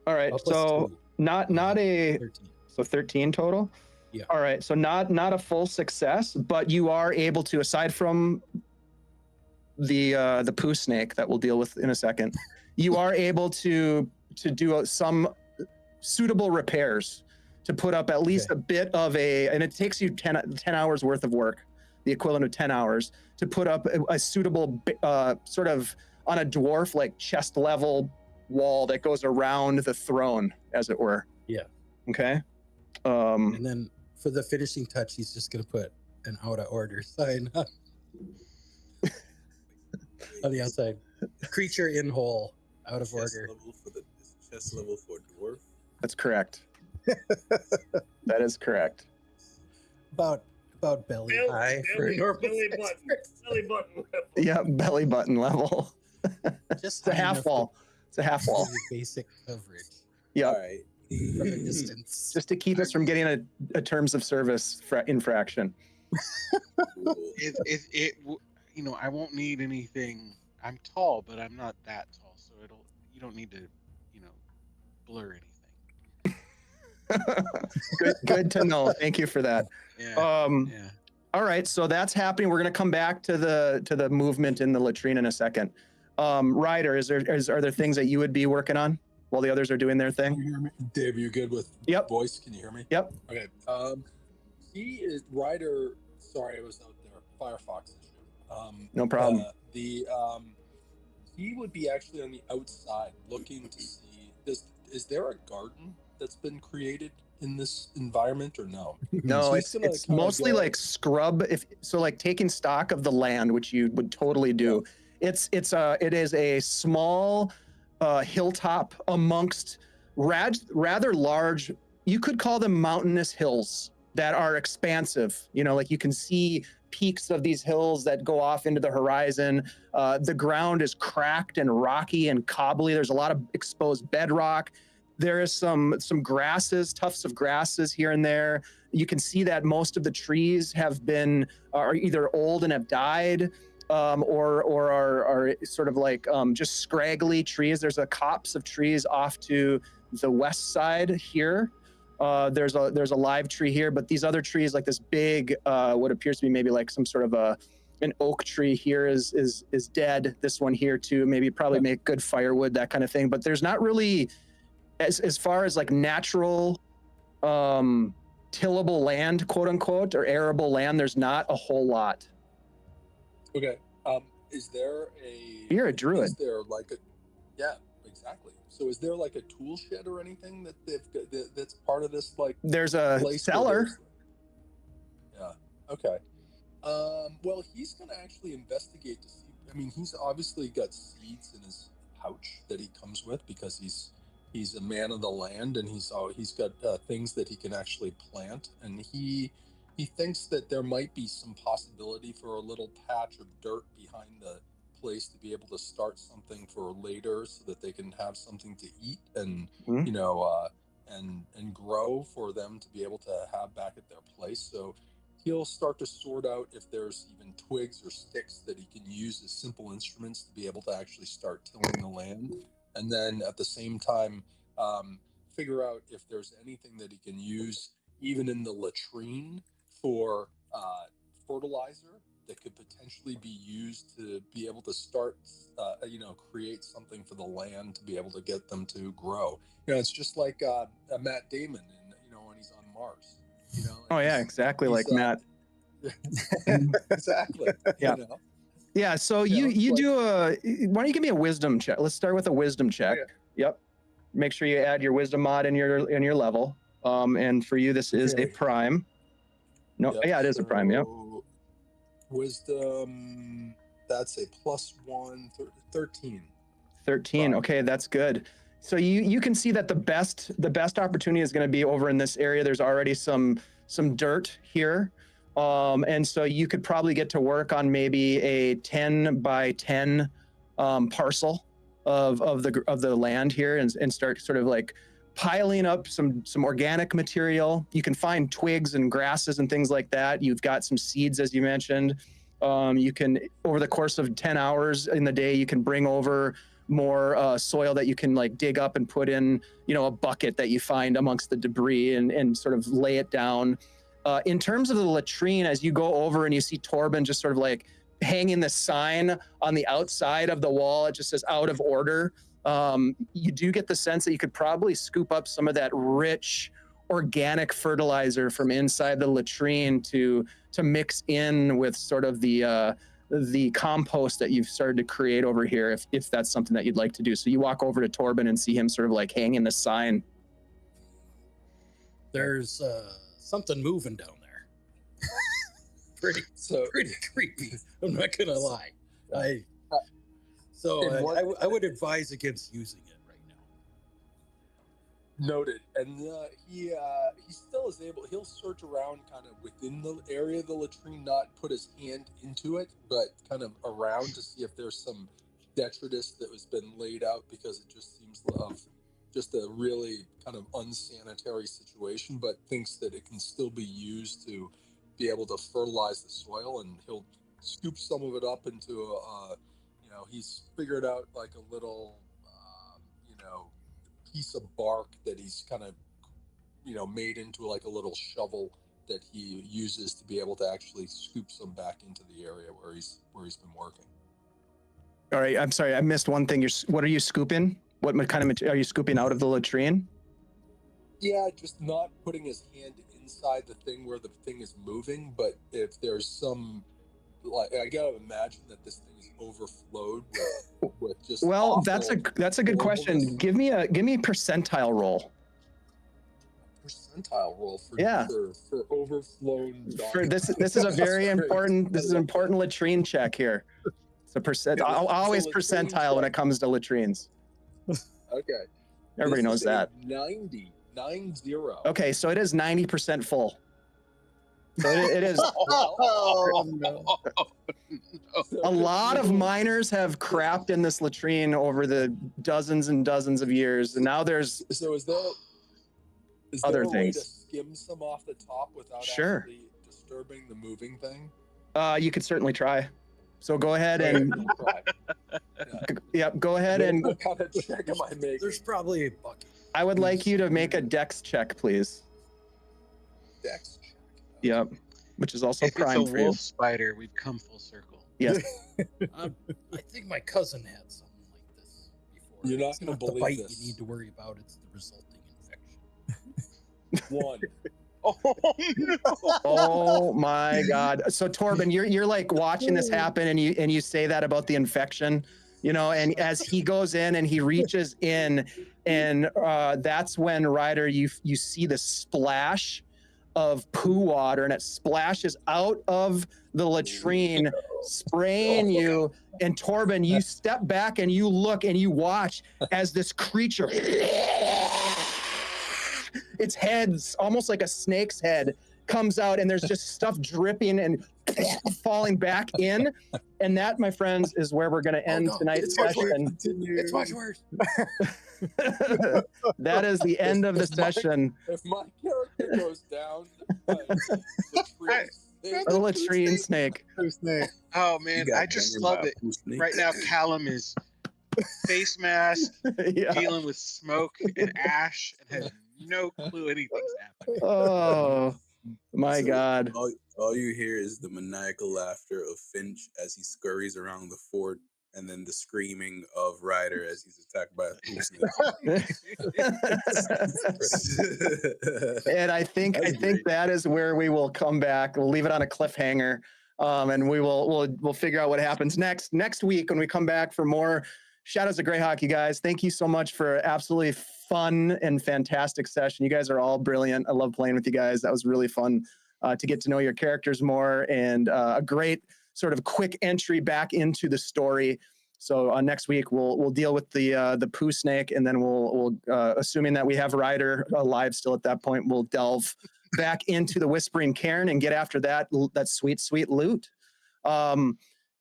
All right. Plus So 2, not a 13. so 13 total. Yeah. All right. So not a full success, but you are able to, aside from the poo snake that we'll deal with in a second, you are able to do some suitable repairs to put up at least a bit of and it takes you 10 hours worth of work, the equivalent of 10 hours, to put up a suitable sort of on a dwarf like chest level wall that goes around the throne, as it were. Yeah. Okay. And then for the finishing touch, he's just gonna put an out of order sign on the outside. Creature in hole, out of order. Chest level for dwarf. That's correct. That is correct. About belly high. Belly button. Yeah, belly button level. Just It's a half wall. It's a half wall. Basic coverage Yeah. All right. from a distance. Just to keep us from getting a terms of service infraction. Cool. You know, I won't need anything. I'm tall, but I'm not that tall, so you don't need to, you know, blur anything. Good to know. Thank you for that. Yeah. Yeah. All right, so that's happening. We're going to come back to the movement in the latrine in a second. Ryder, are there things that you would be working on while the others are doing their Can thing? you hear me? Dave, you good with voice? Can you hear me? Yep. Okay. He is Ryder. Sorry, I was out there. Firefox issue. No problem. He would be actually on the outside looking to see. Is there a garden that's been created in this environment or no? No, So it's mostly like scrub. Like taking stock of the land, which you would totally do. Yeah. It is a small hilltop amongst rather large. You could call them mountainous hills that are expansive. You know, like you can see peaks of these hills that go off into the horizon. The ground is cracked and rocky and cobbly. There's a lot of exposed bedrock. There is some grasses, tufts of grasses here and there. You can see that most of the trees are either old and have died, or are sort of like just scraggly trees. There's a copse of trees off to the west side here. There's a live tree here, but these other trees, like this big, what appears to be maybe like some sort of an oak tree here is dead. This one here too, maybe probably make good firewood, that kind of thing. But there's not really, as far as like natural tillable land, quote unquote, or arable land, there's not a whole lot. Okay. Is there You're a druid. Is there like exactly. So is there like a tool shed or anything that's part of this? Like there's a cellar. Yeah. Okay. Well, he's gonna actually investigate to see. I mean, he's obviously got seeds in his pouch that he comes with, because he's a man of the land, and he's got things that he can actually plant, and he thinks that there might be some possibility for a little patch of dirt behind the place to be able to start something for later, so that they can have something to eat and Mhm. you know and grow for them to be able to have back at their place. So he'll start to sort out if there's even twigs or sticks that he can use as simple instruments to be able to actually start tilling the land, and then at the same time figure out if there's anything that he can use even in the latrine for fertilizer that could potentially be used to be able to start, create something for the land to be able to get them to grow. It's just like Matt Damon, when he's on Mars. Oh yeah, exactly like Matt. Exactly. Yeah. Yeah. So you like, do why don't you give me a wisdom check? Let's start with a wisdom check. Okay. Yep. Make sure you add your wisdom mod in your level. And for you, this is a Okay. prime. No, Yep, yeah, it is a prime. Yep. Wisdom, that's a +1, 13. 13. Prime. Okay, that's good. So you can see that the best opportunity is going to be over in this area. There's already some dirt here. And so you could probably get to work on maybe a 10 by 10 parcel of the land here, and start sort of like piling up some organic material. You can find twigs and grasses and things like that. You've got some seeds, as you mentioned. You can, over the course of 10 hours in the day, you can bring over more soil that you can like dig up and put in, a bucket that you find amongst the debris, and sort of lay it down. In terms of the latrine, as you go over and you see Torbin just sort of like hanging the sign on the outside of the wall, it just says out of order. You do get the sense that you could probably scoop up some of that rich organic fertilizer from inside the latrine to mix in with sort of the compost that you've started to create over here, if that's something that you'd like to do. So you walk over to Torbin and see him sort of like hanging the sign. There's something moving down there. pretty creepy. I'm not gonna lie. I would advise against using it right now. Noted. And he still is able. He'll search around kind of within the area of the latrine, not put his hand into it, but kind of around to see if there's some detritus that has been laid out, because it just seems of just a really kind of unsanitary situation, but thinks that it can still be used to be able to fertilize the soil. And he'll scoop some of it up into he's figured out like a little piece of bark that he's kind of made into like a little shovel that he uses to be able to actually scoop some back into the area where he's been working. All right, I'm sorry, I missed one thing. What are you scooping? What kind of material are you scooping out of the latrine? Yeah, just not putting his hand inside the thing where the thing is moving, but if there's some, like, I gotta imagine that this thing is overflowed with just. Well, that's a good question. Give me a percentile roll. Percentile roll for overflown. For this is a very important. This is an important latrine check here. It's a percent. I'll always percentile when it comes to latrines. Okay. Everybody knows that. 90. Okay, so it is 90% full. So it is. Oh, no. A lot of miners have crapped in this latrine over the dozens and dozens of years, and now there's. So is there other a way things to skim some off the top without Sure. actually disturbing the moving thing? You could certainly try. So go ahead and. Yep, go ahead and. What kind of check am I making? There's probably a bucket. I would like you to make a dex check, please. Dex check. Yep, which is also If prime it's a for you. wolf spider, we've come full circle. Yes. I think my cousin had something like this before. You're not It's gonna the believe bite this. you need to worry about. It's the resulting infection. 1. Oh no! Oh my God. So Torbin, you're like watching this happen, and you say that about the infection, and as he goes in and he reaches in, and that's when, Ryder, you see the splash of poo water, and it splashes out of the latrine, spraying you. And Torbin, you step back and you look and you watch as this creature, its head's almost like a snake's head, comes out, and there's just stuff dripping and falling back in. And that, my friends, is where we're going to end tonight's session. It's much worse. That is the end of the session. If my character goes down, A latrine snake. Snake. Oh man, I just love it. Right now, Callum is face mask, Yeah. dealing with smoke and ash, and has no clue anything's happening. Oh my So, God. All you hear is the maniacal laughter of Finch as he scurries around the fort, and then the screaming of Ryder as he's attacked by a poo snake. And I think that is where we will come back. We'll leave it on a cliffhanger, and we'll figure out what happens next week when we come back for more Shadows of Greyhawk. You guys, thank you so much for absolutely fun and fantastic session. You guys are all brilliant. I love playing with you guys. That was really fun to get to know your characters more, and a great sort of quick entry back into the story. So next week we'll deal with the poo snake, and then we'll assuming that we have Ryder alive still at that point, we'll delve back into the Whispering Cairn and get after that sweet loot.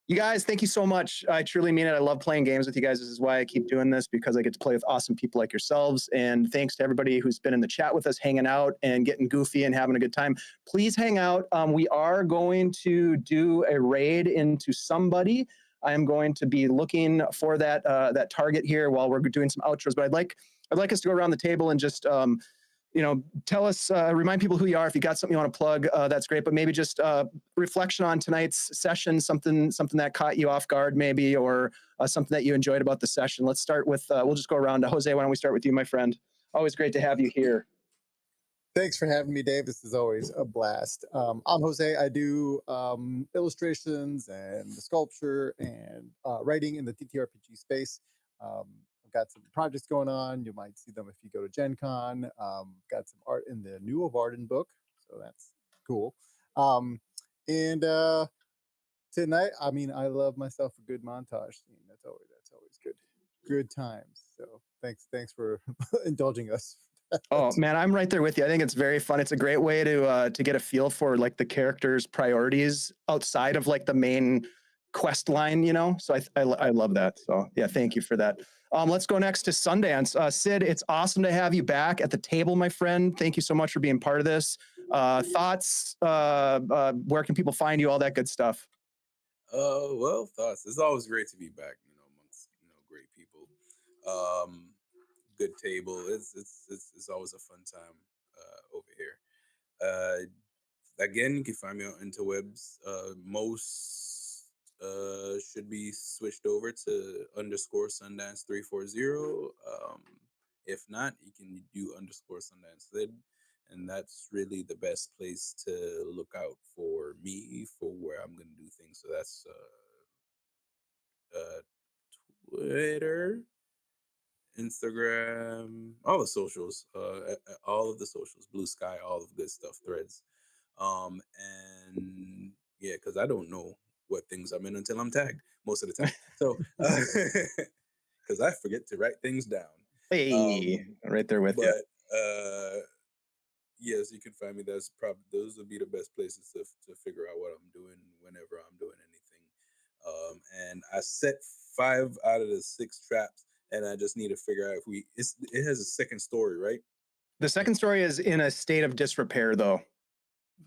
You guys, thank you so much. I truly mean it. I love playing games with you guys. This is why I keep doing this, because I get to play with awesome people like yourselves. And thanks to everybody who's been in the chat with us, hanging out and getting goofy and having a good time. Please hang out. We are going to do a raid into somebody. I am going to be looking for that target here while we're doing some outros. But I'd like us to go around the table and just tell us, remind people who you are. If you got something you want to plug, that's great. But maybe just reflection on tonight's session, something that caught you off guard, maybe, or something that you enjoyed about the session. Let's start with. We'll just go around. Jose, why don't we start with you, my friend? Always great to have you here. Thanks for having me, Dave. This is always a blast. I'm Jose. I do illustrations and sculpture and writing in the TTRPG space. I've got some projects going on. You might see them if you go to Gen Con. Got some art in the new Handbook, so that's cool. And tonight, I mean, I love myself a good montage scene. That's always good times. So thanks for indulging us. Oh man, I'm right there with you. I think it's very fun. It's a great way to get a feel for like the characters' priorities outside of like the main quest line, So I love that. So yeah, thank you for that. Let's go next to Sundance. Sid, it's awesome to have you back at the table, my friend. Thank you so much for being part of this. Thoughts? Where can people find you? All that good stuff. Well, thoughts. It's always great to be back, amongst great people. Good table. It's always a fun time over here. Again, you can find me on interwebs. Most should be switched over to _Sundance 340. If not, you can do _Sundance Sid, and that's really the best place to look out for me for where I'm gonna do things. So that's Twitter, Instagram, all the socials, all of the socials, Blue Sky, all of the good stuff, Threads. And yeah, because I don't know what things I'm in until I'm tagged most of the time. So, because I forget to write things down. Hey, right there with you. But yes, you can find me. Those would be the best places to figure out what I'm doing whenever I'm doing anything. And I set 5 out of the 6 traps. And I just need to figure out if it has a second story, right? The second story is in a state of disrepair, though.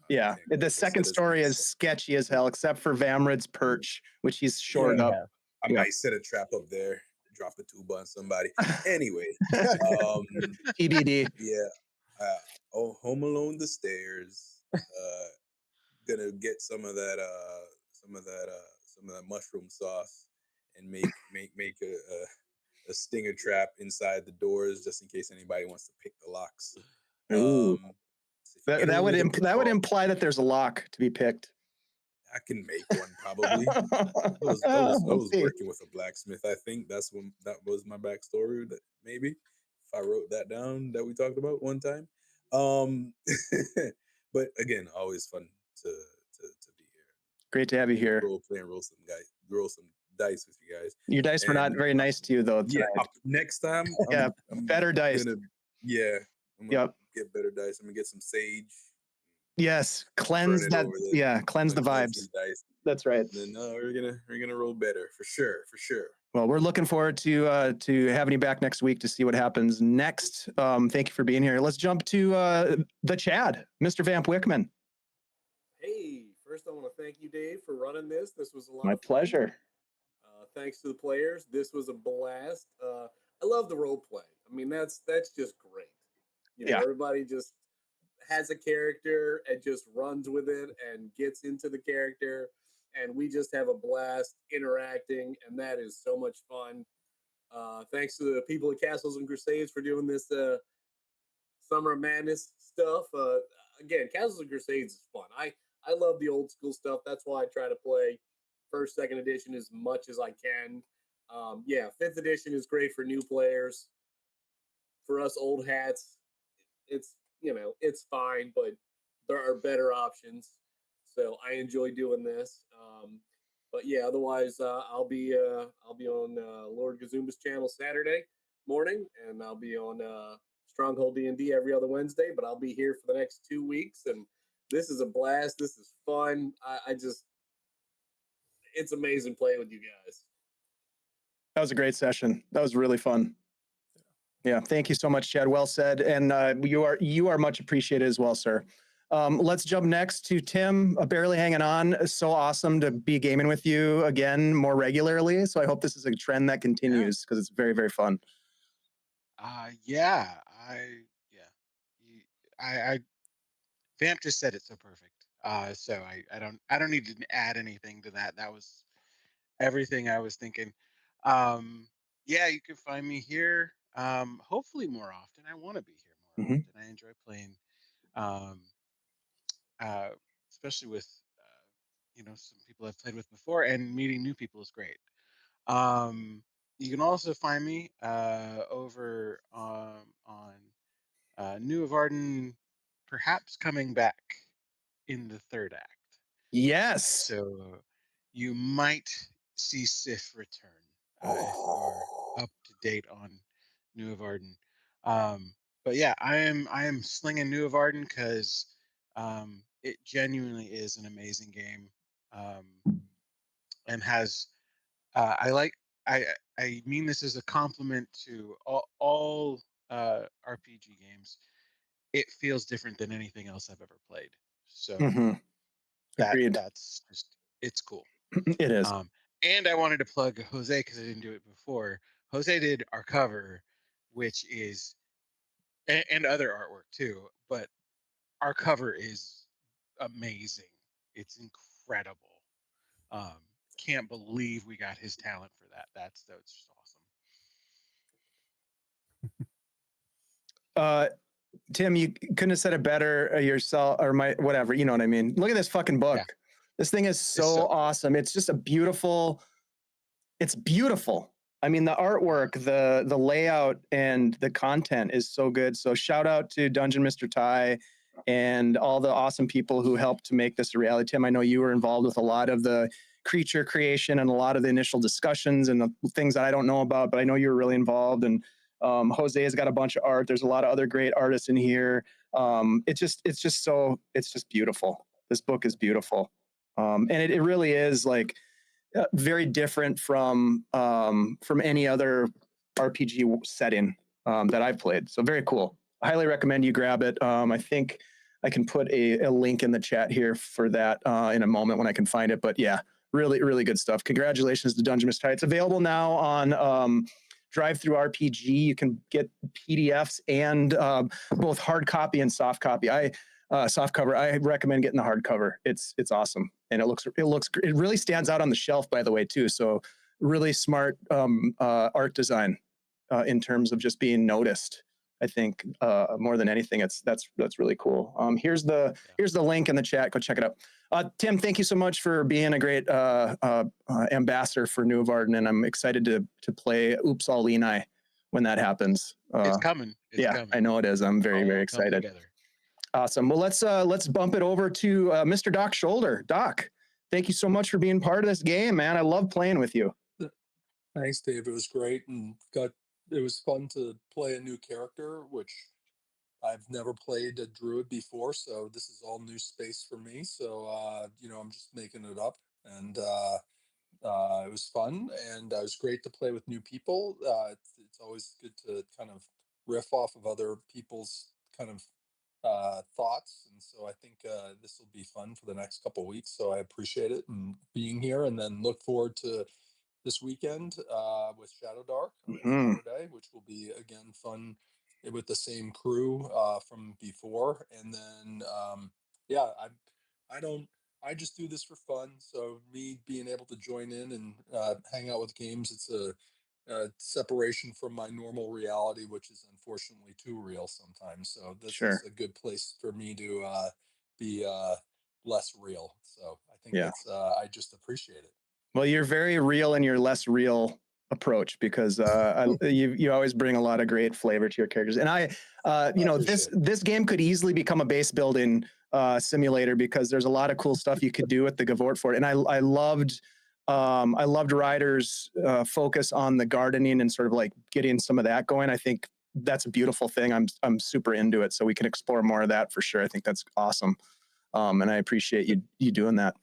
Yeah, the second story is sketchy as hell, except for Vamrid's perch, which he's shored up. I might set a trap up there, drop a tuba on somebody. Anyway, TBD. Yeah. Home Alone the stairs. Gonna get some of that mushroom sauce and make a stinger trap inside the doors just in case anybody wants to pick the locks. That would imply that there's a lock to be picked. I can make one probably. I was working with a blacksmith. I think that was my backstory. That maybe if I wrote that down that we talked about one time. But again, always fun to be here. Great to have you here. Roll some dice with you guys. Your dice were not very nice to you though tonight. Yeah, next time, I'm better dice. I'm gonna get better dice. I'm gonna get some sage. Yes, cleanse that. Cleanse the vibes. Dice. That's right. Then we're gonna roll better for sure. Well, we're looking forward to having you back next week to see what happens next. Thank you for being here. Let's jump to the Chad, Mr. Vamp Wickman. Hey, first I want to thank you, Dave, for running this. This was a lot. My of fun. pleasure. Thanks to the players. This was a blast. I love the role play. I mean, that's just great. You know, everybody just has a character and just runs with it and gets into the character, and we just have a blast interacting, and that is so much fun. Thanks to the people at Castles and Crusades for doing this Summer of Madness stuff. Again, Castles and Crusades is fun. I love the old school stuff. That's why I try to play first, second edition as much as I can. Fifth edition is great for new players. For us old hats, it's fine, but there are better options. So I enjoy doing this. Otherwise, I'll be on Lord Gazumba's channel Saturday morning, and I'll be on Stronghold D&D every other Wednesday. But I'll be here for the next 2 weeks, and this is a blast. This is fun. It's amazing playing with you guys. That was a great session. That was really fun. Yeah, thank you so much, Chad. Well said, and you are much appreciated as well, sir. Let's jump next to Tim, barely hanging on. It's so awesome to be gaming with you again more regularly. So I hope this is a trend that continues because it's very, very fun. Vamp just said it so perfect. So I don't need to add anything to that. That was everything I was thinking. You can find me here. Hopefully more often. I want to be here more often. I enjoy playing, especially with some people I've played with before, and meeting new people is great. You can also find me over on New of Arden, perhaps coming back in the third act. Yes. So you might see Sif return if you're up to date on New of Arden. I am slinging New of Arden because it genuinely is an amazing game, and has I mean this as a compliment to all RPG games. It feels different than anything else I've ever played. So that's just, it's cool. It is. And I wanted to plug Jose because I didn't do it before. Jose did our cover, which is, and other artwork too, but our cover is amazing. It's incredible. Can't believe we got his talent for that. That's just awesome. Tim, you couldn't have said it better yourself, or whatever. You know what I mean? Look at this fucking book. Yeah. This thing is so awesome. It's just it's beautiful. I mean, the artwork, the layout, and the content is so good. So shout out to Dungeon Mr. Ty and all the awesome people who helped to make this a reality. Tim, I know you were involved with a lot of the creature creation and a lot of the initial discussions and the things that I don't know about, but I know you were really involved. And Jose has got a bunch of art. There's a lot of other great artists in here. It's just beautiful. This book is beautiful. And it really is like very different from any other RPG setting that I've played. So very cool. I highly recommend you grab it. I think I can put a link in the chat here for that in a moment when I can find it. But yeah, really, really good stuff. Congratulations to Dungeon Mist. It's available now on Drive Through RPG. You can get PDFs and both hard copy and soft copy. Soft cover. I recommend getting the hardcover. It's awesome, and it really stands out on the shelf, by the way, too. So really smart art design in terms of just being noticed. I think more than anything, that's really cool. Here's the link in the chat. Go check it out. Tim, thank you so much for being a great ambassador for New of Arden, and I'm excited to play Oops All Lenai when that happens. it's coming. It's coming. I know it is. I'm very, very excited. Awesome. Well, let's bump it over to Mr. Docshoulder. Doc, thank you so much for being part of this game, man. I love playing with you. Thanks, Dave. It was great, and it was fun to play a new character, which I've never played a druid before, so this is all new space for me. So I'm just making it up, and it was fun, and it was great to play with new people. It's always good to kind of riff off of other people's kind of thoughts, and so I think this will be fun for the next couple of weeks. So I appreciate it and being here, and then look forward to this weekend with Shadowdark on Saturday, which will be again fun with the same crew from before. And then I just do this for fun. So me being able to join in and hang out with games, it's a separation from my normal reality, which is unfortunately too real sometimes. So this is a good place for me to be less real. So I think that's I just appreciate it. Well, you're very real in your less real approach, because you always bring a lot of great flavor to your characters. And this game could easily become a base building simulator, because there's a lot of cool stuff you could do with the Gavort Fort. And I loved Ryder's focus on the gardening and sort of like getting some of that going. I think that's a beautiful thing. I'm super into it, so we can explore more of that for sure. I think that's awesome. And I appreciate you doing that.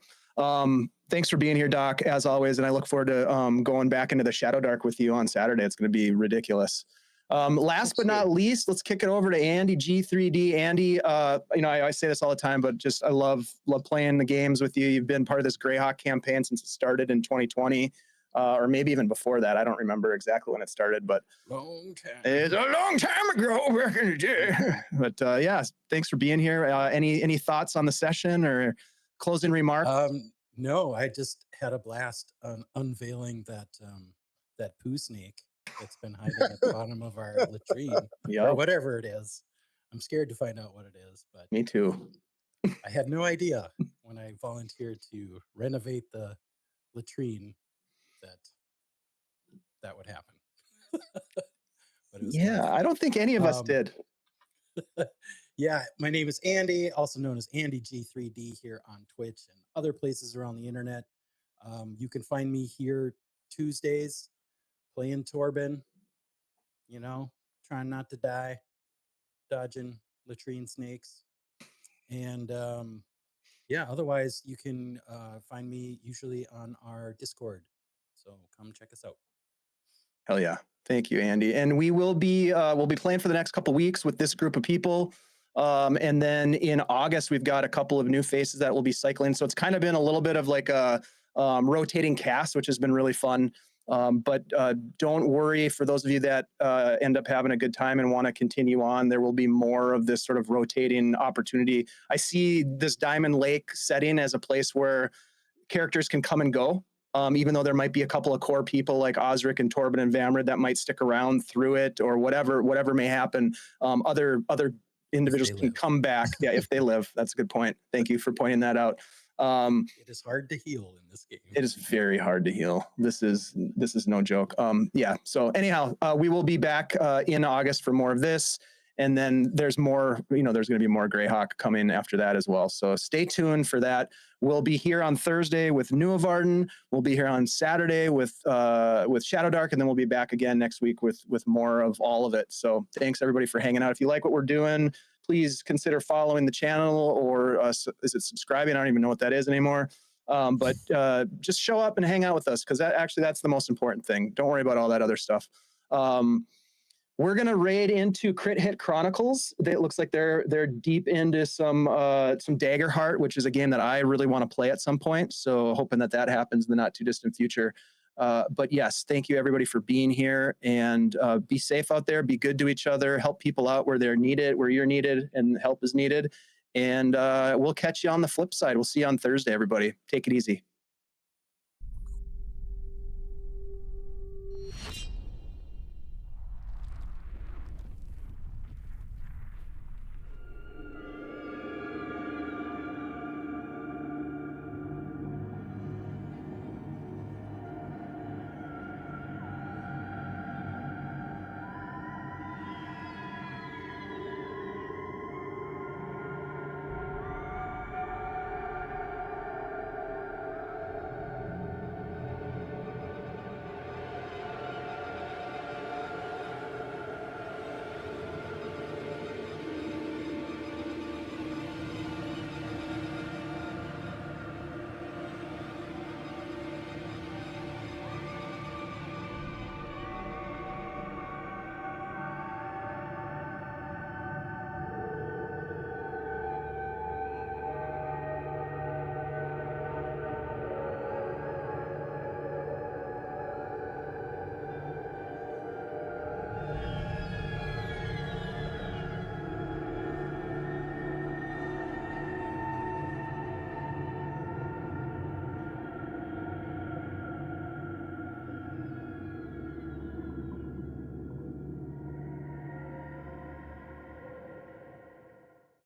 Thanks for being here, Doc, as always. And I look forward to going back into the Shadowdark with you on Saturday. It's going to be ridiculous. Last but not least, let's kick it over to AndyG 3D. Andy, I say this all the time, but just I love playing the games with you. You've been part of this Greyhawk campaign since it started in 2020, or maybe even before that. I don't remember exactly when it started, but long time. It's a long time ago back in the day. But thanks for being here. Any thoughts on the session or closing remarks? No, I just had a blast on unveiling that poo snake that's been hiding at the bottom of our latrine, or whatever it is. I'm scared to find out what it is, but me too. I had no idea when I volunteered to renovate the latrine that would happen. But it was I don't think any of us did. Yeah, my name is Andy, also known as AndyG 3D here on Twitch and other places around the internet. You can find me here Tuesdays playing Torbin, trying not to die, dodging latrine snakes. And otherwise you can find me usually on our Discord. So come check us out. Hell yeah. Thank you, Andy. And we will be we'll be playing for the next couple weeks with this group of people. And then in August, we've got a couple of new faces that will be cycling. So it's kind of been a little bit of like a rotating cast, which has been really fun. But don't worry, for those of you that end up having a good time and want to continue on, there will be more of this sort of rotating opportunity. I see this Diamond Lake setting as a place where characters can come and go. Even though there might be a couple of core people like Osric and Torbin and Vamrid that might stick around through it, or whatever may happen. Other individuals can come back. Yeah, if they live. That's a good point. Thank you for pointing that out. It is hard to heal in this game. It is very hard to heal. This is no joke. So anyhow, we will be back in August for more of this. And then there's more, there's going to be more Greyhawk coming after that as well. So stay tuned for that. We'll be here on Thursday with Nuavarden. We'll be here on Saturday with Shadowdark, and then we'll be back again next week with more of all of it. So thanks everybody for hanging out. If you like what we're doing, please consider following the channel, or is it subscribing? I don't even know what that is anymore. But just show up and hang out with us, because that's the most important thing. Don't worry about all that other stuff. We're gonna raid into Crit Hit Chronicles. It looks like they're deep into some Daggerheart, which is a game that I really want to play at some point. So hoping that happens in the not too distant future. But yes, thank you everybody for being here, and be safe out there. Be good to each other. Help people out where they're needed, where you're needed, and help is needed. And we'll catch you on the flip side. We'll see you on Thursday, everybody. Take it easy.